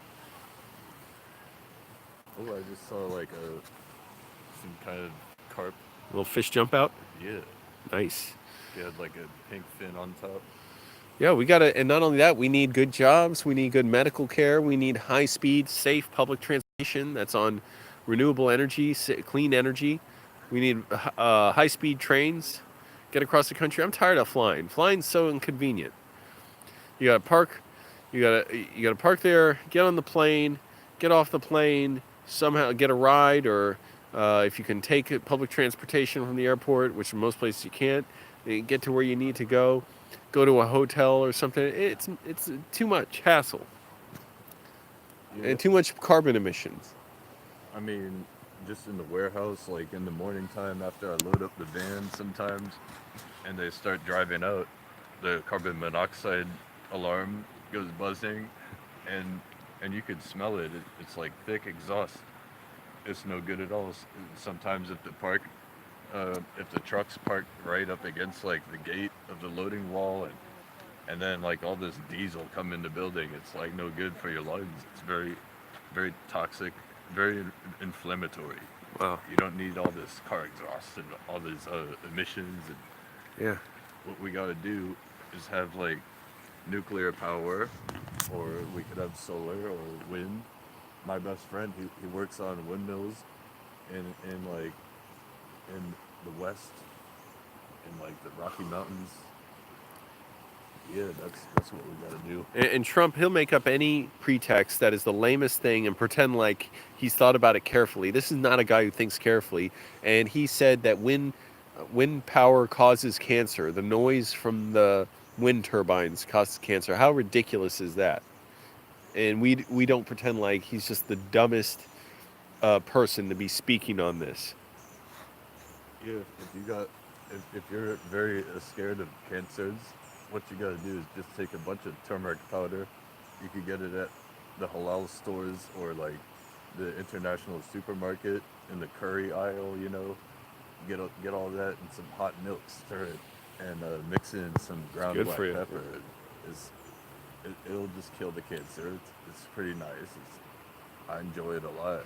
Oh, I just saw like some kind of carp. A little fish jump out. Yeah, Nice. he had like a pink fin on top. Yeah, we got to, and not only that, we need good jobs, we need good medical care, we need high speed, safe public transportation that's on renewable energy, clean energy. We need high speed trains, get across the country. I'm tired of flying. Flying's so inconvenient. You got to park, you got to park there, get on the plane, get off the plane, somehow get a ride, or if you can take public transportation from the airport, which in most places you can't, get to where you need to go to a hotel or something. It's too much hassle Yeah, and too much carbon emissions. I mean, just in the warehouse, like in the morning time after I load up the van sometimes, and they start driving out, the carbon monoxide alarm goes buzzing, and and you could smell it. It's like thick exhaust. It's no good at all. Sometimes if the trucks park right up against like the gate of the loading wall, and then like all this diesel come in the building, it's like no good for your lungs. It's very toxic, very inflammatory. Wow. You don't need all this car exhaust and all these emissions. And Yeah. what we got to do is have like nuclear power, or we could have solar or wind. My best friend, he works on windmills in like in the west, in like the Rocky Mountains. Yeah, that's what we got to do. And Trump, he'll make up any pretext that is the lamest thing and pretend like he's thought about it carefully. This is not a guy who thinks carefully. And he said that wind power causes cancer. The noise from the wind turbines causes cancer. How ridiculous is that? And we don't pretend like he's just the dumbest person to be speaking on this. Yeah, if you're very scared of cancers, what you gotta do is just take a bunch of turmeric powder. You could get it at the halal stores or like the international supermarket in the curry aisle, get all that and some hot milk, stir it, and mix in some It's ground good black for you. pepper. It's, it'll just kill the cancer. It's pretty nice. I enjoy it a lot.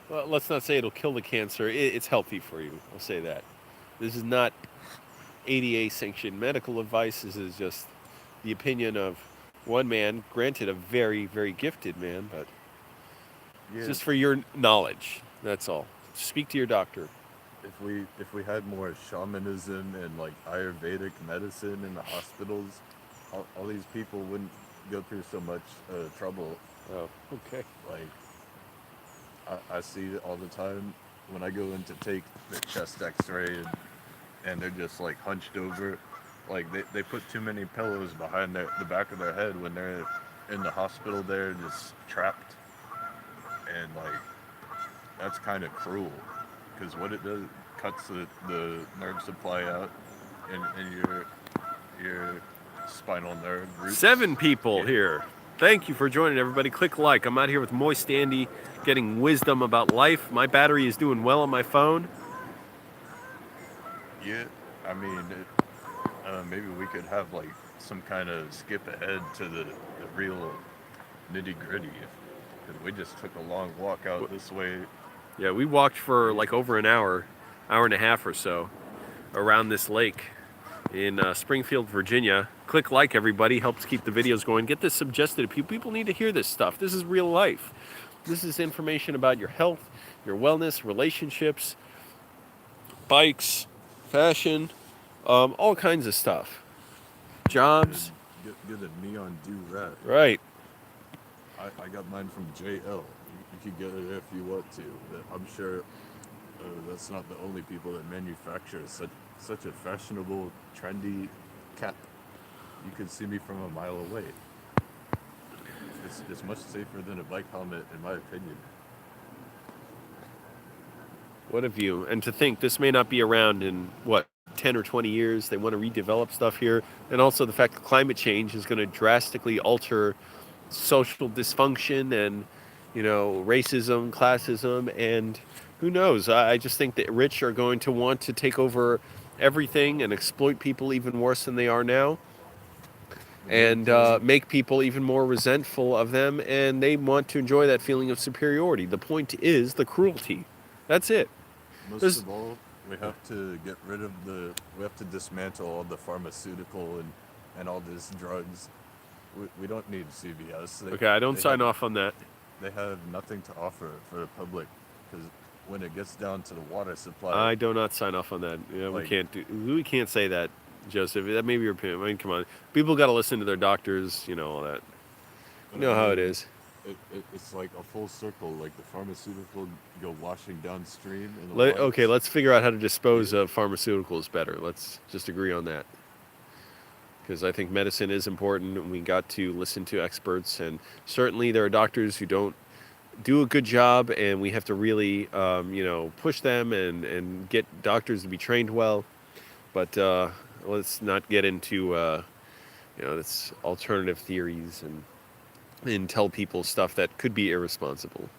Well, let's not say it'll kill the cancer. It's healthy for you. I'll say that. This is not ADA sanctioned medical advice. This is just the opinion of one man, granted a very, very gifted man, but it's Yeah, just for your knowledge. That's all. Speak to your doctor. if we had more shamanism and like Ayurvedic medicine in the hospitals, all these people wouldn't go through so much trouble. Oh, okay. Like I see it all the time when I go in to take the chest X-ray and they're just like hunched over, like they put too many pillows behind the back of their head when they're in the hospital. They're just trapped, and like that's kind of cruel because what it does cuts the nerve supply out and your spinal nerve roots. 7 people Yeah, here. Thank you for joining, everybody. Click like. I'm out here with Moist Andy getting wisdom about life. My battery is doing well on my phone. yeah. I mean, maybe we could have like some kind of skip ahead to the real nitty gritty. Because we just took a long walk out this way. Yeah, we walked for Yeah, like over an hour and a half or so around this lake in Springfield, Virginia. Click like, everybody. Helps keep the videos going. Get this suggested to people. People need to hear this stuff. This is real life. This is information about your health, your wellness, relationships, bikes, fashion, all kinds of stuff. get a Jobs. get a neon do rag. Right. I got mine from JL. You can get it if you want to. I'm sure that's not the only people that manufacture such a fashionable, trendy cap. You could see me from a mile away. It's much safer than a bike helmet, in my opinion. What a view. And to think this may not be around in, what, 10 or 20 years. They want to redevelop stuff here. And also the fact that climate change is going to drastically alter social dysfunction and, racism, classism, and who knows? I just think that rich are going to want to take over everything and exploit people even worse than they are now, The main and thing, make people even more resentful of them, and they want to enjoy that feeling of superiority. The point is the cruelty. That's it. most There's of all, we have to get rid of we have to dismantle all the pharmaceutical and all these drugs. We don't need CVS. okay. I don't They sign have off on that. they have nothing to offer for the public because when it gets down to the water supply, I do not sign off on that. Yeah, we like can't do. We can't say that, Joseph. That may be your opinion. I mean, come on. People got to listen to their doctors. All that. You but I know how it mean, is. it's like a full circle. Like the pharmaceutical go washing downstream in the Okay, waters. let's figure out how to Yeah, dispose of pharmaceuticals better. Let's just agree on that. Because I think medicine is important, and we got to listen to experts. And certainly, there are doctors who don't do a good job, and we have to really, push them and get doctors to be trained well. But let's not get into, this alternative theories and tell people stuff that could be irresponsible.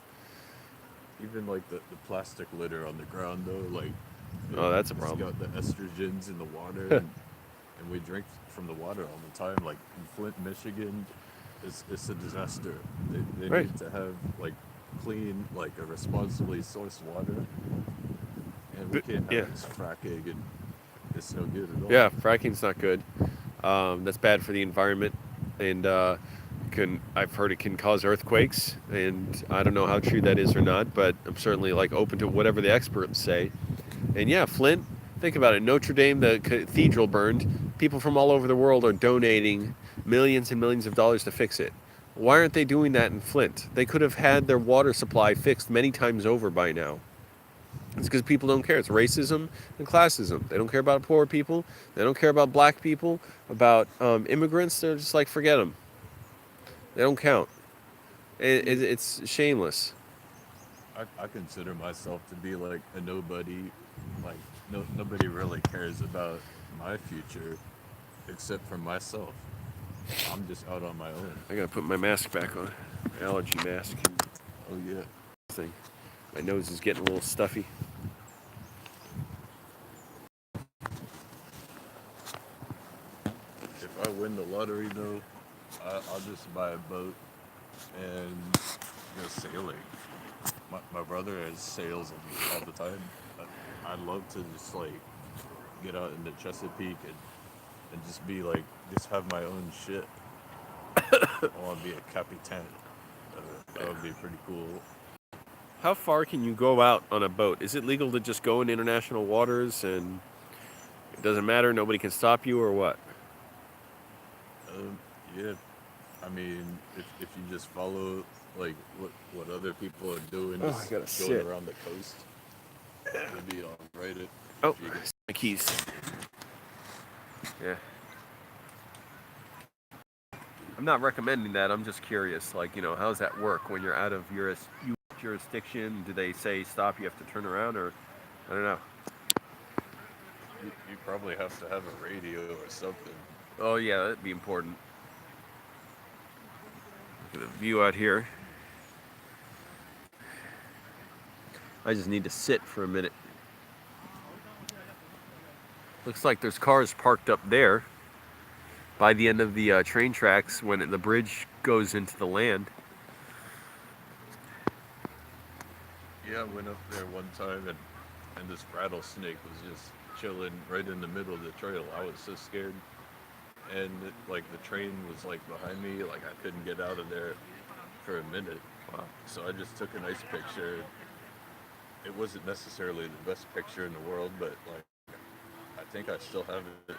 even like the plastic litter on the ground though, like Oh, that's a it's problem. got the estrogens in the water, and we drink from the water all the time. Like in Flint, Michigan, it's a disaster. They Right. need to have like clean, like a responsibly sourced water, and we But, can't yeah. have this fracking, and it's no good at all. Yeah, fracking's not good. That's bad for the environment, and I've heard it can cause earthquakes, and I don't know how true that is or not, but I'm certainly like open to whatever the experts say. And yeah, Flint, think about it. Notre Dame, the cathedral burned. People from all over the world are donating millions and millions of dollars to fix it. Why aren't they doing that in Flint? They could have had their water supply fixed many times over by now. It's because people don't care. It's racism and classism. They don't care about poor people. They don't care about black people, about immigrants. They're just like, forget them. They don't count. Yeah, It's shameless. I consider myself to be like a nobody. Like nobody really cares about my future except for myself. I'm just out on my own. I gotta put my mask back on. My allergy mask. Oh yeah. thing. My nose is getting a little stuffy. If I win the lottery, though, I'll just buy a boat and go sailing. My brother has sails all the time. I'd love to just like get out into Chesapeake and just be like, just have my own shit. I want to be a capitan. That would be pretty cool. How far can you go out on a boat? Is it legal to just go in international waters and it doesn't matter, nobody can stop you, or what? Yeah, I mean, if you just follow like what other people are doing, Oh, I just gotta going sit. around the coast, you'll be all right. Oh, If you get, my keys. Yeah. I'm not recommending that. I'm just curious. Like, how does that work when you're out of jurisdiction? Do they say stop, you have to turn around, or I don't know. you probably have to have a radio or something. Oh, yeah, that'd be important. Look at the view out here. I just need to sit for a minute. Looks like there's cars parked up there by the end of the train tracks when the bridge goes into the land. Yeah, I went up there one time and this rattlesnake was just chilling right in the middle of the trail. I was so scared. And like the train was like behind me, like I couldn't get out of there for a minute. Wow. So I just took a nice picture. It wasn't necessarily the best picture in the world, but like I think I still have it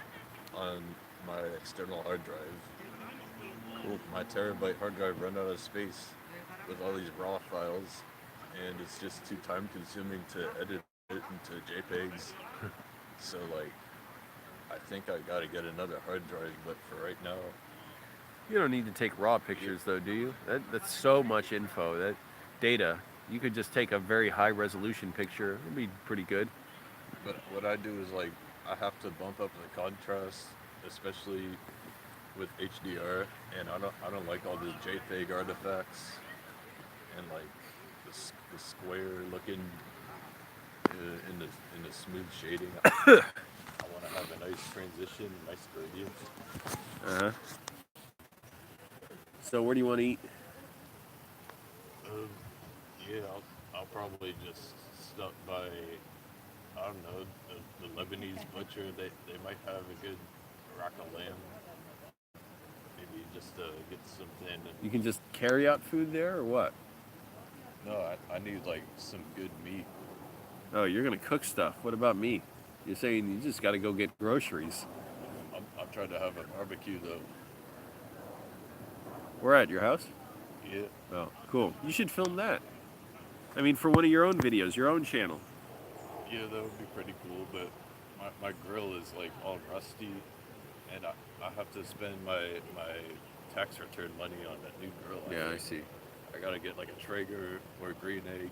on my external hard drive. Cool. My terabyte hard drive ran out of space with all these raw files, and it's just too time consuming to edit it into JPEGs. So like I think I gotta get another hard drive, but for right now, You don't need to take raw pictures, though, do you? That's so much info. That data. You could just take a very high resolution picture. It'd be pretty good. but what I do is like I have to bump up the contrast, especially with HDR, and I don't like all the JPEG artifacts and like the square looking in the smooth shading. I want to have a nice transition, nice gradient. Uh-huh. So where do you want to eat? Um, yeah, I'll probably just stop by. I don't know, the Lebanese butcher. They might have a good rack of lamb. Maybe just get something. And, You can just carry out food there, or what? no, I need like some good meat. Oh, you're gonna cook stuff. What about me? You're saying you just got to go get groceries. I'm trying to have a barbecue though. We're at your house? Yeah, Oh, cool. You should film that. I mean, for one of your own videos, your own channel. yeah, that would be pretty cool. But my grill is like all rusty, and I have to spend my tax return money on that new grill. Yeah, I think. see. I gotta get like a Traeger or a green egg,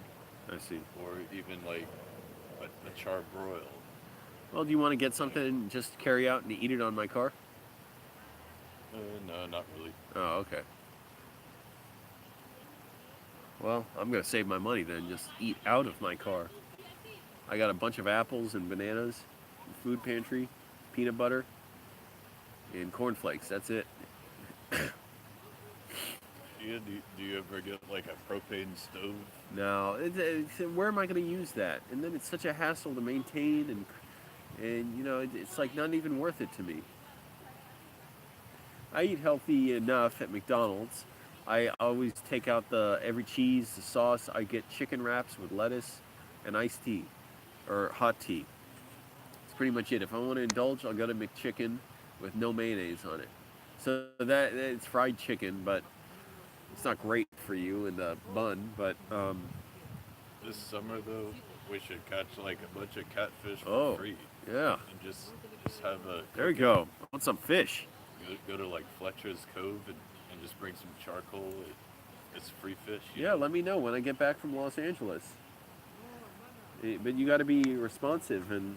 I see. or even like a charbroil. Well, do you want to get something and just carry out and eat it on my car? No, not really. Oh, okay. Well, I'm gonna save my money then. Just eat out of my car. I got a bunch of apples and bananas, food pantry, peanut butter, and cornflakes. That's it. Yeah, do you ever get like a propane stove? Now, where am I going to use that? And then it's such a hassle to maintain, and it's like not even worth it to me. I eat healthy enough at McDonald's. I always take out every cheese, the sauce. I get chicken wraps with lettuce and iced tea or hot tea. It's pretty much it. If I want to indulge, I'll go to McChicken with no mayonnaise on it. So that it's fried chicken, but it's not great for you in the bun. But This summer though, we should catch like a bunch of catfish for oh, free yeah, and just have a there we go. I want some fish. go to like Fletcher's Cove and just bring some charcoal. It's free fish. Yeah, let me know when I get back from Los Angeles. But you got to be responsive and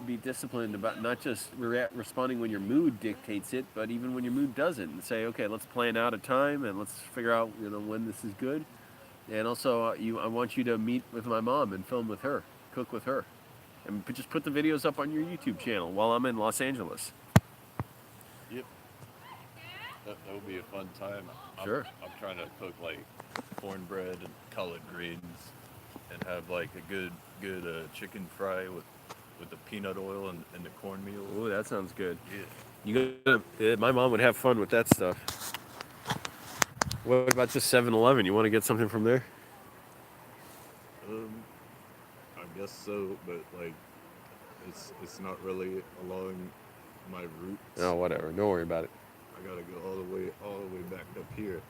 be disciplined about not just responding when your mood dictates it, but even when your mood doesn't. And say, okay, let's plan out a time and let's figure out when this is good. And also, I want you to meet with my mom and film with her, cook with her, and just put the videos up on your YouTube channel while I'm in Los Angeles. Yep, that would be a fun time. Sure. I'm trying to cook like cornbread and collard greens, and have like a good chicken fry with the peanut oil and the cornmeal. Ooh, that sounds good. Yeah. My mom would have fun with that stuff. What about just 7-Eleven? You want to get something from there? Um, I guess so, but like it's not really along my route. Oh, whatever. Don't worry about it. I gotta go all the way back up here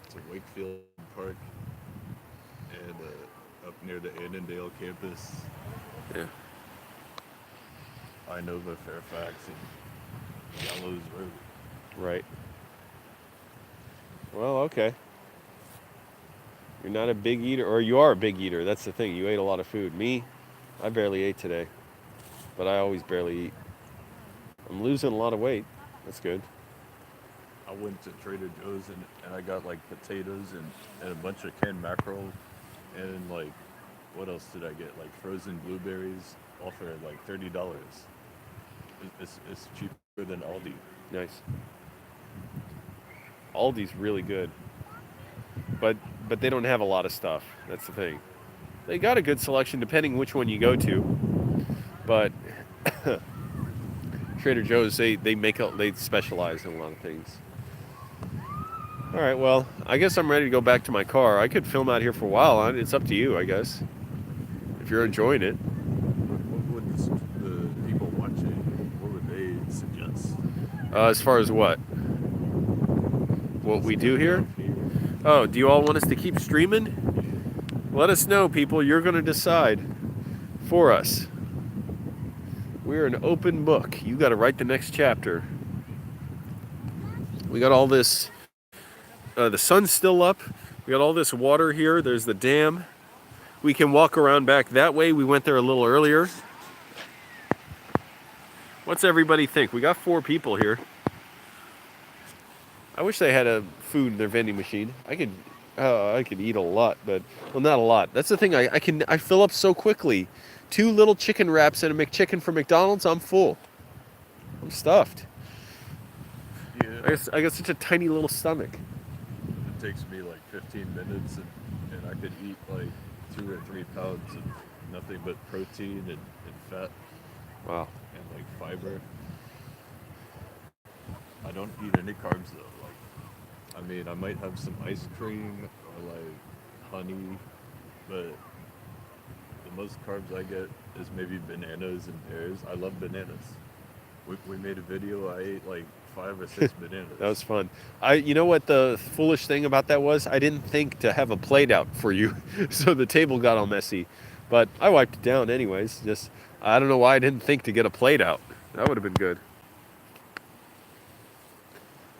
to Wakefield Park and up near the Annandale campus, Yeah. Inova, Fairfax, and Gallows Road. Right. Well, okay. You're not a big eater, or you are a big eater. That's the thing. You ate a lot of food. Me, I barely ate today, but I always barely eat. I'm losing a lot of weight. That's good. I went to Trader Joe's and I got like potatoes and a bunch of canned mackerel and like what else did I get? Like frozen blueberries, all for like $30. It's cheaper than Aldi. Nice. Aldi's really good, but they don't have a lot of stuff. That's the thing. They got a good selection depending which one you go to, but Trader Joe's they specialize in a lot of things. All right, well, I guess I'm ready to go back to my car. I could film out here for a while. It's up to you, I guess, if you're enjoying it. What would the people watching, what would they suggest? As far as what we do here? Oh, do you all want us to keep streaming? Let us know, people. You're going to decide for us. We're an open book. You got to write the next chapter. We got all this. The sun's still up. We got all this water here. There's the dam. We can walk around back that way. We went there a little earlier. What's everybody think? We got 4 people here. I wish they had a food in their vending machine. I could eat a lot, but well, not a lot. That's the thing. I fill up so quickly. 2 little chicken wraps and a McChicken from McDonald's. I'm full. I'm stuffed. Yeah. I got such a tiny little stomach. It takes me like 15 minutes and I could eat like 2 or 3 pounds of nothing but protein and fat. Wow. And like fiber. I don't eat any carbs though. Like, I mean, I might have some ice cream or like honey, but the most carbs I get is maybe bananas and pears. I love bananas. We made a video. I ate like 5 or 6 bananas. That was fun. You know what the foolish thing about that was? I didn't think to have a plate out for you, so the table got all messy. But I wiped it down anyways. Just I don't know why I didn't think to get a plate out. That would have been good.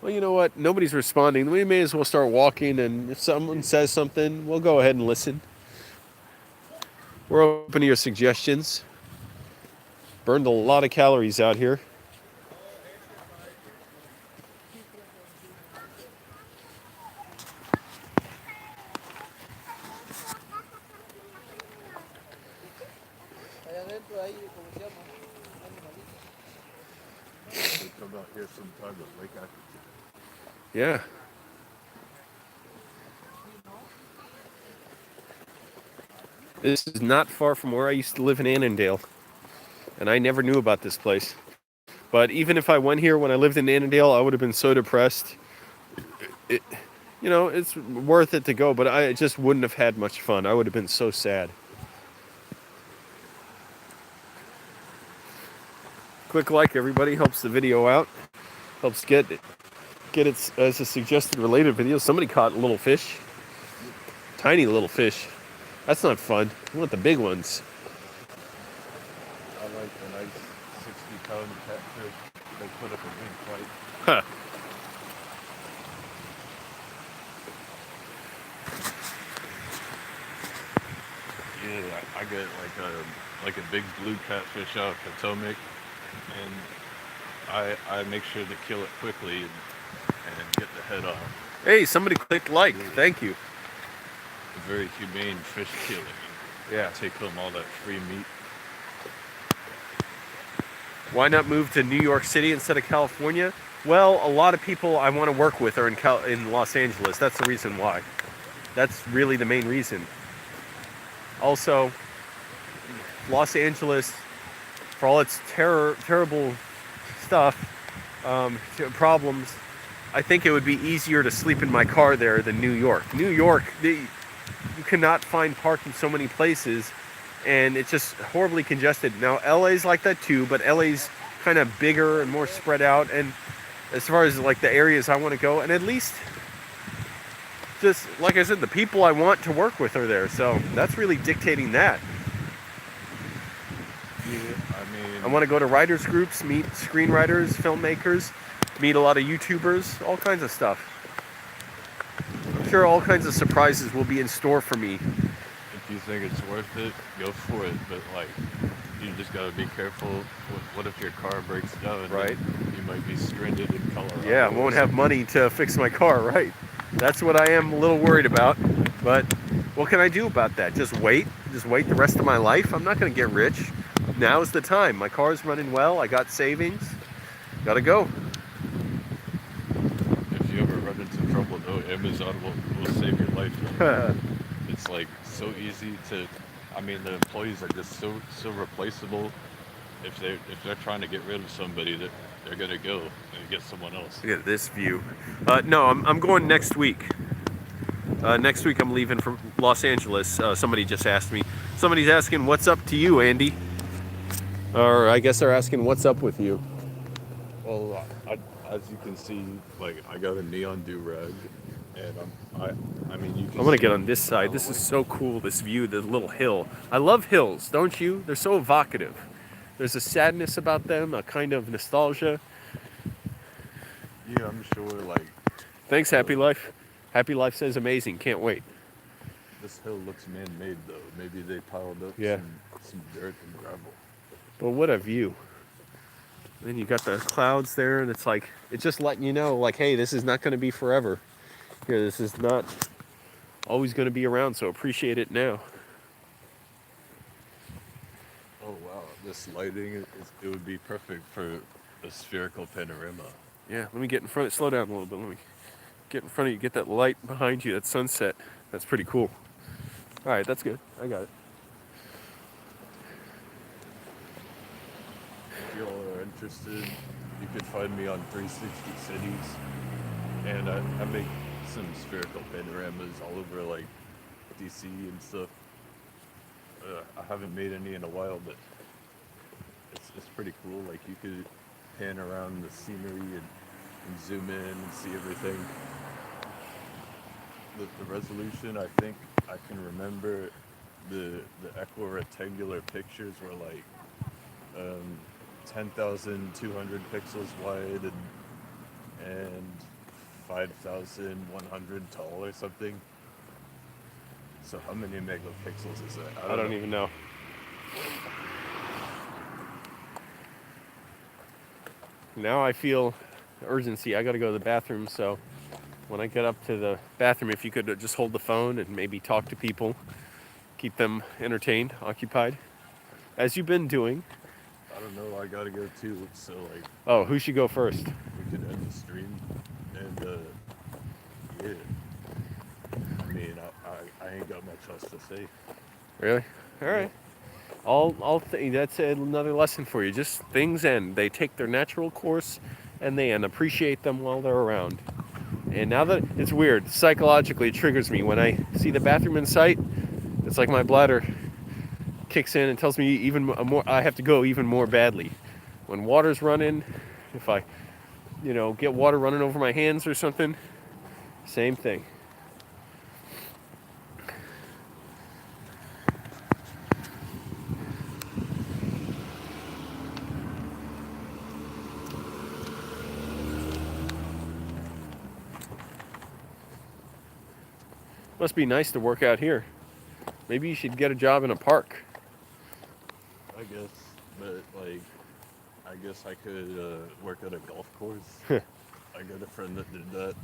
Well, you know what? Nobody's responding. We may as well start walking, and if someone says something, we'll go ahead and listen. We're open to your suggestions. Burned a lot of calories out here. We come out here sometime at Lake Accotink. Yeah. This is not far from where I used to live in Annandale. And I never knew about this place. But even if I went here when I lived in Annandale, I would have been so depressed. It's worth it to go, but I just wouldn't have had much fun. I would have been so sad. Quick like, everybody. Helps the video out. Helps get it as a suggested related video. Somebody caught a little fish. Tiny little fish. That's not fun. You want the big ones. I like the nice 60-pound catfish they put up a big fight. Huh. Yeah, I get like a big blue catfish out of Potomac, and I make sure to kill it quickly and get the head off. Hey, somebody clicked like. Thank you. very humane fish killing. Yeah. Take home all that free meat. Why not move to New York City instead of California? Well, a lot of people I want to work with are in Los Angeles. That's the reason why. That's really the main reason. Also, Los Angeles, for all its terrible stuff, problems, I think it would be easier to sleep in my car there than New York. New York, you cannot find parking so many places, and it's just horribly congested. Now, LA's like that too, but LA's kind of bigger and more spread out. And as far as like the areas I want to go, and at least, just like I said, the people I want to work with are there. So that's really dictating that. Yeah, I I mean, want to go to writers groups, meet screenwriters, filmmakers, meet a lot of YouTubers, all kinds of stuff. I'm sure all kinds of surprises will be in store for me. if you think it's worth it, go for it. But like, you just gotta be careful. What if your car breaks down? Right. And you might be stranded in Colorado. Yeah, I or won't have something. money to fix my car, right? That's what I am a little worried about. But what can I do about that? Just wait? Just wait the rest of my life? I'm not going to get rich. Now's the time. My car's running well. I got savings. Gotta go. If you ever run into trouble, though, Amazon will save your life. It's like so easy to. I mean, the employees are just so replaceable. If they're trying to get rid of somebody, they're gonna go and get someone else. Look at this view. No, I'm going next week. Next week I'm leaving from Los Angeles. Somebody just asked me. Somebody's asking, what's up to you, Andy? Or I guess they're asking, what's up with you? Well, as you can see, like I got a neon do rag, and I mean you can. I'm gonna see get it on this from a side. mile This is away. so cool, this view, the little hill. I love hills, don't you? They're so evocative. There's a sadness about them, a kind of nostalgia. Yeah, I'm sure. Like, Thanks, Happy um, Life. Happy Life says amazing. Can't wait. this hill looks man-made though. Maybe they piled up Yeah. some dirt and gravel. But what a view. Then you got the clouds there, and it's like, it's just letting you know, like, hey, this is not going to be forever. Here, this is not always going to be around, so appreciate it now. Oh wow, this lighting it would be perfect for a spherical panorama. Yeah, let me get in front. Slow down a little bit. Let me get in front of you. Get that light behind you, that sunset. That's pretty cool. All right, that's good. I got it. If you all are interested, you could find me on 360 Cities, and I make some spherical panoramas all over like DC and stuff. I haven't made any in a while, but it's pretty cool. Like you could pan around the scenery and zoom in and see everything. The resolution, I think I can remember the equirectangular pictures were like um, 10,200 pixels wide and 5,100 tall or something. So how many megapixels is that? I I don't don't know. even know. Now I feel urgency. I got to go to the bathroom, so when I get up to the bathroom, if you could just hold the phone and maybe talk to people, keep them entertained, occupied, as you've been doing. I don't know. I gotta go too. So like Oh, who should go first? we could end the stream and yeah. I mean I ain't got much else to say. Really? All Yeah. right. That's another lesson for you. Just things end. They take their natural course, and they end. Appreciate them while they're around. And now that it's weird, psychologically, it triggers me when I see the bathroom in sight. It's like my bladder kicks in and tells me even more. I have to go even more badly. When water's running, if I, get water running over my hands or something, same thing. Must be nice to work out here. Maybe you should get a job in a park. I guess, but like I guess I could work at a golf course. I got a friend that did that.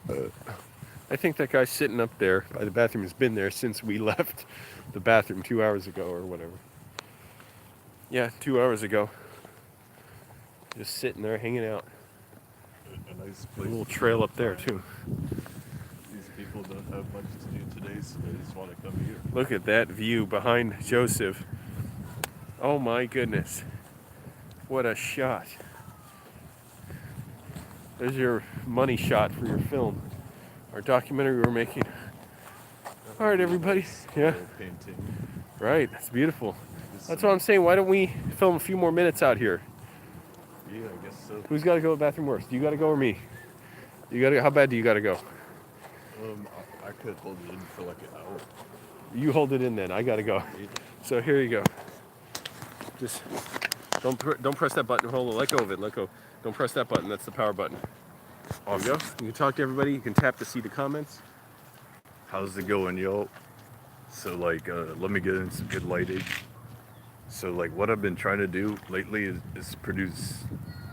I think that guy sitting up there by the bathroom has been there since we left the bathroom 2 hours ago or whatever. Yeah, 2 hours ago. Just sitting there hanging out. A nice A place. little trail up there too. These people don't have much to do today, so they just want to come here. Look at that view behind Joseph. Oh my goodness. What a shot. There's your money shot for your film. Our documentary we're making. All right, everybody. Yeah. Painting. Right. It's beautiful. That's what I'm saying. Why don't we film a few more minutes out here? Yeah, I guess so. Who's got to go to the bathroom first? You got to go or me? You got to. How bad do you got to go? I could hold it in for like an hour. You hold it in then. I got to go. So here you go. Just don't press that button. Hold it. Let go of it. Let go. Don't press that button. That's the power button. There you go. You can talk to everybody. You can tap to see the comments. How's it going, yo? So like, let me get in some good lighting. So like, what I've been trying to do lately is produce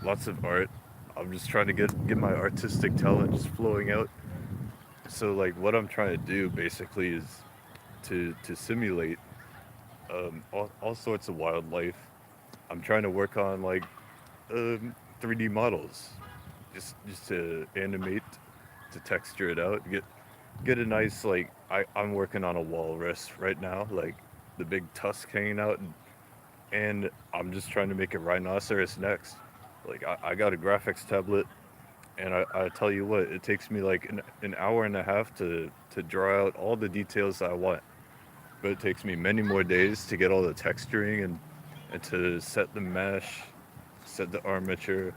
lots of art. I'm just trying to get my artistic talent just flowing out. So like, what I'm trying to do basically is to simulate all sorts of wildlife. I'm trying to work on like 3D models, just to animate, to texture it out, get a nice like I'm working on a walrus right now, like the big tusk hanging out, and I'm just trying to make a rhinoceros next. Like I got a graphics tablet, and I tell you what, it takes me like an hour and a half to draw out all the details I want, but it takes me many more days to get all the texturing and to set the mesh, set the armature,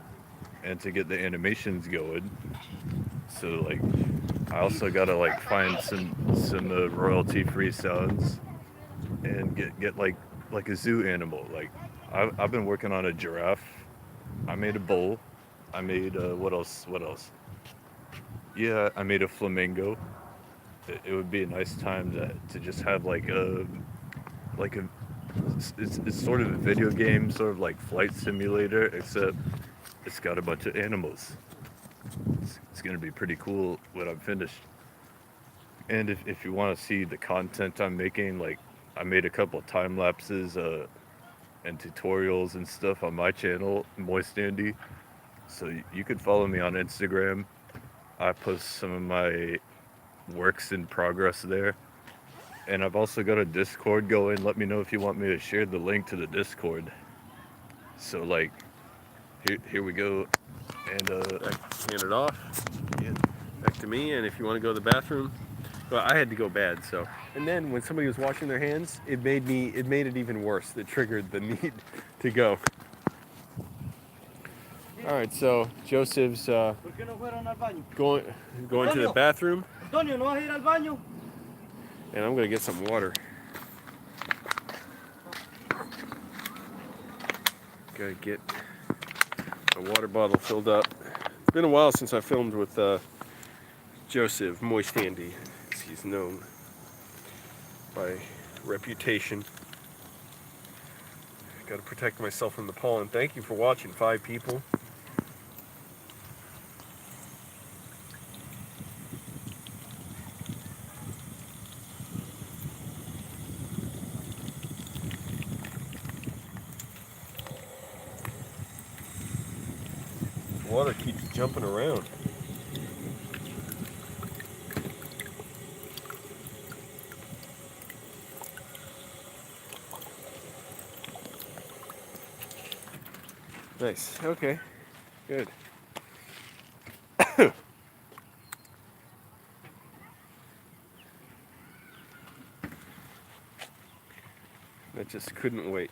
and to get the animations going. So like, I also gotta like find some royalty free sounds and get like a zoo animal. Like I've been working on a giraffe. I made a bull. I made what else? What else? Yeah, I made a flamingo. It would be a nice time to just have like a it's sort of a video game, sort of like flight simulator, except it's got a bunch of animals. It's gonna be pretty cool when I'm finished. And if you want to see the content I'm making, like I made a couple of time lapses and tutorials and stuff on my channel, Moist Andy. So you could follow me on Instagram. I post some of my works in progress there. And I've also got a Discord going. Let me know if you want me to share the link to the Discord. So like, here we go. And Hand it off. yeah. Back to me. And if you want to go to the bathroom, well, I had to go bad. So, and then when somebody was washing their hands, it made it even worse. It triggered the need to go. All right. So Joseph's going to the bathroom. Antonio, ¿no vas a ir al baño? And I'm gonna get some water. Gotta get a water bottle filled up. It's been a while since I filmed with Joseph, Moist Andy, as he's known by reputation. Gotta protect myself from the pollen. Thank you for watching, 5 people. Water keeps jumping around. Nice. Okay. Good. That just couldn't wait.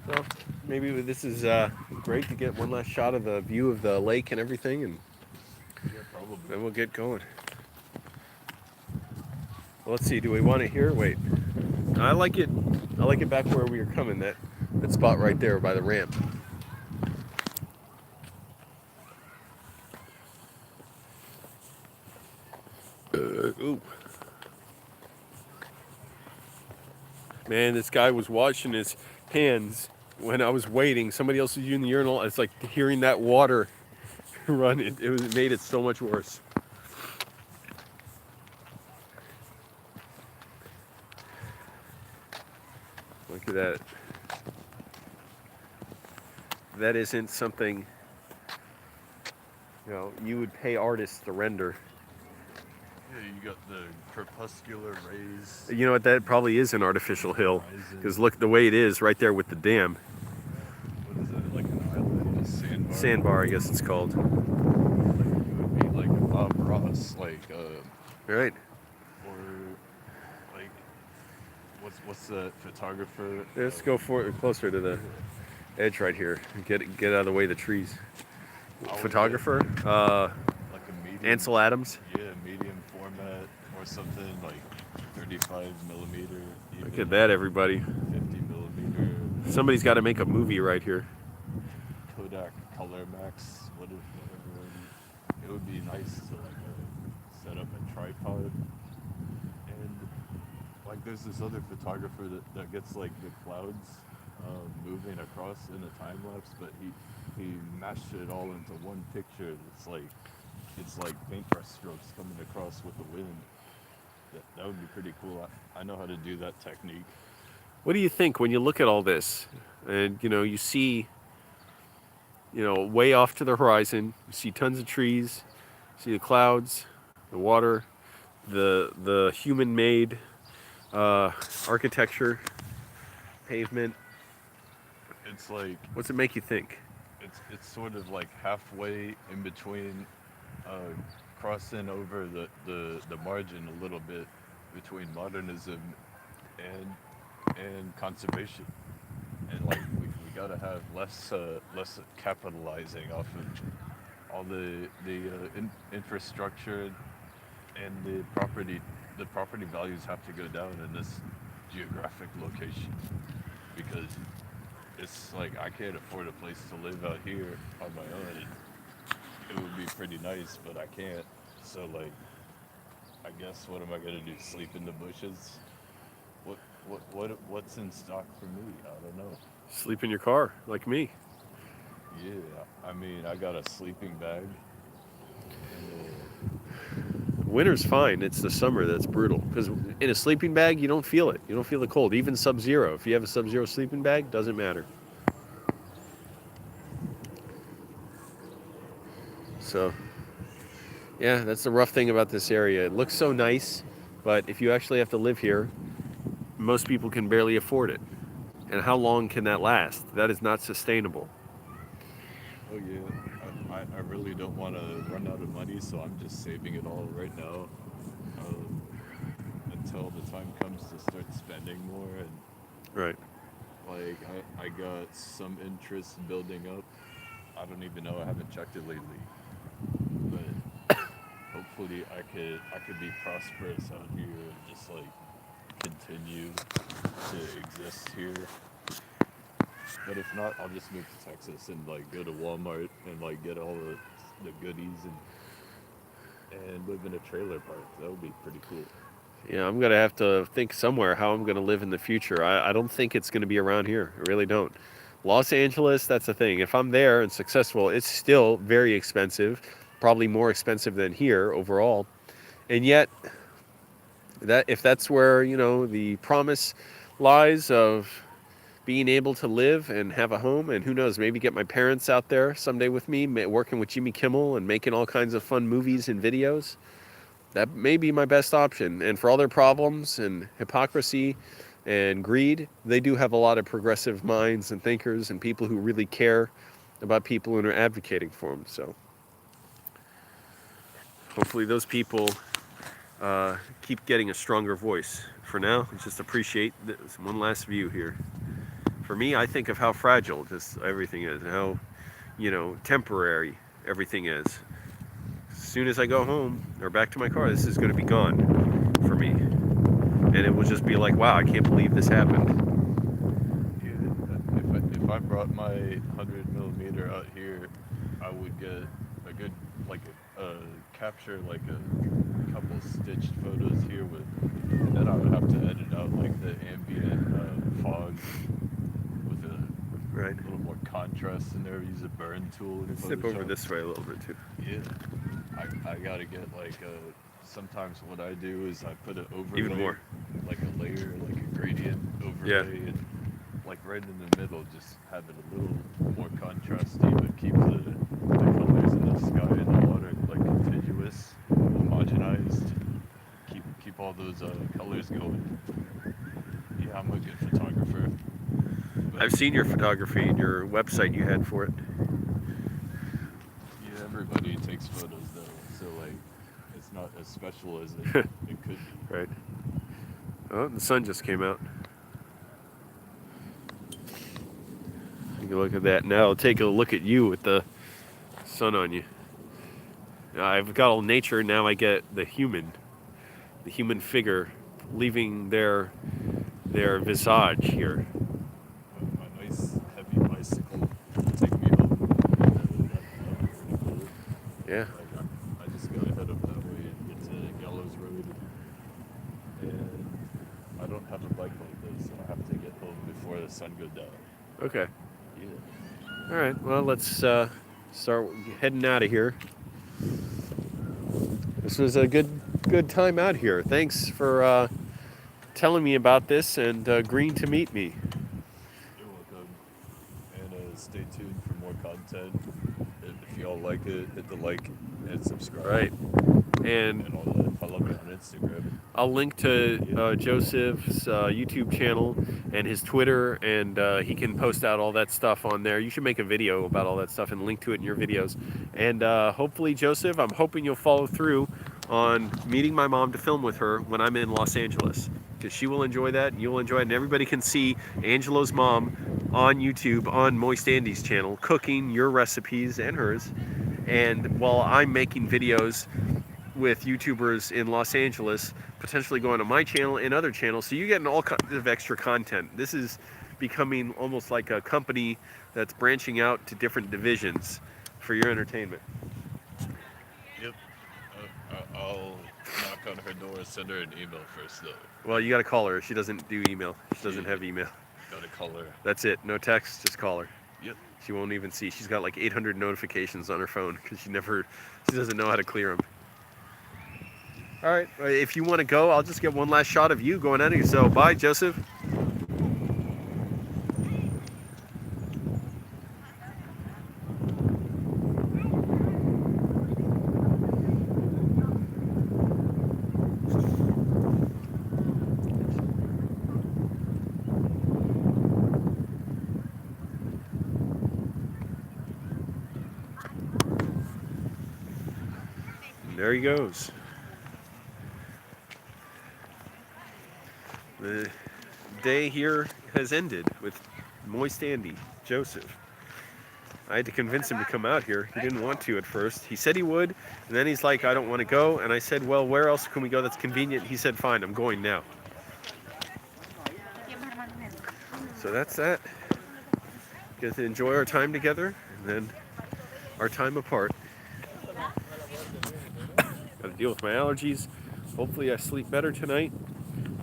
Well, maybe this is great to get one last shot of the view of the lake and everything, and Yeah, probably. then we'll get going. Let's see. Do we want it here? Wait. I like it. I like it back where we were coming. That spot right there by the ramp. Ooh. Man, this guy was washing his hands when I was waiting. Somebody else was using the urinal. It's like hearing that water run. It made it so much worse. Look at that. That isn't something, you would pay artists to render. Yeah, you got the crepuscular rays. You know what? That probably is an artificial hill. Because look the way it is right there with the dam. What is it? Like an island? A sandbar? Sandbar, I guess it's called. Like it would be like a Bob Ross, Right. or like what's the photographer? Let's go closer to the edge right here. Get out of the way of the trees. Photographer? Like a medium. Ansel Adams. Yeah, medium format or something like 35 millimeter. Look at that, everybody. 50 millimeter. Somebody's got to make a movie right here. Kodak Color Max. Whatever. It would be nice to set up a tripod. And like there's this other photographer that gets like the clouds moving across in a time lapse, but he mashed it all into one picture. It's like paintbrush strokes coming across with the wind. That would be pretty cool. I know how to do that technique. What do you think when you look at all this and you see way off to the horizon, you see tons of trees, you see the clouds, the water, the human-made architecture, pavement. It's like, what's it make you think? it's sort of like halfway in between, crossing over the margin a little bit between modernism and conservation. And like we gotta have less capitalizing off of all the infrastructure, and the property values have to go down in this geographic location, because it's like I can't afford a place to live out here on my own. It would be pretty nice, but I can't. So like, I guess what am I gonna do? Sleep in the bushes? What's in stock for me? I don't know. Sleep in your car, like me. Yeah, I mean, I got a sleeping bag. Winter's fine. It's the summer that's brutal. Because in a sleeping bag, you don't feel it. You don't feel the cold. Even sub-zero. If you have a sub-zero sleeping bag, doesn't matter. So, yeah, that's the rough thing about this area. It looks so nice, but if you actually have to live here, most people can barely afford it. And how long can that last? That is not sustainable. Oh yeah, I really don't want to run out of money, so I'm just saving it all right now, until the time comes to start spending more. And Right. like I got some interest building up. I don't even know. I haven't checked it lately, but hopefully I could be prosperous out here and just like continue to exist here. But if not, I'll just move to Texas and like go to Walmart and like get all the goodies and live in a trailer park. That would be pretty cool. Yeah, I'm going to have to think somewhere how I'm going to live in the future. I don't think it's going to be around here. I really don't. Los Angeles, that's the thing. If I'm there and successful, it's still very expensive, probably more expensive than here overall. And yet, if that's where, the promise lies of being able to live and have a home, and who knows, maybe get my parents out there someday with me, working with Jimmy Kimmel and making all kinds of fun movies and videos, that may be my best option. And for all their problems and hypocrisy and greed, they do have a lot of progressive minds and thinkers and people who really care about people and are advocating for them. So hopefully those people keep getting a stronger voice. For now, just appreciate this one last view here. For me, I think of how fragile just everything is and how, temporary everything is. As soon as I go home or back to my car, this is going to be gone for me. and it will just be like, wow, I can't believe this happened. Yeah, if I brought my 100mm out here, I would get a good like capture like a couple stitched photos here with, and then I would have to edit out like the ambient fog with a Right. little more contrast in there. Use a burn tool in Step over Photoshop. this way a little bit too. Yeah, I gotta get like sometimes what I do is I put an Even overlay, more. like a layer, like a gradient Yeah. overlay, and like right in the middle, just have it a little more contrasty, but keep the colors in the sky and the water like contiguous, homogenized. Keep all those colors going. Yeah, I'm a good photographer. But I've seen your photography and your website you had for it. yeah, everybody takes photos though, so like it's not as special as it could be. Right. Oh, the sun just came out. You can look at that now. Take a look at you with the sun on you. I've got all nature, now I get the human figure leaving their visage here. My nice heavy bicycle take me home. That'd be pretty cool. Yeah. Like I just gotta head up that way and get to Gallows Road, and I don't have a bike like this, so I have to get home before the sun goes down. Okay. Yeah. All right. Well, let's start heading out of here. This was a good time out here. Thanks for telling me about this and agreeing to meet me. You're welcome. And stay tuned for more content. If y'all like it, hit the like and subscribe. Right. And And all that. Follow me on Instagram. I'll link to Joseph's YouTube channel and his Twitter, and he can post out all that stuff on there. You should make a video about all that stuff and link to it in your videos. And hopefully, Joseph, I'm hoping you'll follow through on meeting my mom to film with her when I'm in Los Angeles, because she will enjoy that, and you'll enjoy it, and everybody can see Angelo's mom on YouTube on Moist Andy's channel, cooking your recipes and hers. And while I'm making videos with YouTubers in Los Angeles, potentially going to my channel and other channels, so you're getting all kinds of extra content. This is becoming almost like a company that's branching out to different divisions for your entertainment. Yep. I'll knock on her door, send her an email first, though. Well, you got to call her. She doesn't do email. She doesn't have email. Gotta call her. That's it. No text, just call her. Yep. She won't even see. She's got like 800 notifications on her phone because she doesn't know how to clear them. All right, if you want to go, I'll just get one last shot of you going at it. So, bye, Joseph. And there he goes. The day here has ended with Moist Andy, Joseph. I had to convince him to come out here. He didn't want to at first. He said he would, and then he's like, I don't want to go. And I said, well, where else can we go that's convenient? He said, fine, I'm going now. So that's that. Get to enjoy our time together, and then our time apart. Got to deal with my allergies. Hopefully I sleep better tonight.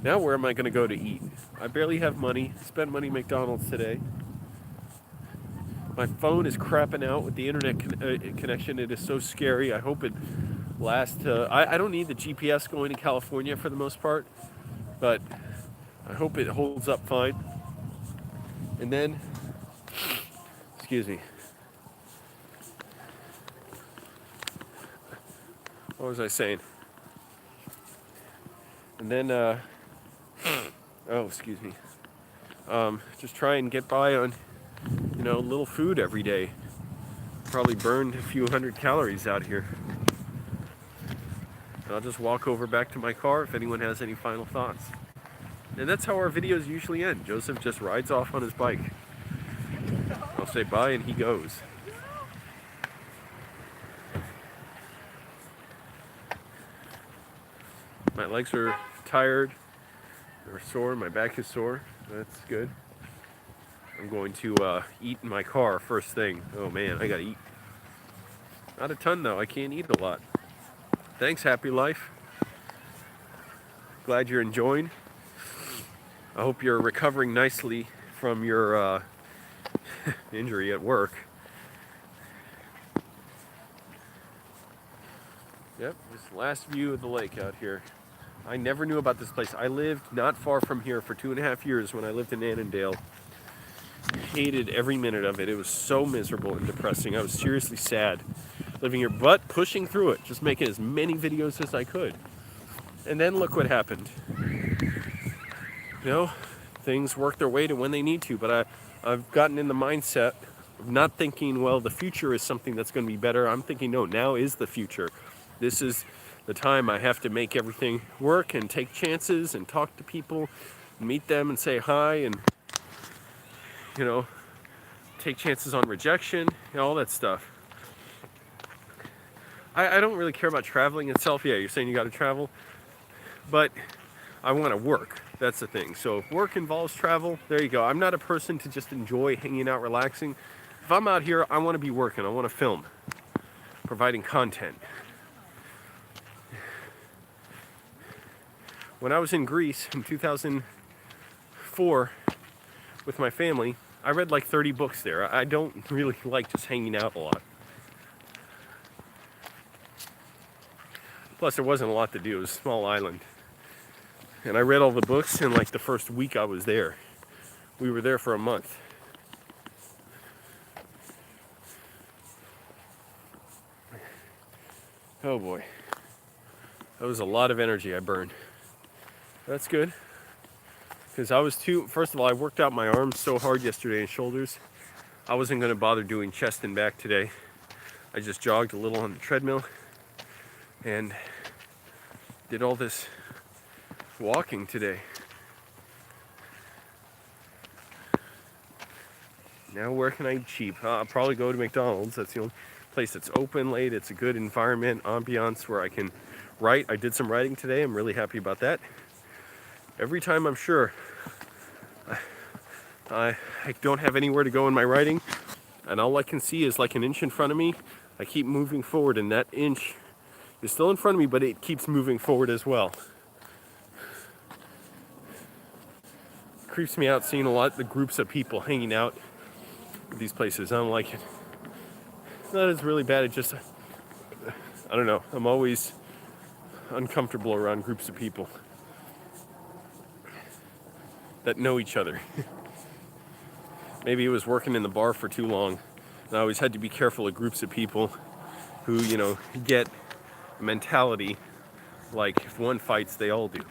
Now where am I going to go to eat? I barely have money. Spent money at McDonald's today. My phone is crapping out with the internet connection. It is so scary. I hope it lasts. I don't need the GPS going to California for the most part, but I hope it holds up fine. And then, excuse me. What was I saying? And then, oh, excuse me. Just try and get by on, little food every day. Probably burned a few hundred calories out here. And I'll just walk over back to my car if anyone has any final thoughts. And that's how our videos usually end. Joseph just rides off on his bike. I'll say bye and he goes. My legs are tired. are sore. My back is sore. That's good. I'm going to eat in my car first thing. Oh man, I gotta eat. Not a ton though. I can't eat a lot. Thanks, Happy Life. Glad you're enjoying. I hope you're recovering nicely from your injury at work. Yep, this last view of the lake out here. I never knew about this place. I lived not far from here for 2.5 years when I lived in Annandale. Hated every minute of it. It was so miserable and depressing. I was seriously sad living here, but pushing through it, just making as many videos as I could. And then look what happened. You know, things work their way to when they need to, but I've gotten in the mindset of not thinking, well, the future is something that's going to be better. I'm thinking, no, now is the future. This is the time I have to make everything work and take chances and talk to people, meet them and say hi and, you know, take chances on rejection, you know, all that stuff. I don't really care about traveling itself. Yeah, you're saying you got to travel, but I want to work. That's the thing. So if work involves travel, there you go. I'm not a person to just enjoy hanging out, relaxing. If I'm out here, I want to be working. I want to film, providing content. When I was in Greece in 2004 with my family, I read like 30 books there. I don't really like just hanging out a lot. Plus, there wasn't a lot to do. It was a small island. And I read all the books in like the first week I was there. We were there for a month. Oh boy. That was a lot of energy I burned. That's good. Because first of all, I worked out my arms so hard yesterday and shoulders. I wasn't going to bother doing chest and back today. I just jogged a little on the treadmill and did all this walking today. Now where can I eat cheap? I'll probably go to McDonald's. That's the only place that's open late. It's a good environment, ambiance where I can write. I did some writing today. I'm really happy about that. Every time I'm sure I don't have anywhere to go in my writing, and all I can see is like an inch in front of me, I keep moving forward, and that inch is still in front of me, but it keeps moving forward as well. It creeps me out seeing a lot of the groups of people hanging out at these places. I don't like it. It's not as really bad. It just, I don't know. I'm always uncomfortable around groups of people that know each other. Maybe it was working in the bar for too long. And I always had to be careful of groups of people who, you know, get a mentality like if one fights, they all do.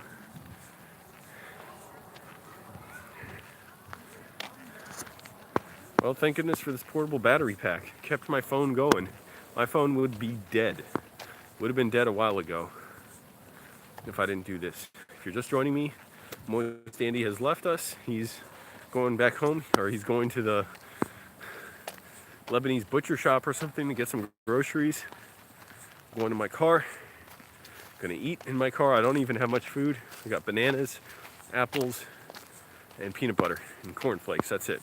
Well, thank goodness for this portable battery pack. It kept my phone going. My phone would be dead. Would have been dead a while ago if I didn't do this. If you're just joining me, Moist Andy has left us. He's going back home, or he's going to the Lebanese butcher shop or something to get some groceries. Going to my car. Gonna eat in my car. I don't even have much food. I got bananas, apples, and peanut butter and cornflakes. That's it.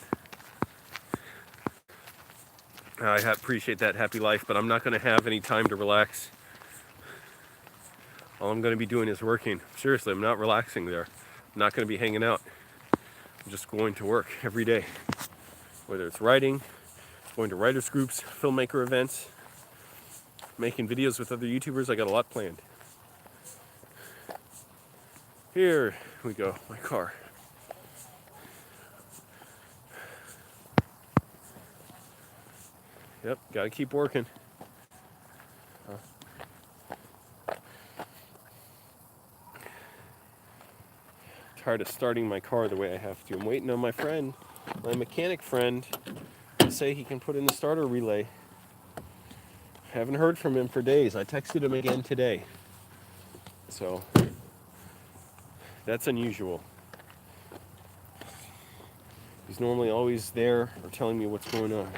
I appreciate that, Happy Life, but I'm not gonna have any time to relax. All I'm gonna be doing is working. Seriously, I'm not relaxing there. I'm not gonna be hanging out. I'm just going to work every day. Whether it's writing, going to writers groups, filmmaker events, making videos with other YouTubers. I got a lot planned. Here we go, my car. Yep, gotta keep working. Tired of starting my car the way I have to. I'm waiting on my friend, my mechanic friend, to say he can put in the starter relay. Haven't heard from him for days. I texted him again today. So, that's unusual. He's normally always there or telling me what's going on.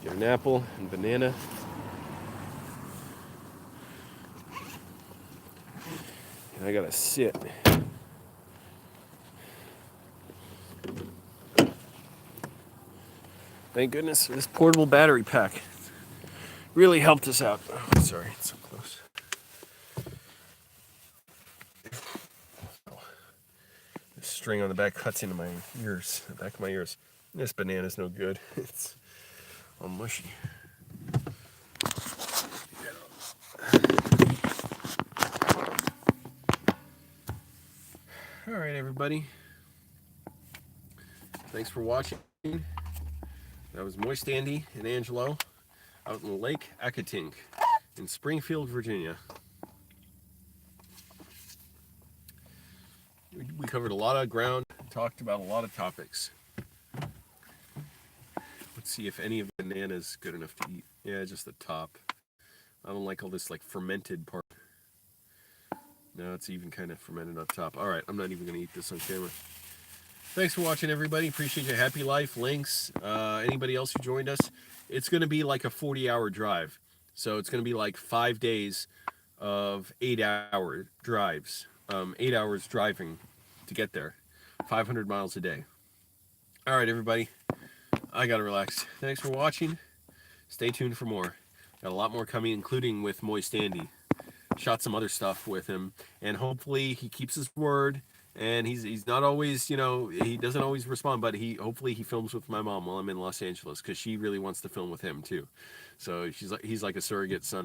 Get an apple and banana. I gotta sit. Thank goodness this portable battery pack really helped us out. Oh, sorry, it's so close. This string on the back cuts into my ears, the back of my ears. This banana's no good. It's all mushy. All right, everybody. Thanks for watching. That was Moist Andy and Angelo out in Lake Accotink in Springfield, Virginia. We covered a lot of ground, talked about a lot of topics. Let's see if any of the banana's good enough to eat. Yeah, just the top. I don't like all this like fermented part. No, it's even kind of fermented up top. All right, I'm not even going to eat this on camera. Thanks for watching, everybody. Appreciate you. Happy life. Links. Anybody else who joined us? It's going to be like a 40-hour drive. So it's going to be like 5 days of 8-hour drives. 8 hours driving to get there. 500 miles a day. All right, everybody. I got to relax. Thanks for watching. Stay tuned for more. Got a lot more coming, including with Moist Andy. Shot some other stuff with him, and hopefully he keeps his word. And he's not always, you know, he doesn't always respond, but hopefully he films with my mom while I'm in Los Angeles, because she really wants to film with him too. So he's like a surrogate son